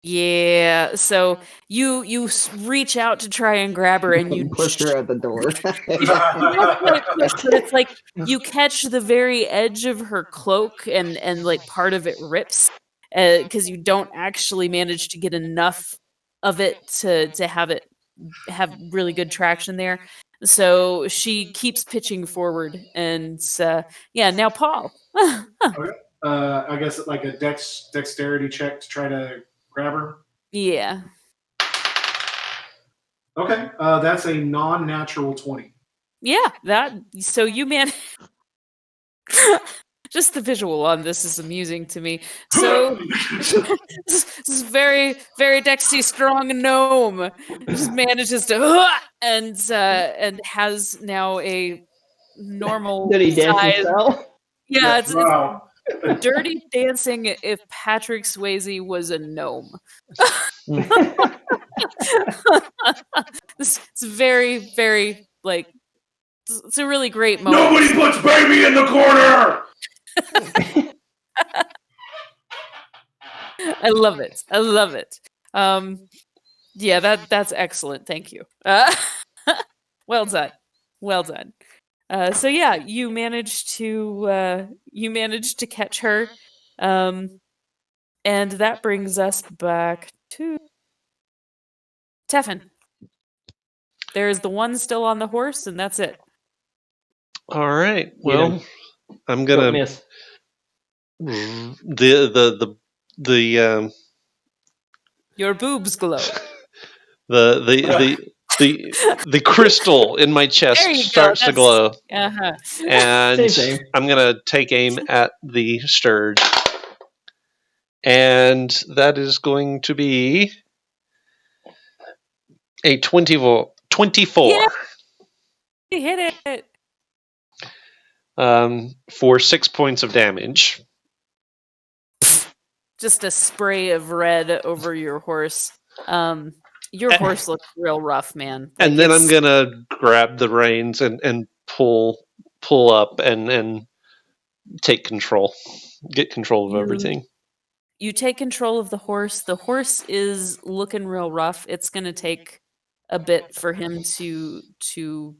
Yeah. So you reach out to try and grab her, and you push her at the door. you don't quite push, but it's like you catch the very edge of her cloak, and like part of it rips because you don't actually manage to get enough of it to have really good traction there. So she keeps pitching forward, and yeah. Now Paul. I guess like a dexterity check to try to grab her. Yeah. Okay, that's a non-natural 20. Yeah. That. So you man. Just the visual on this is amusing to me. So this is very, very dexy, strong gnome just manages to and has now a normal Did he dance size. himself? Yeah, it's Wow. Dirty Dancing if Patrick Swayze was a gnome. It's very, very like it's a really great moment. Nobody puts baby in the corner. I love it. I love it. Yeah, that's excellent. Thank you. Well done. Well done. So yeah, you managed to catch her, and that brings us back to Teffin. There is the one still on the horse, and that's it. All right. Get Well, him. I'm Don't gonna miss. the Your boobs glow. the crystal in my chest There you go, starts to that's- glow, Uh-huh. and Same. I'm gonna take aim at the sturge, and that is going to be a 24. Yeah. Hit it. For 6 points of damage. Just a spray of red over your horse. Your horse looks real rough, man. And then I'm it's- gonna grab the reins and pull up and take control, get control of You- everything. You take control of the horse. The horse is looking real rough. It's going to take a bit for him to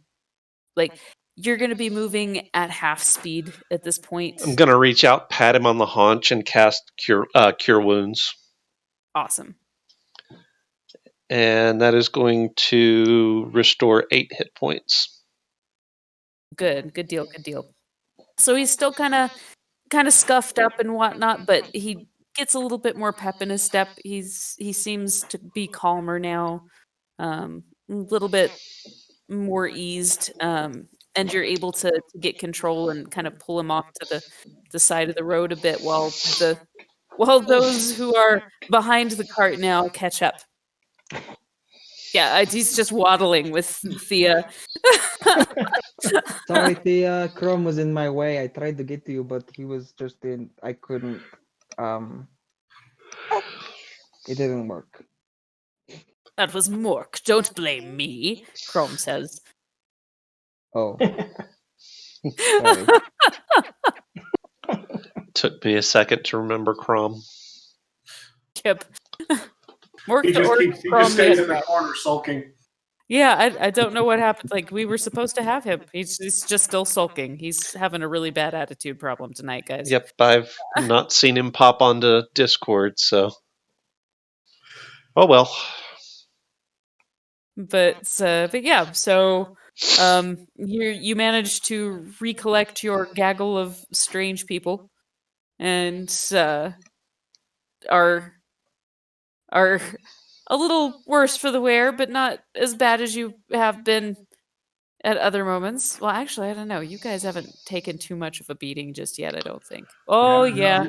like. You're going to be moving at half speed at this point. I'm gonna reach out, pat him on the haunch, and cast cure wounds, Awesome. and that is going to restore 8 hit points. Good deal. Good deal. So he's still kind of scuffed up and whatnot, but he gets a little bit more pep in his step. He seems to be calmer now, a little bit more eased, and you're able to get control and kind of pull him off to the side of the road a bit while those who are behind the cart now catch up. Yeah, he's just waddling with Thea. Sorry, Thea. Chrome was in my way. I tried to get to you, but he was just in. I couldn't. It didn't work. That was Mork. Don't blame me, Chrome says. Oh, sorry. Took me a second to remember Crom. Kip. Mork He the just orc, keeps. He Chrome just stays the in the Android. corner sulking. Yeah, I don't know what happened. Like, we were supposed to have him. He's just still sulking. He's having a really bad attitude problem tonight, guys. Yep, I've not seen him pop onto Discord, so. Oh well. But yeah, so you managed to recollect your gaggle of strange people and are a little worse for the wear, but not as bad as you have been at other moments. Well, actually, I don't know. You guys haven't taken too much of a beating just yet, I don't think. Oh yeah.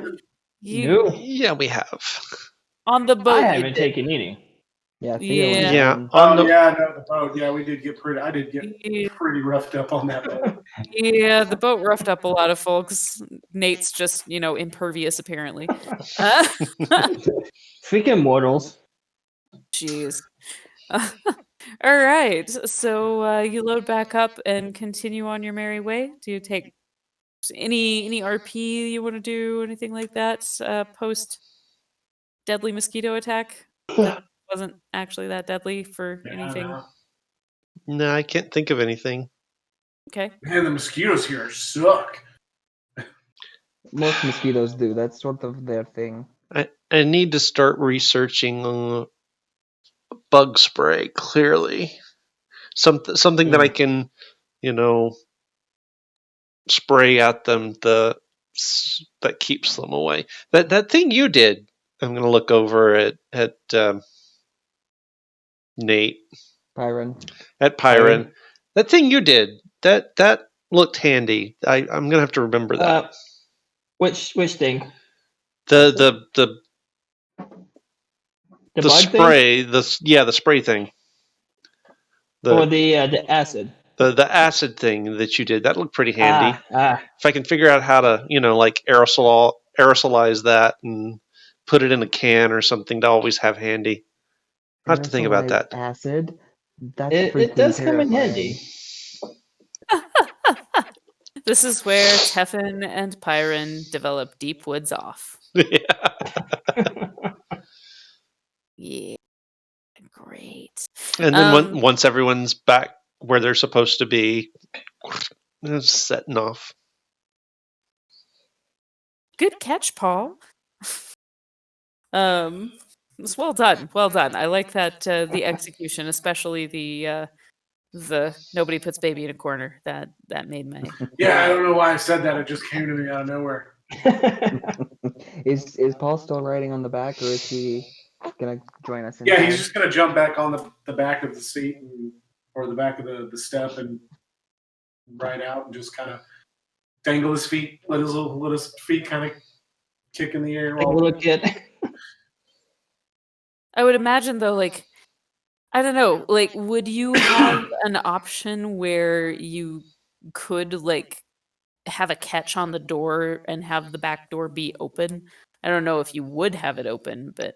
You No, Yeah, we have. on the I boat you haven't did. taken any. Yeah, Thea went Yeah. Yeah, down. on Oh the yeah, no, the boat. Yeah, we did get pretty. I did get Yeah. pretty roughed up on that boat. Yeah, the boat roughed up a lot of folks. Nate's just, impervious apparently. Uh, Freaking mortals. Jeez. All right. So you load back up and continue on your merry way. Do you take any RP you want to do, anything like that? Post deadly mosquito attack that wasn't actually that deadly for Yeah, anything. no. No, I can't think of anything. Okay. Man, the mosquitoes here suck. Most mosquitoes do. That's sort of their thing. I need to start researching bug spray. Clearly, something that I can, spray at them that keeps them away. That thing you did. I'm gonna look over at Nate Pyron. at Pyron. That thing you did that looked handy. I'm gonna have to remember that. Which thing? The The the bug thing? spray. The spray thing. Or the acid? The acid thing that you did, that looked pretty handy. Ah. If I can figure out how to, like aerosolize that and put it in a can or something to always have handy. I have to think about Aerosolized that. acid. That's It freaking does come in terrifying. handy. This is where Teffin and Pyron develop deep woods off. Yeah. Yeah. Great. And then once everyone's back where they're supposed to be, it's setting off. Good catch, Paul. It's well done. Well done. I like that the execution, especially the nobody puts baby in a corner. That made my Yeah, I don't know why I said that. It just came to me out of nowhere. Is Paul still riding on the back, or is he gonna join us Yeah, inside? he's just gonna jump back on the back of the seat or the back of the step and ride out and just kind of dangle his feet, let his feet kind of kick in the air. Like a little kid. I would imagine though, like, I don't know, like, would you have an option where you could like have a catch on the door and have the back door be open? I don't know if you would have it open, but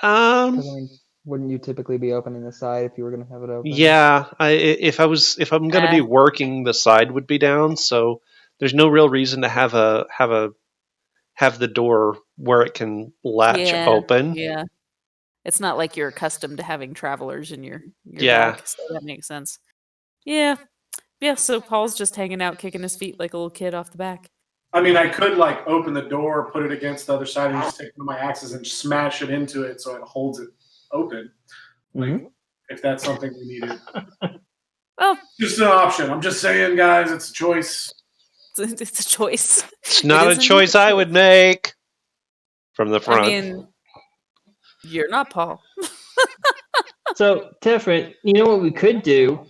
'Cause, I mean, wouldn't you typically be opening the side if you were gonna have it open? Yeah, if I'm going to be working, the side would be down. So there's no real reason to have the door where it can latch open. yeah. It's not like you're accustomed to having travelers in your Yeah. back, so that makes sense. Yeah. Yeah, so Paul's just hanging out, kicking his feet like a little kid off the back. I mean, I could like open the door, put it against the other side, and just take one of my axes and smash it into it so it holds it open. Like, if that's something we needed. Well, just an option. I'm just saying, guys, it's a choice. It's a choice. It's not It a is choice I would make from the front. I mean, you're not Paul. So, Teffin, you know what we could do?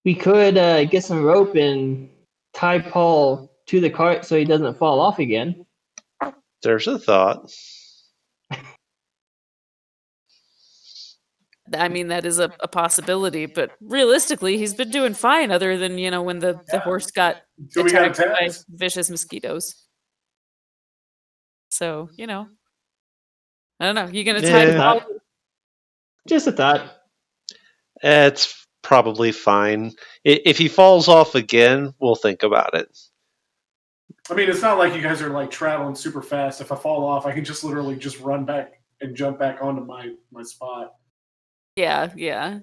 We could get some rope and tie Paul to the cart so he doesn't fall off again. There's a thought. I mean, that is a possibility, but realistically, he's been doing fine other than, when the horse got So we got attacked by attacks. vicious mosquitoes. So, I don't know. You going to tie the Yeah. ball? Just a thought. It's probably fine. If he falls off again, we'll think about it. I mean, it's not like you guys are like traveling super fast. If I fall off, I can just literally just run back and jump back onto my spot. Yeah, yeah.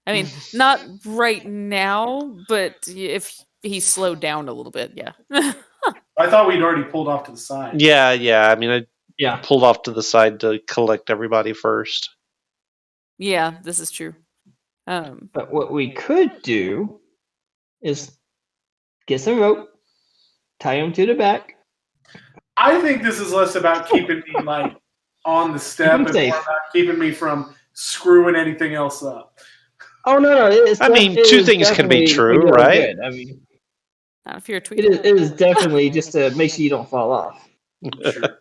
I mean, not right now, but if he slowed down a little bit, yeah. I thought we'd already pulled off to the side. Yeah. I mean, I Yeah. pulled off to the side to collect everybody first. Yeah, this is true. But what we could do is get some rope, tie him to the back. I think this is less about keeping me like on the step Keep him and safe. more about keeping me from screwing anything else up. Oh no! I mean, it two is things can be definitely true, for your right? good. I mean, not if you're a it tweaker. is definitely just to make sure you don't fall off. Sure.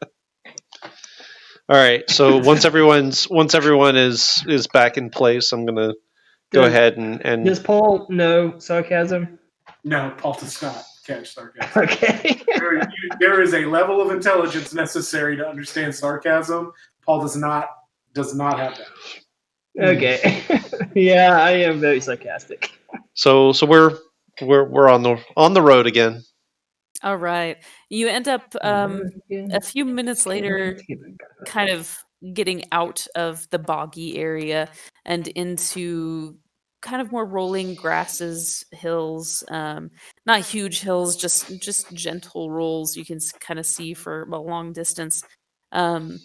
All right. So once everyone is back in place, I'm gonna go Does- ahead and Does Paul know sarcasm? No, Paul does not catch sarcasm. Okay. There is a level of intelligence necessary to understand sarcasm. Paul does not have that. Okay. Yeah, I am very sarcastic. so we're on the road again. All right. You end up a few minutes later kind of getting out of the boggy area and into kind of more rolling grasses, hills, not huge hills, just gentle rolls you can kind of see for a long distance. And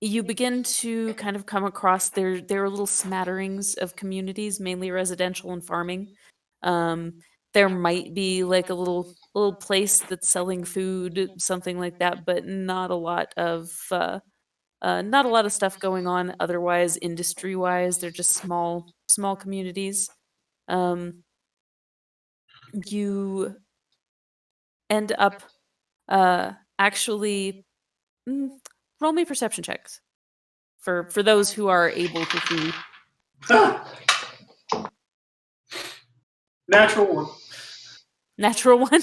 you begin to kind of come across there are little smatterings of communities, mainly residential and farming. There might be like a little place that's selling food, something like that, but not a lot of stuff going on otherwise industry wise. They're just small communities. You end up actually roll me perception checks for those who are able to see. Natural one. Natural one.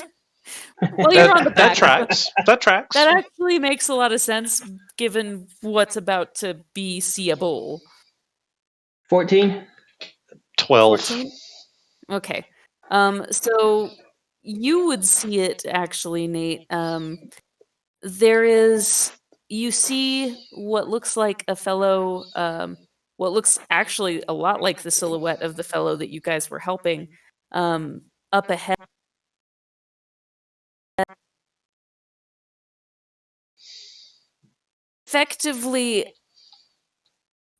Well, you're on the That back. tracks. That tracks. That actually makes a lot of sense given what's about to be seeable. 14. 12. 14? Okay. So you would see it actually, Nate. You see what looks like a fellow, what looks actually a lot like the silhouette of the fellow that you guys were helping, up ahead. Effectively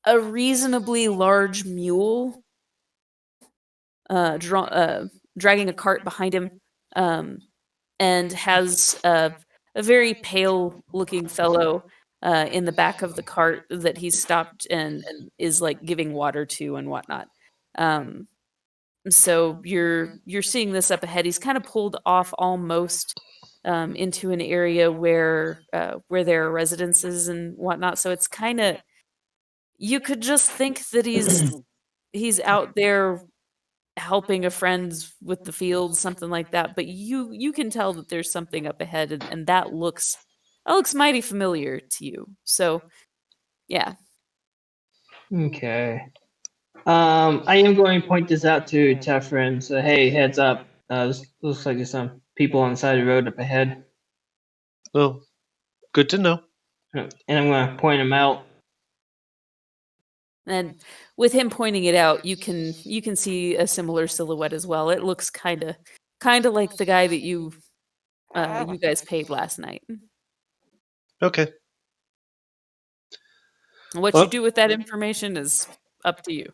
a reasonably large mule dragging a cart behind him, and has a very pale looking fellow in the back of the cart that he's stopped and is like giving water to and whatnot. So you're seeing this up ahead. He's kind of pulled off almost into an area where there are residences and whatnot. So it's kind of, you could just think that he's out there helping a friend with the fields, something like that. But you can tell that there's something up ahead, and that looks mighty familiar to you. So yeah. Okay. I am going to point this out to Tefra and say, hey, heads up. This looks like there's some people on the side of the road up ahead. Well, good to know. And I'm going to point them out. And with him pointing it out, you can see a similar silhouette as well. It looks kind of like the guy that you guys paid last night. Okay. What Well- you do with that information is up to you.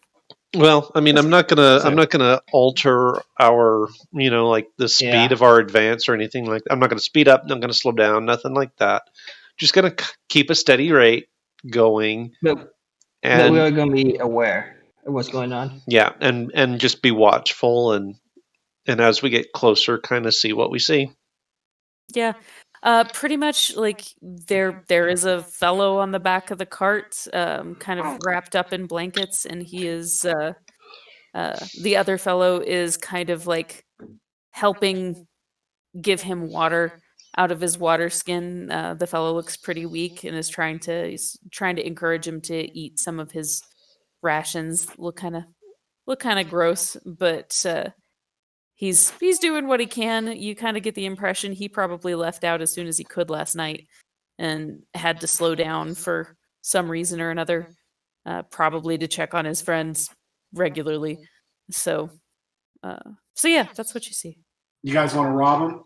Well, I mean, I'm not gonna alter our, like the speed Yeah. of our advance or anything like that. I'm not gonna speed up. Not gonna slow down. Nothing like that. Just gonna keep a steady rate going. But we And are going to be aware of what's going on. yeah, and just be watchful and as we get closer, kind of see what we see. Yeah. Pretty much like there is a fellow on the back of the cart, kind of wrapped up in blankets, and he is the other fellow is kind of like helping give him water out of his water skin. The fellow looks pretty weak and is trying to encourage him to eat some of his rations. Look kind of gross, but he's doing what he can. You kind of get the impression he probably left out as soon as he could last night and had to slow down for some reason or another, probably to check on his friends regularly. So, so yeah, that's what you see. You guys want to rob him?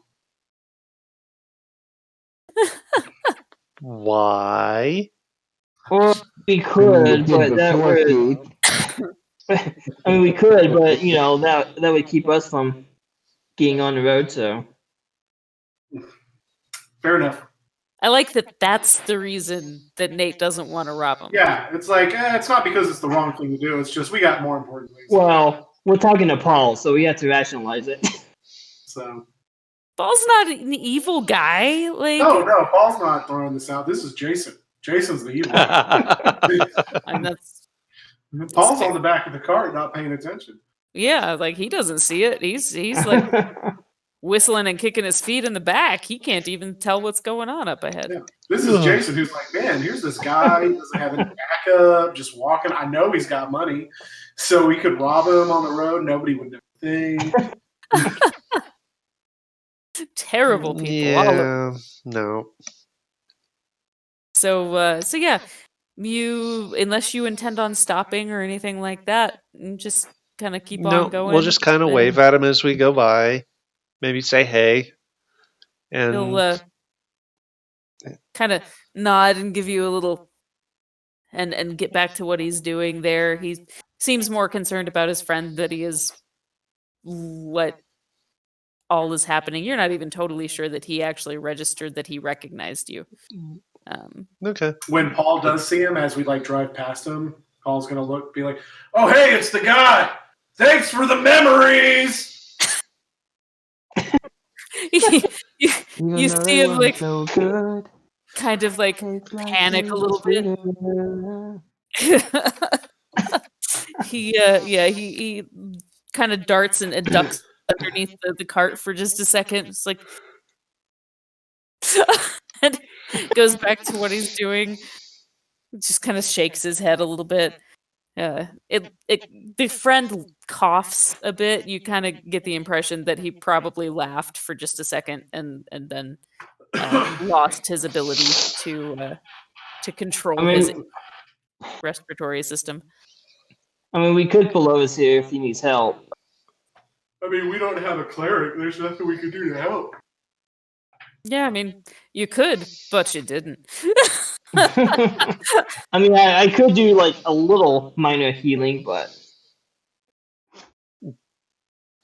Why? Or we You could, did but that before, would. Pete. I mean, we could, but that would keep us from getting on the road. So Fair enough. I like that that's the reason that Nate doesn't want to rob him. Yeah, it's like it's not because it's the wrong thing to do. It's just we got more important things. well, we're talking to Paul, so we have to rationalize it. So Paul's not an evil guy. Like, no, Paul's not throwing this out. This is Jason. Jason's the evil one. and that's Paul's on the back of the cart, not paying attention. yeah, like he doesn't see it. He's like whistling and kicking his feet in the back. He can't even tell what's going on up ahead. Yeah. This is Jason, who's like, man, here's this guy. He doesn't have any backup, just walking. I know he's got money, so we could rob him on the road. Nobody would know a thing. Terrible people. All of them. Yeah, no. So yeah, you unless you intend on stopping or anything like that, just kind of keep No, on going. we'll just kind of and wave at him as we go by. Maybe say hey. And He'll kind of nod and give you a little, and get back to what he's doing there. He seems more concerned about his friend that he is what all is happening. You're not even totally sure that he actually registered that he recognized you. okay. When Paul does see him, as we like drive past him, Paul's gonna look, be like, "Oh, hey, it's the guy. Thanks for the memories." you see him like so good. kind of like Tastes like panic a little bit. He kind of darts and ducks underneath the cart for just a second. It's like and goes back to what he's doing. Just kind of shakes his head a little bit. The friend coughs a bit. You kind of get the impression that he probably laughed for just a second and then lost his ability to control his respiratory system. I mean, we could pull over here if he needs help. I mean, we don't have a cleric. There's nothing we can do to help. Yeah, I mean, you could, but you didn't. I mean, I could do like a little minor healing, but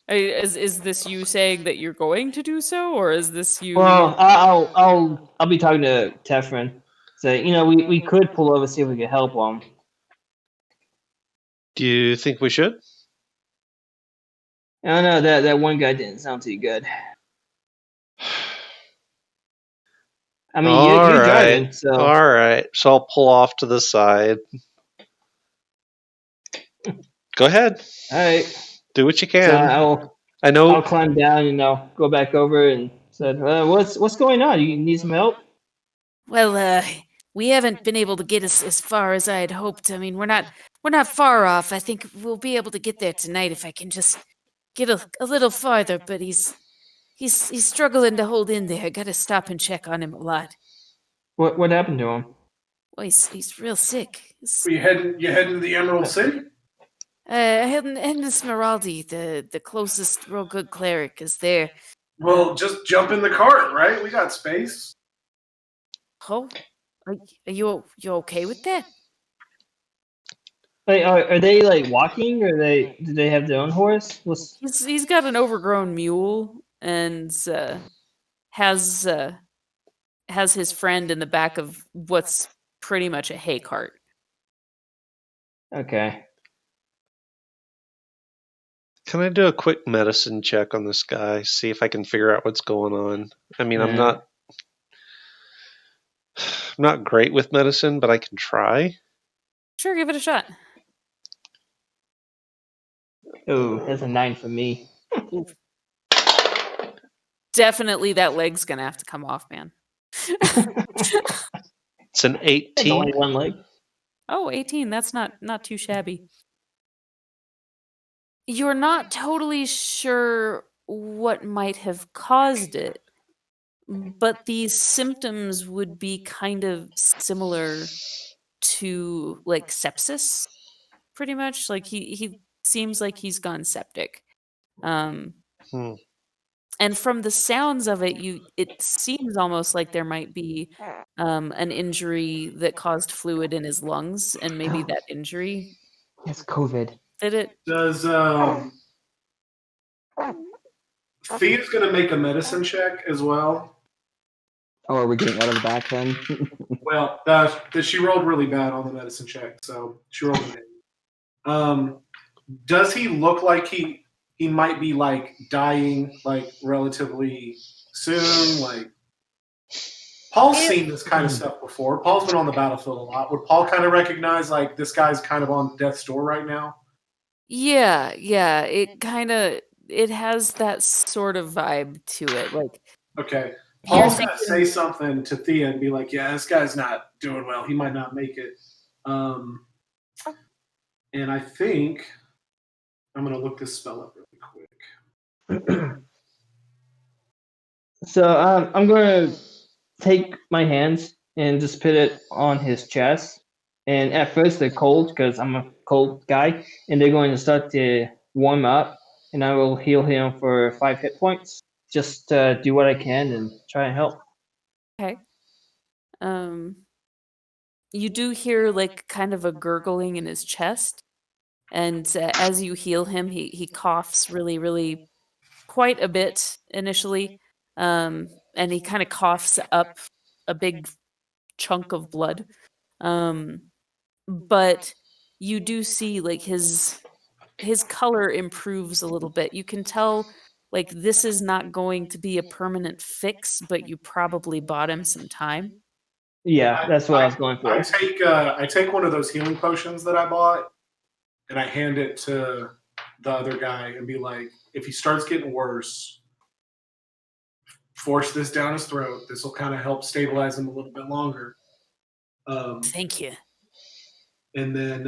Is this you saying that you're going to do so, or is this you? well, I'll be talking to Tefren. So we could pull over see if we can help him. Do you think we should? I don't know that one guy didn't sound too good. I mean, you're driving, so all right. So I'll pull off to the side. Go ahead. all right. Do what you So can. I know. I'll climb down, go back over and said, "What's going on? You need some help?" Well, we haven't been able to get as far as I had hoped. I mean, we're not far off. I think we'll be able to get there tonight if I can just get a little farther. But he's struggling to hold in there. I got to stop and check on him a lot. What happened to him? Well, he's real sick. You heading to the Emerald City? Heading to Smeraldi, the closest real good cleric is there. Well, just jump in the cart, right? We got space. Oh, are you okay with that? Like, are they like walking, or do they have their own horse? He's got an overgrown mule and has his friend in the back of what's pretty much a hay cart. Okay. Can I do a quick medicine check on this guy? See if I can figure out what's going on. I mean, I'm Yeah. not I'm not great with medicine, but I can try. Sure, give it a shot. Oh, that's a 9 for me. Definitely that leg's gonna have to come off, man. It's an It's 18. only one leg. Oh, 18. That's not too shabby. You're not totally sure what might have caused it, but these symptoms would be kind of similar to like sepsis, pretty much. Like he seems like he's gone septic. Um, Hmm. and from the sounds of it, it seems almost like there might be an injury that caused fluid in his lungs, and maybe that injury It's COVID. did it. Does Thea's gonna make a medicine check as well? Oh, are we getting out of the back then? Well, she rolled really bad on the medicine check, so she rolled an 8. Does he look like he might be like dying like relatively soon? Like Paul's seen this kind of stuff before. Paul's been on the battlefield a lot. Would Paul kind of recognize like this guy's kind of on death's door right now? Yeah, it has that sort of vibe to it. Like Okay. you're Paul's gonna say thinking, something to Thea and be like, "Yeah, this guy's not doing well. He might not make it." And I think I'm gonna look this spell up really quick. So I'm going to take my hands and just put it on his chest. And at first they're cold because I'm a cold guy, and they're going to start to warm up. And I will heal him for 5 hit points. Just do what I can and try and help. okay. You do hear like kind of a gurgling in his chest, and as you heal him, he coughs really, really quite a bit initially, and he kind of coughs up a big chunk of blood. Um, but you do see like his color improves a little bit. You can tell like this is not going to be a permanent fix, but you probably bought him some time. Yeah, that's what I was going for. I take one of those healing potions that I bought, and I hand it to the other guy and be like, "If he starts getting worse, force this down his throat. This will kind of help stabilize him a little bit longer." Thank you. And then,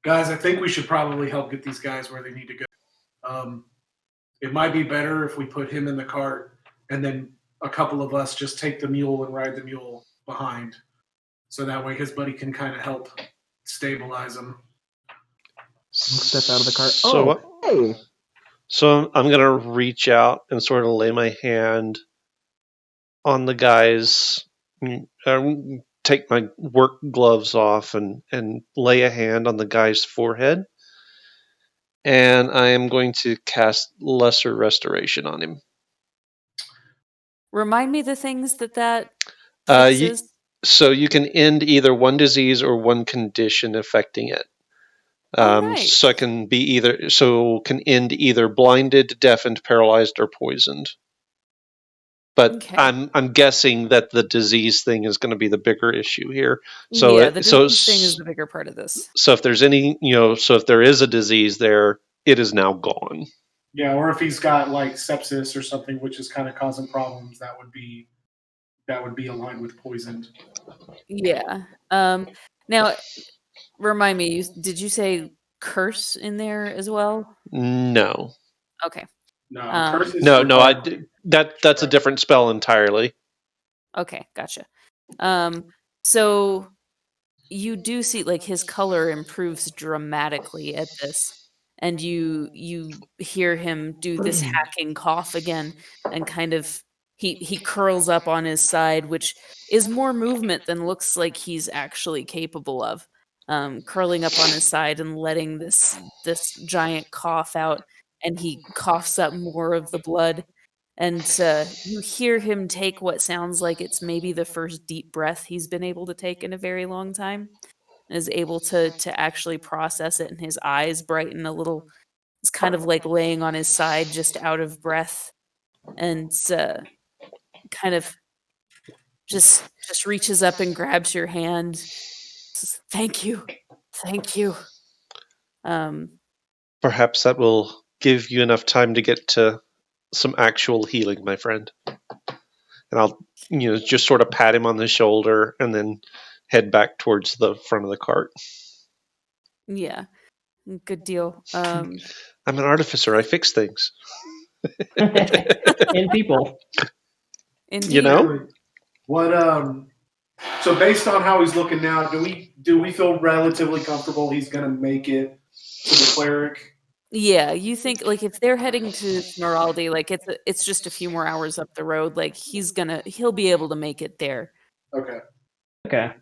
guys, I think we should probably help get these guys where they need to go. It might be better if we put him in the cart, and then a couple of us just take the mule and ride the mule behind, so that way his buddy can kind of help stabilize him. Step out of the cart. So, Oh, hey. so I'm gonna reach out and sort of lay my hand on the guy's. Take my work gloves off and lay a hand on the guy's forehead, and I am going to cast Lesser Restoration on him. Remind me the things that Uh, fixes. So you can end either one disease or one condition affecting it. Nice. So it can be either. So can end either blinded, deafened, paralyzed, or poisoned. But Okay. I'm guessing that the disease thing is going to be the bigger issue here. So Yeah, the disease thing is the bigger part of this. So if there's any, so if there is a disease there, it is now gone. Yeah, or if he's got like sepsis or something, which is kind of causing problems, that would be aligned with poisoned. Yeah. Now, remind me. Did you say curse in there as well? No, Okay. No, Um, that's a different spell entirely. Okay, gotcha. So you do see like his color improves dramatically at this, and you hear him do this hacking cough again, and kind of he curls up on his side, which is more movement than looks like he's actually capable of. Curling up on his side and letting this giant cough out, and he coughs up more of the blood. And you hear him take what sounds like it's maybe the first deep breath he's been able to take in a very long time. Is able to actually process it, and his eyes brighten a little. It's kind of like laying on his side, just out of breath, and kind of just reaches up and grabs your hand. Says, thank you. Perhaps that will give you enough time to get to some actual healing, my friend. And I'll, just sort of pat him on the shoulder and then head back towards the front of the cart. Yeah, good deal. I'm an artificer. I fix things. And people. Indeed. You know? What so based on how he's looking now, do we feel relatively comfortable he's gonna make it to the cleric? Yeah, you think like if they're heading to Smeraldi, like it's just a few more hours up the road. Like he'll be able to make it there. Okay. Okay.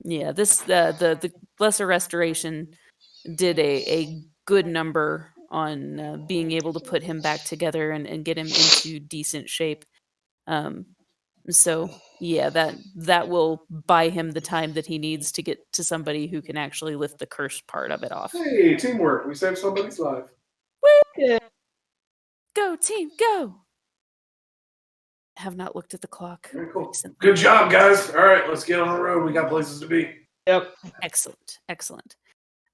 Yeah, this the Lesser Restoration did a good number on being able to put him back together and get him into decent shape. So yeah, that will buy him the time that he needs to get to somebody who can actually lift the curse part of it off. Hey, teamwork. We saved somebody's life. Go team, go! Have not looked at the clock. Very cool. recently. Good job, guys. All right, let's get on the road. We got places to be. Yep. Excellent.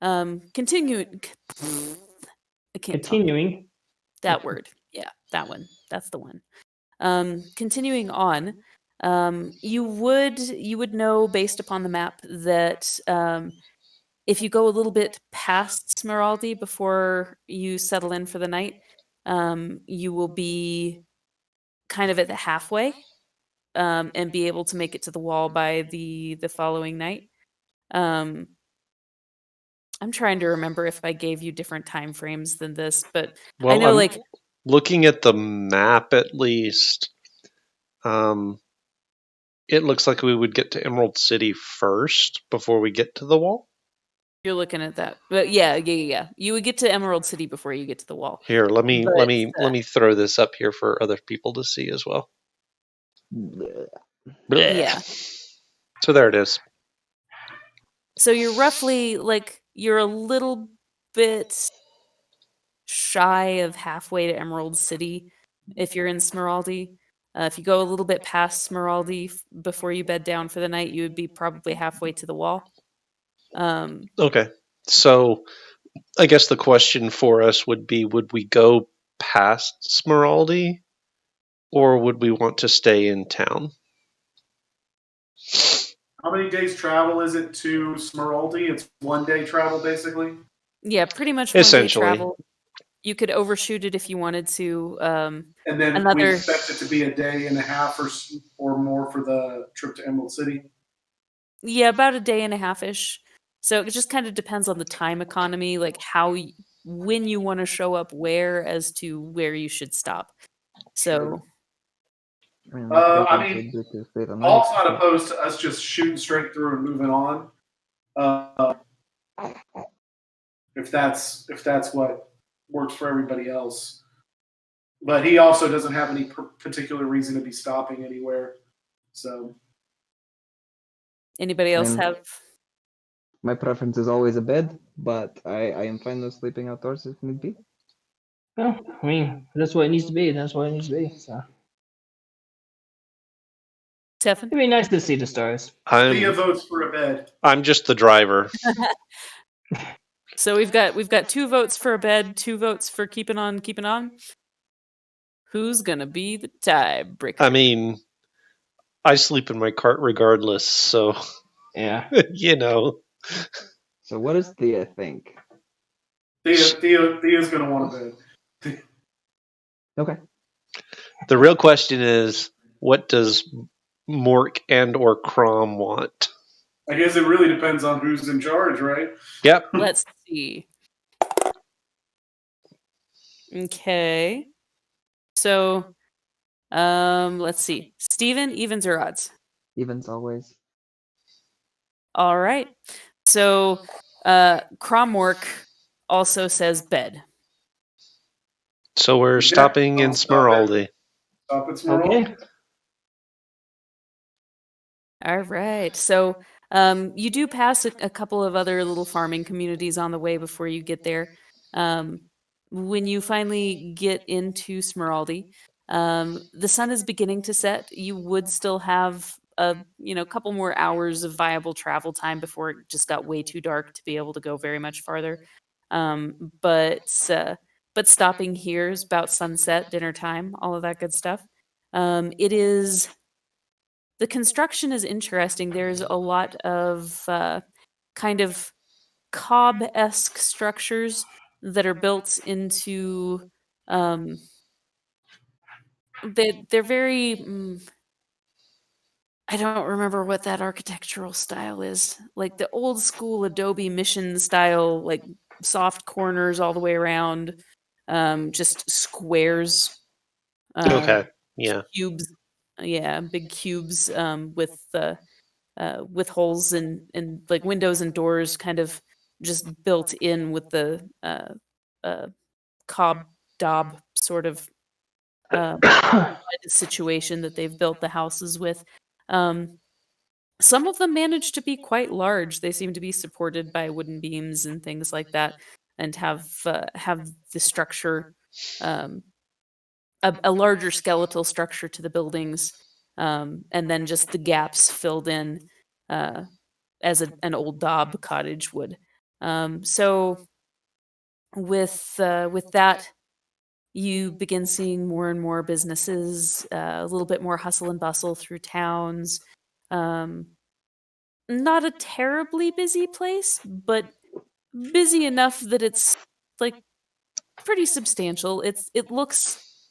Continuing. I can't talk. Continuing. That word. Yeah, that one. That's the one. Continuing on, you would know based upon the map that if you go a little bit past Smeraldi before you settle in for the night, you will be kind of at the halfway and be able to make it to the wall by the following night. I'm trying to remember if I gave you different time frames than this, but Well, I know I'm like looking at the map at least. It looks like we would get to Emerald City first before we get to the wall. you're looking at that. But yeah. You would get to Emerald City before you get to the wall. Here, let me But, let me throw this up here for other people to see as well. Yeah. So there it is. So you're roughly like you're a little bit shy of halfway to Emerald City if you're in Smeraldi. If you go a little bit past Smeraldi before you bed down for the night, you would be probably halfway to the wall. Okay. So I guess the question for us would be, would we go past Smeraldi or would we want to stay in town? How many days travel is it to Smeraldi? It's 1 day travel, basically. Yeah, pretty much 1 day Essentially. travel. You could overshoot it if you wanted to. And then we Another expect it to be a day and a half or more for the trip to Emerald City. Yeah, about a day and a half ish. So it just kind of depends on the time economy, like when you want to show up where as to where you should stop. So I mean, my I preference mean, would be to stay the night. Paul's not opposed to us just shooting straight through and moving on. If that's what works for everybody else. But he also doesn't have any particular reason to be stopping anywhere. So anybody else mean, have My preference is always a bed, but I am fine with sleeping outdoors if need be. Well, I mean, that's what it needs to be. That's what it needs to be. So Stefan? it'd be nice to see the stars. Thea votes for a bed. I'm just the driver. So we've got 2 votes for a bed, 2 votes for keeping on. Who's gonna be the tiebreaker? I mean, I sleep in my cart regardless, so Yeah. So what does Thea think? Thea's gonna want a bed. Okay. The real question is, what does Mork and or Crom want? I guess it really depends on who's in charge, right? Yep. Let's see. Okay. So let's see. Steven, evens or odds? Evens always. All right. So Cromwork also says bed. So we're Okay. stopping in I'll stop it. Smeraldi. Stop at Smeraldi. Okay. All right. So you do pass a couple of other little farming communities on the way before you get there. When you finally get into Smeraldi, The sun is beginning to set. You would still have a couple more hours of viable travel time before it just got way too dark to be able to go very much farther. But stopping here is about sunset, dinner time, all of that good stuff. It is the construction is interesting. There's a lot of kind of cob-esque structures that are built into they're very I don't remember what that architectural style is. Like the old school Adobe mission style, like soft corners all the way around, just squares, uh, Okay. Yeah. cubes. Yeah, big cubes with holes and like windows and doors kind of just built in with the uh, cob daub sort of uh, situation that they've built the houses with. Um, some of them manage to be quite large. They seem to be supported by wooden beams and things like that, and have the structure, um, a larger skeletal structure to the buildings, and then just the gaps filled in uh, as an old daub cottage would. So with that, you begin seeing more and more businesses, a little bit more hustle and bustle through towns. Um, Not a terribly busy place, but busy enough that it's like pretty substantial. It looks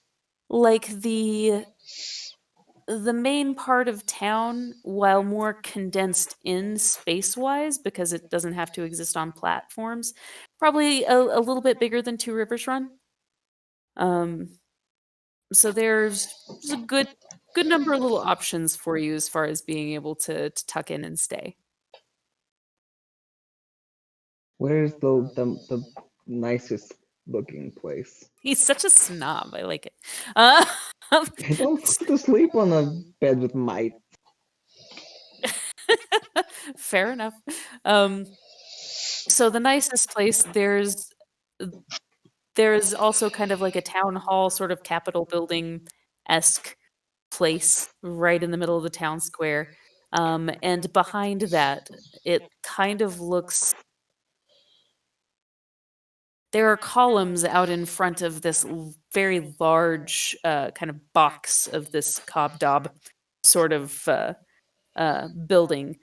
like the main part of town, while more condensed in space wise because it doesn't have to exist on platforms, probably a little bit bigger than Two Rivers Run. Um, so there's a good number of little options for you as far as being able to tuck in and stay. Where's the nicest looking place? He's such a snob. I like it. Uh, I don't want to sleep on a bed with mice. fair enough. So the nicest place there's also kind of like a town hall sort of capitol building esque place right in the middle of the town square. And behind that, it kind of looks there are columns out in front of this very large kind of box of this cob daub sort of building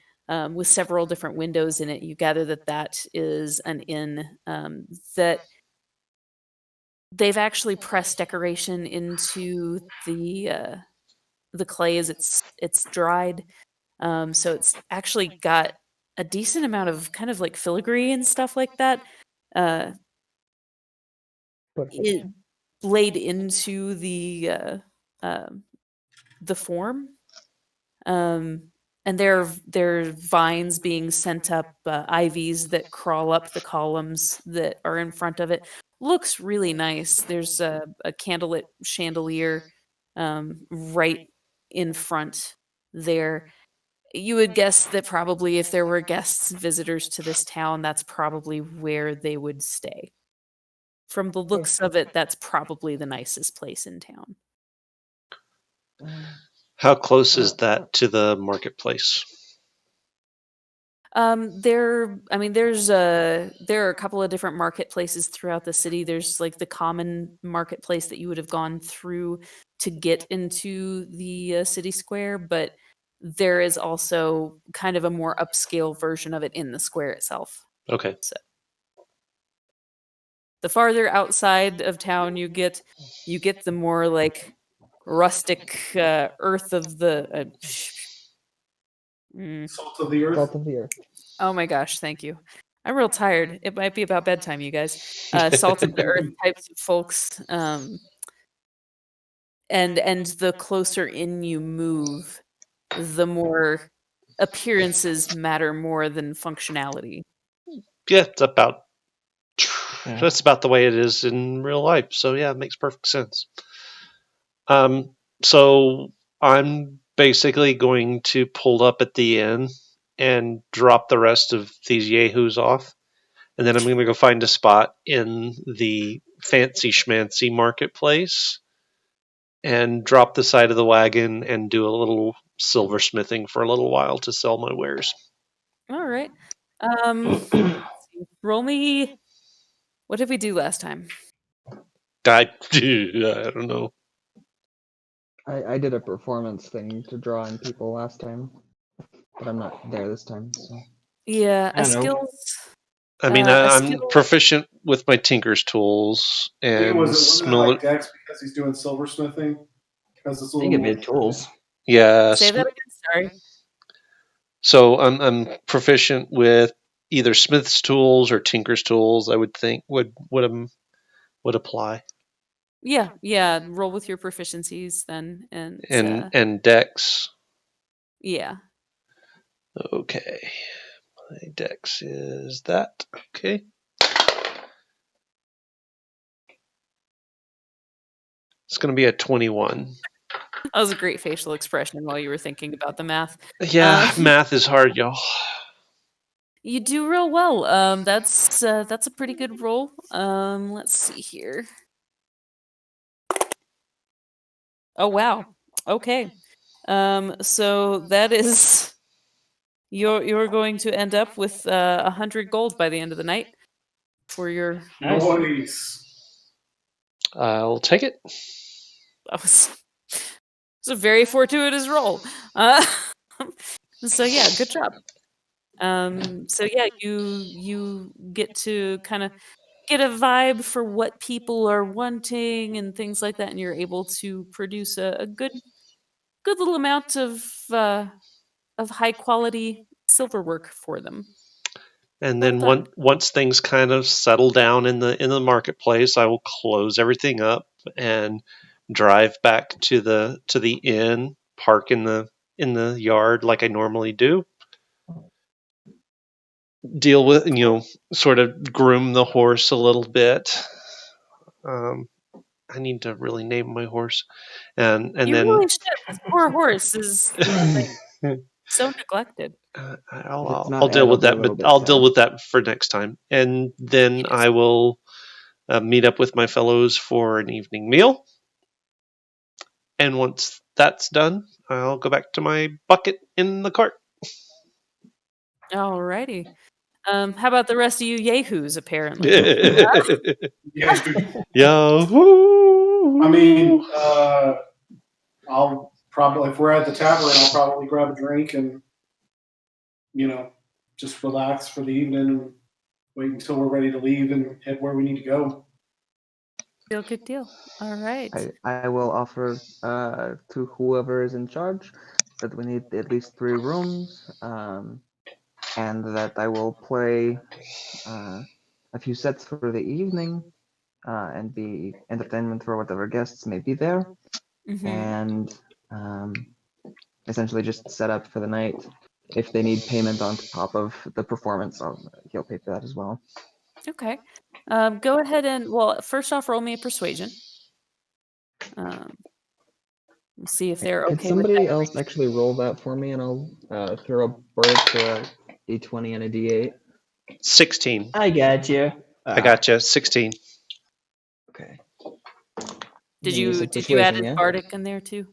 with several different windows in it. You gather that that is an inn that they've actually pressed decoration into the clay as it's dried. So it's actually got a decent amount of kind of like filigree and stuff like that. Uh, Perfect. it laid into the form. And there are vines being sent up, ivies that crawl up the columns that are in front of it. Looks really nice. There's a candlelit chandelier right in front there. You would guess that probably if there were guests, visitors to this town, that's probably where they would stay. From the looks of it, that's probably the nicest place in town. How close is that to the marketplace? There are a couple of different marketplaces throughout the city. There's like the common marketplace that you would have gone through to get into the city square, but there is also kind of a more upscale version of it in the square itself. Okay. So the farther outside of town you get the more like rustic earth of the Salt of the earth. Salt of the earth. oh my gosh, thank you. I'm real tired. It might be about bedtime, you guys. Salt of the earth types of folks. And the closer in you move, the more appearances matter more than functionality. Yeah, it's about Yeah. that's about the way it is in real life. So yeah, it makes perfect sense. So I'm basically going to pull up at the inn and drop the rest of these yahoos off, and then I'm going to go find a spot in the fancy schmancy marketplace and drop the side of the wagon and do a little silversmithing for a little while to sell my wares. All right. Let's see. Roll me. What did we do last time? I don't know. I did a performance thing to draw in people last time, but I'm not there this time. So Yeah, I a don't know. skills. I mean, A I'm skill. proficient with my tinker's tools I think and wasn't it like Dex because he's doing silversmithing? Because it's a I think little it'd more be tools. yeah. Say that again. Sorry. So I'm proficient with either smith's tools or tinker's tools. I would think would apply, Yeah. Roll with your proficiencies then, and and dex. yeah. Okay, my dex is that. Okay, it's going to be a 21. That was a great facial expression while you were thinking about the math. Yeah, math is hard, y'all. You do real well. That's a pretty good roll. Let's see here. Oh wow. Okay. So that is you're going to end up with 100 gold by the end of the night for your. Nice. noise. I'll take it. That was it's a very fortuitous roll. So yeah, good job. So yeah, you get to kind of get a vibe for what people are wanting and things like that, and you're able to produce a good little amount of high quality silver work for them. And Well then done. once things kind of settle down in the marketplace, I will close everything up and drive back to the inn, park in the yard like I normally do. Deal with sort of groom the horse a little bit. I need to really name my horse, and You then really should. This poor horse is like so neglected. if it's I'll not Ed, deal it'll with be a that, little but bit I'll deal sad. with that for next time. And then Yes. I will meet up with my fellows for an evening meal. And once that's done, I'll go back to my bucket in the cart. Alrighty. How about the rest of you yahoos? Apparently, Yeah. Yahoo! I mean, I'll probably, if we're at the tavern, I'll probably grab a drink and, just relax for the evening and wait until we're ready to leave and head where we need to go. good deal. All right. I will offer to whoever is in charge that we need at least 3 rooms, and that I will play a few sets for the evening, and be entertainment for whatever guests may be there, and essentially just set up for the night. If they need payment on top of the performance, he'll pay for that as well. Okay. Go ahead and first off, roll me a persuasion. We'll see if they're Could okay with somebody that. else actually roll that for me, and I'll throw a bardic for a d20 and a d8. 16. I got you. I got you. 16. Okay. Did You you said did you add persuasion, his yeah? bardic in there too?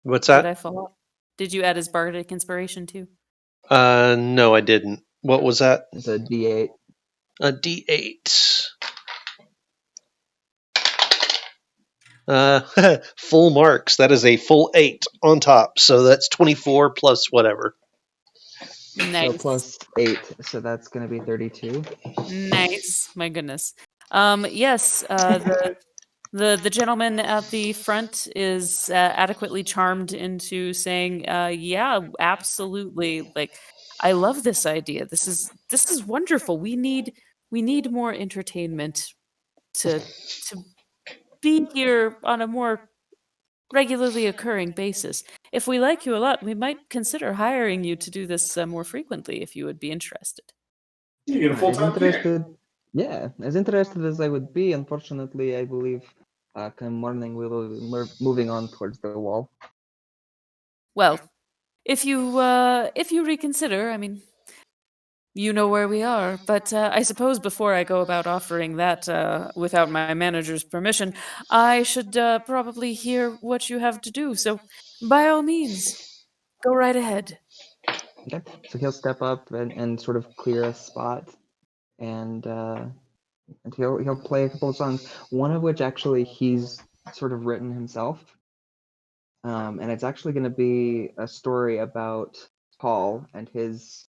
What's Did I that? follow? Did you add his bardic inspiration too? No, I didn't. What was that? It's a d8. A D8. Full marks. That is a full 8 on top. So that's 24 plus whatever. So Nice. plus 8, so that's going to be 32. Nice. My goodness. Yes, the gentleman at the front is adequately charmed into saying, yeah, absolutely. Like, I love this idea. This is wonderful. We need more entertainment to be here on a more regularly occurring basis. If we like you a lot, we might consider hiring you to do this more frequently if you would be interested. You get a full As time gig. interested, yeah, as interested as I would be, unfortunately, I believe come morning we will be moving on towards the wall. Well, if you reconsider, I mean, you know where we are. But I suppose before I go about offering that without my manager's permission, I should probably hear what you have to do. So, by all means, go right ahead. Okay. So he'll step up and sort of clear a spot, and he'll play a couple of songs. One of which actually he's sort of written himself. And it's actually going to be a story about Paul and his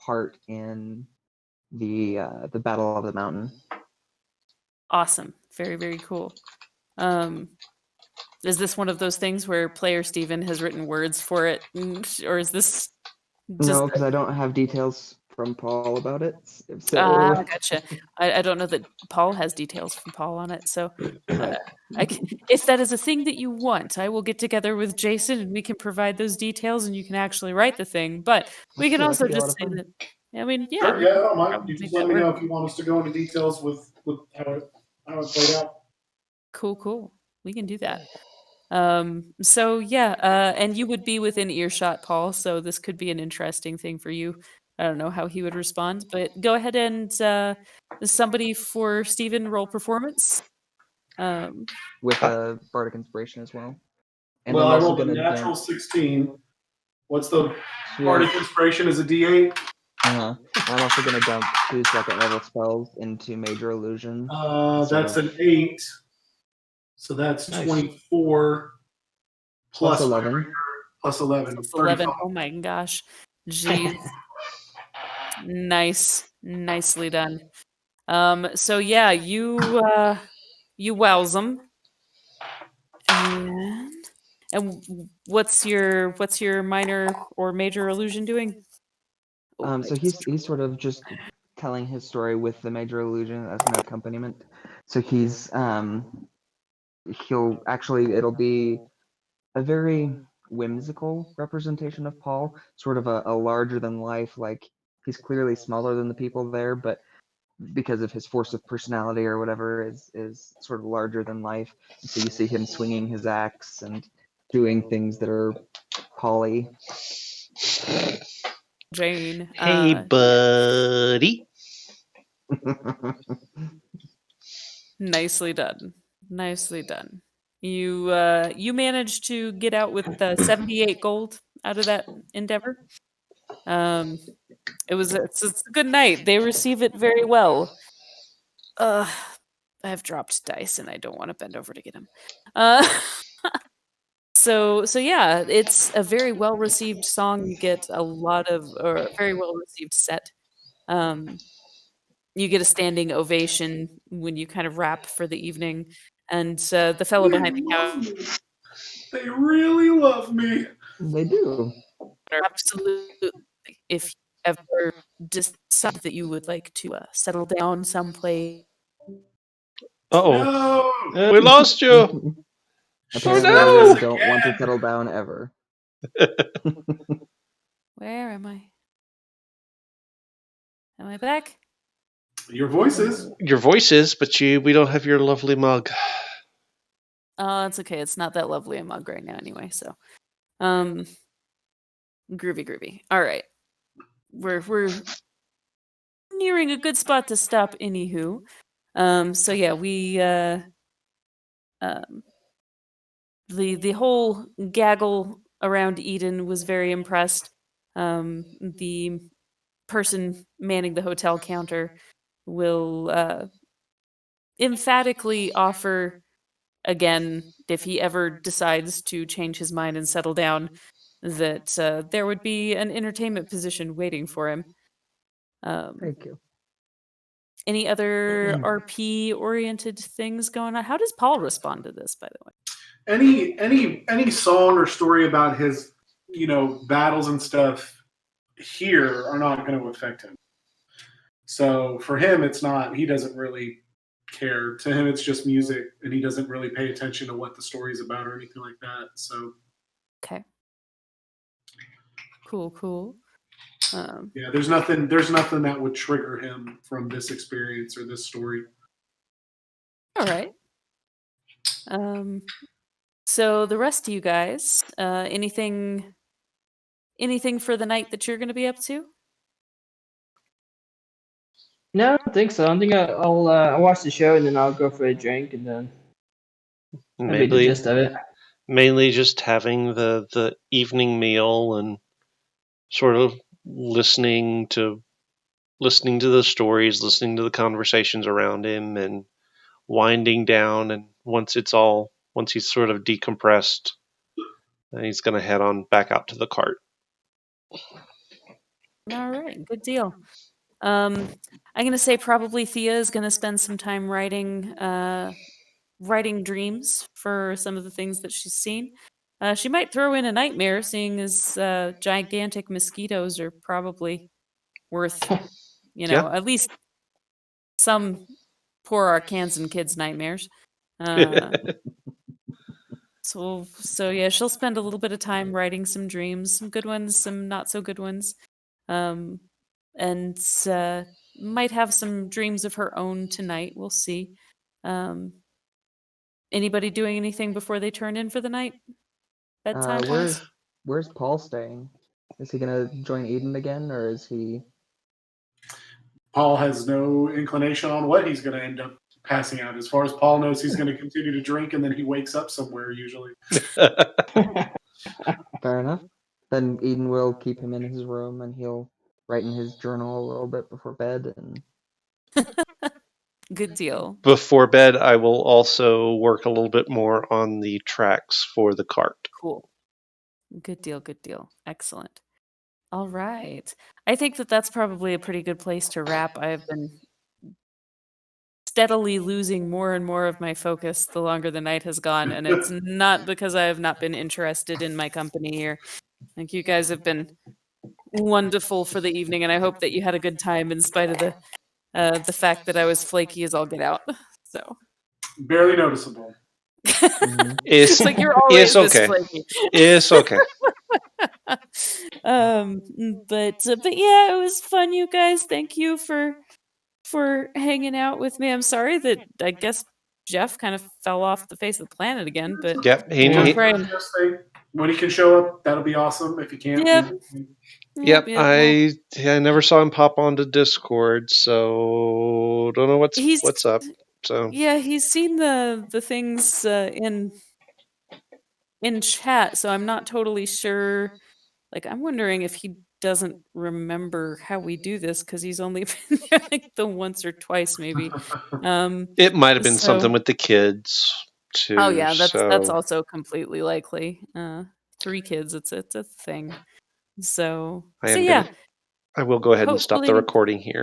part in the Battle of the Mountain. Awesome. Very, very cool. Is this one of those things where player Steven has written words for it? Or is this just. No, because I don't have details from Paul about it. So Gotcha. I don't know that Paul has details from Paul on it. So if that is a thing that you want, I will get together with Jason and we can provide those details and you can actually write the thing. But we can Sure, that also could be a lot just of say fun. that, I mean, yeah, Sure, we yeah, I can don't mind. probably You just make let that me know work. if you want us to go into details with how it played out. Cool. We can do that. So yeah, and you would be within earshot, Paul, so this could be an interesting thing for you. I don't know how he would respond, but go ahead and somebody for Steven roll performance. With a bardic inspiration as well. And Well, I'm I also rolled a going to natural dump. 16. What's the Yeah. bardic inspiration? Is a D8. I'm also going to dump 2 second level spells into Major Illusion. That's an 8. So that's Nice. 24 Plus plus 11. plus 11. Plus 11. 35. Oh my gosh. Jeez. Nicely done. So yeah, you wows them. And what's your minor or major illusion doing? Oh, I So just he's sort of just telling his story with the Major Illusion as an accompaniment. So it'll be a very whimsical representation of Paul, sort of a larger than life, like he's clearly smaller than the people there, but because of his force of personality or whatever is sort of larger than life. And so you see him swinging his axe and doing things that are Pauly. Jane. Hey, buddy. Nicely done. You managed to get out with 78 gold out of that endeavor. Um, it's a good night. They receive it very well. I've dropped dice and I don't want to bend over to get them. So yeah, it's a very well received song. You get a lot of, or a very well received set. Um, you get a standing ovation when you kind of rap for the evening, and the fellow They behind the love counter, me. They really love me. They do. absolutely. If you ever decide that you would like to settle down someplace, Oh, No. we lost you. Oh Apparently, Said you this no! don't want to again. settle down ever. where am I? Am I back? Your voices. Your voice is, but we don't have your lovely mug. Oh, it's okay. It's not that lovely a mug right now, anyway. So, um, groovy. All right, we're nearing a good spot to stop. Anywho, so yeah, we um, the whole gaggle around Eden was very impressed. The person manning the hotel counter will emphatically offer again if he ever decides to change his mind and settle down that there would be an entertainment position waiting for him. Thank you. Any other RP oriented things going on? How does Paul respond to this, by the way? Any song or story about his battles and stuff here are not going to affect him. So for him, it's not. He doesn't really care. To him, it's just music, and he doesn't really pay attention to what the story's about or anything like that. So Okay. Cool. yeah, there's nothing that would trigger him from this experience or this story. All right. So the rest of you guys, anything for the night that you're going to be up to? No, I don't think so. I think I'll watch the show and then I'll go for a drink and then that'll be the Maybe gist of it. mainly just having the evening meal and sort of listening to the stories, listening to the conversations around him, and winding down. And once he's sort of decompressed, then he's going to head on back out to the cart. All right, good deal. I'm gonna say probably Thea is gonna spend some time writing dreams for some of the things that she's seen. She might throw in a nightmare, seeing as gigantic mosquitoes are probably worth, Yeah. at least some poor Arkansan kids' nightmares. So yeah, she'll spend a little bit of time writing some dreams, some good ones, some not so good ones, and might have some dreams of her own tonight. We'll see. Anybody doing anything before they turn in for the night? Bedtime wise? Where's Paul staying? Is he gonna join Eden again, or is he? Paul has no inclination on what he's going to end up passing out. As far as Paul knows, he's going to continue to drink, and then he wakes up somewhere usually. Fair enough. Then Eden will keep him in his room, and he'll write in his journal a little bit before bed. And Good deal. Before bed, I will also work a little bit more on the tracks for the cart. Cool. Good deal. Good deal. Excellent. All right. I think that that's probably a pretty good place to wrap. I have been steadily losing more and more of my focus the longer the night has gone, and it's not because I have not been interested in my company here. I think you guys have been wonderful for the evening, and I hope that you had a good time in spite of the fact that I was flaky as all get out. So Barely noticeable. it's like you're always it's okay. this flaky. It's okay. But yeah, it was fun, you guys. Thank you for hanging out with me. I'm sorry that I guess Jeff kind of fell off the face of the planet again, but Yep. I'm praying. Just say, when he can show up, that'll be awesome. If he can't, Yep. Yep. Well, I never saw him pop onto Discord, so don't know what's up. So yeah, he's seen the things in chat, so I'm not totally sure. Like, I'm wondering if he doesn't remember how we do this because he's only been there like the once or twice, maybe. it might have been so- something with the kids too. Oh yeah, that's so also completely likely. 3 kids, it's a thing. So I am yeah. I will go ahead and stop the Hopefully- recording here.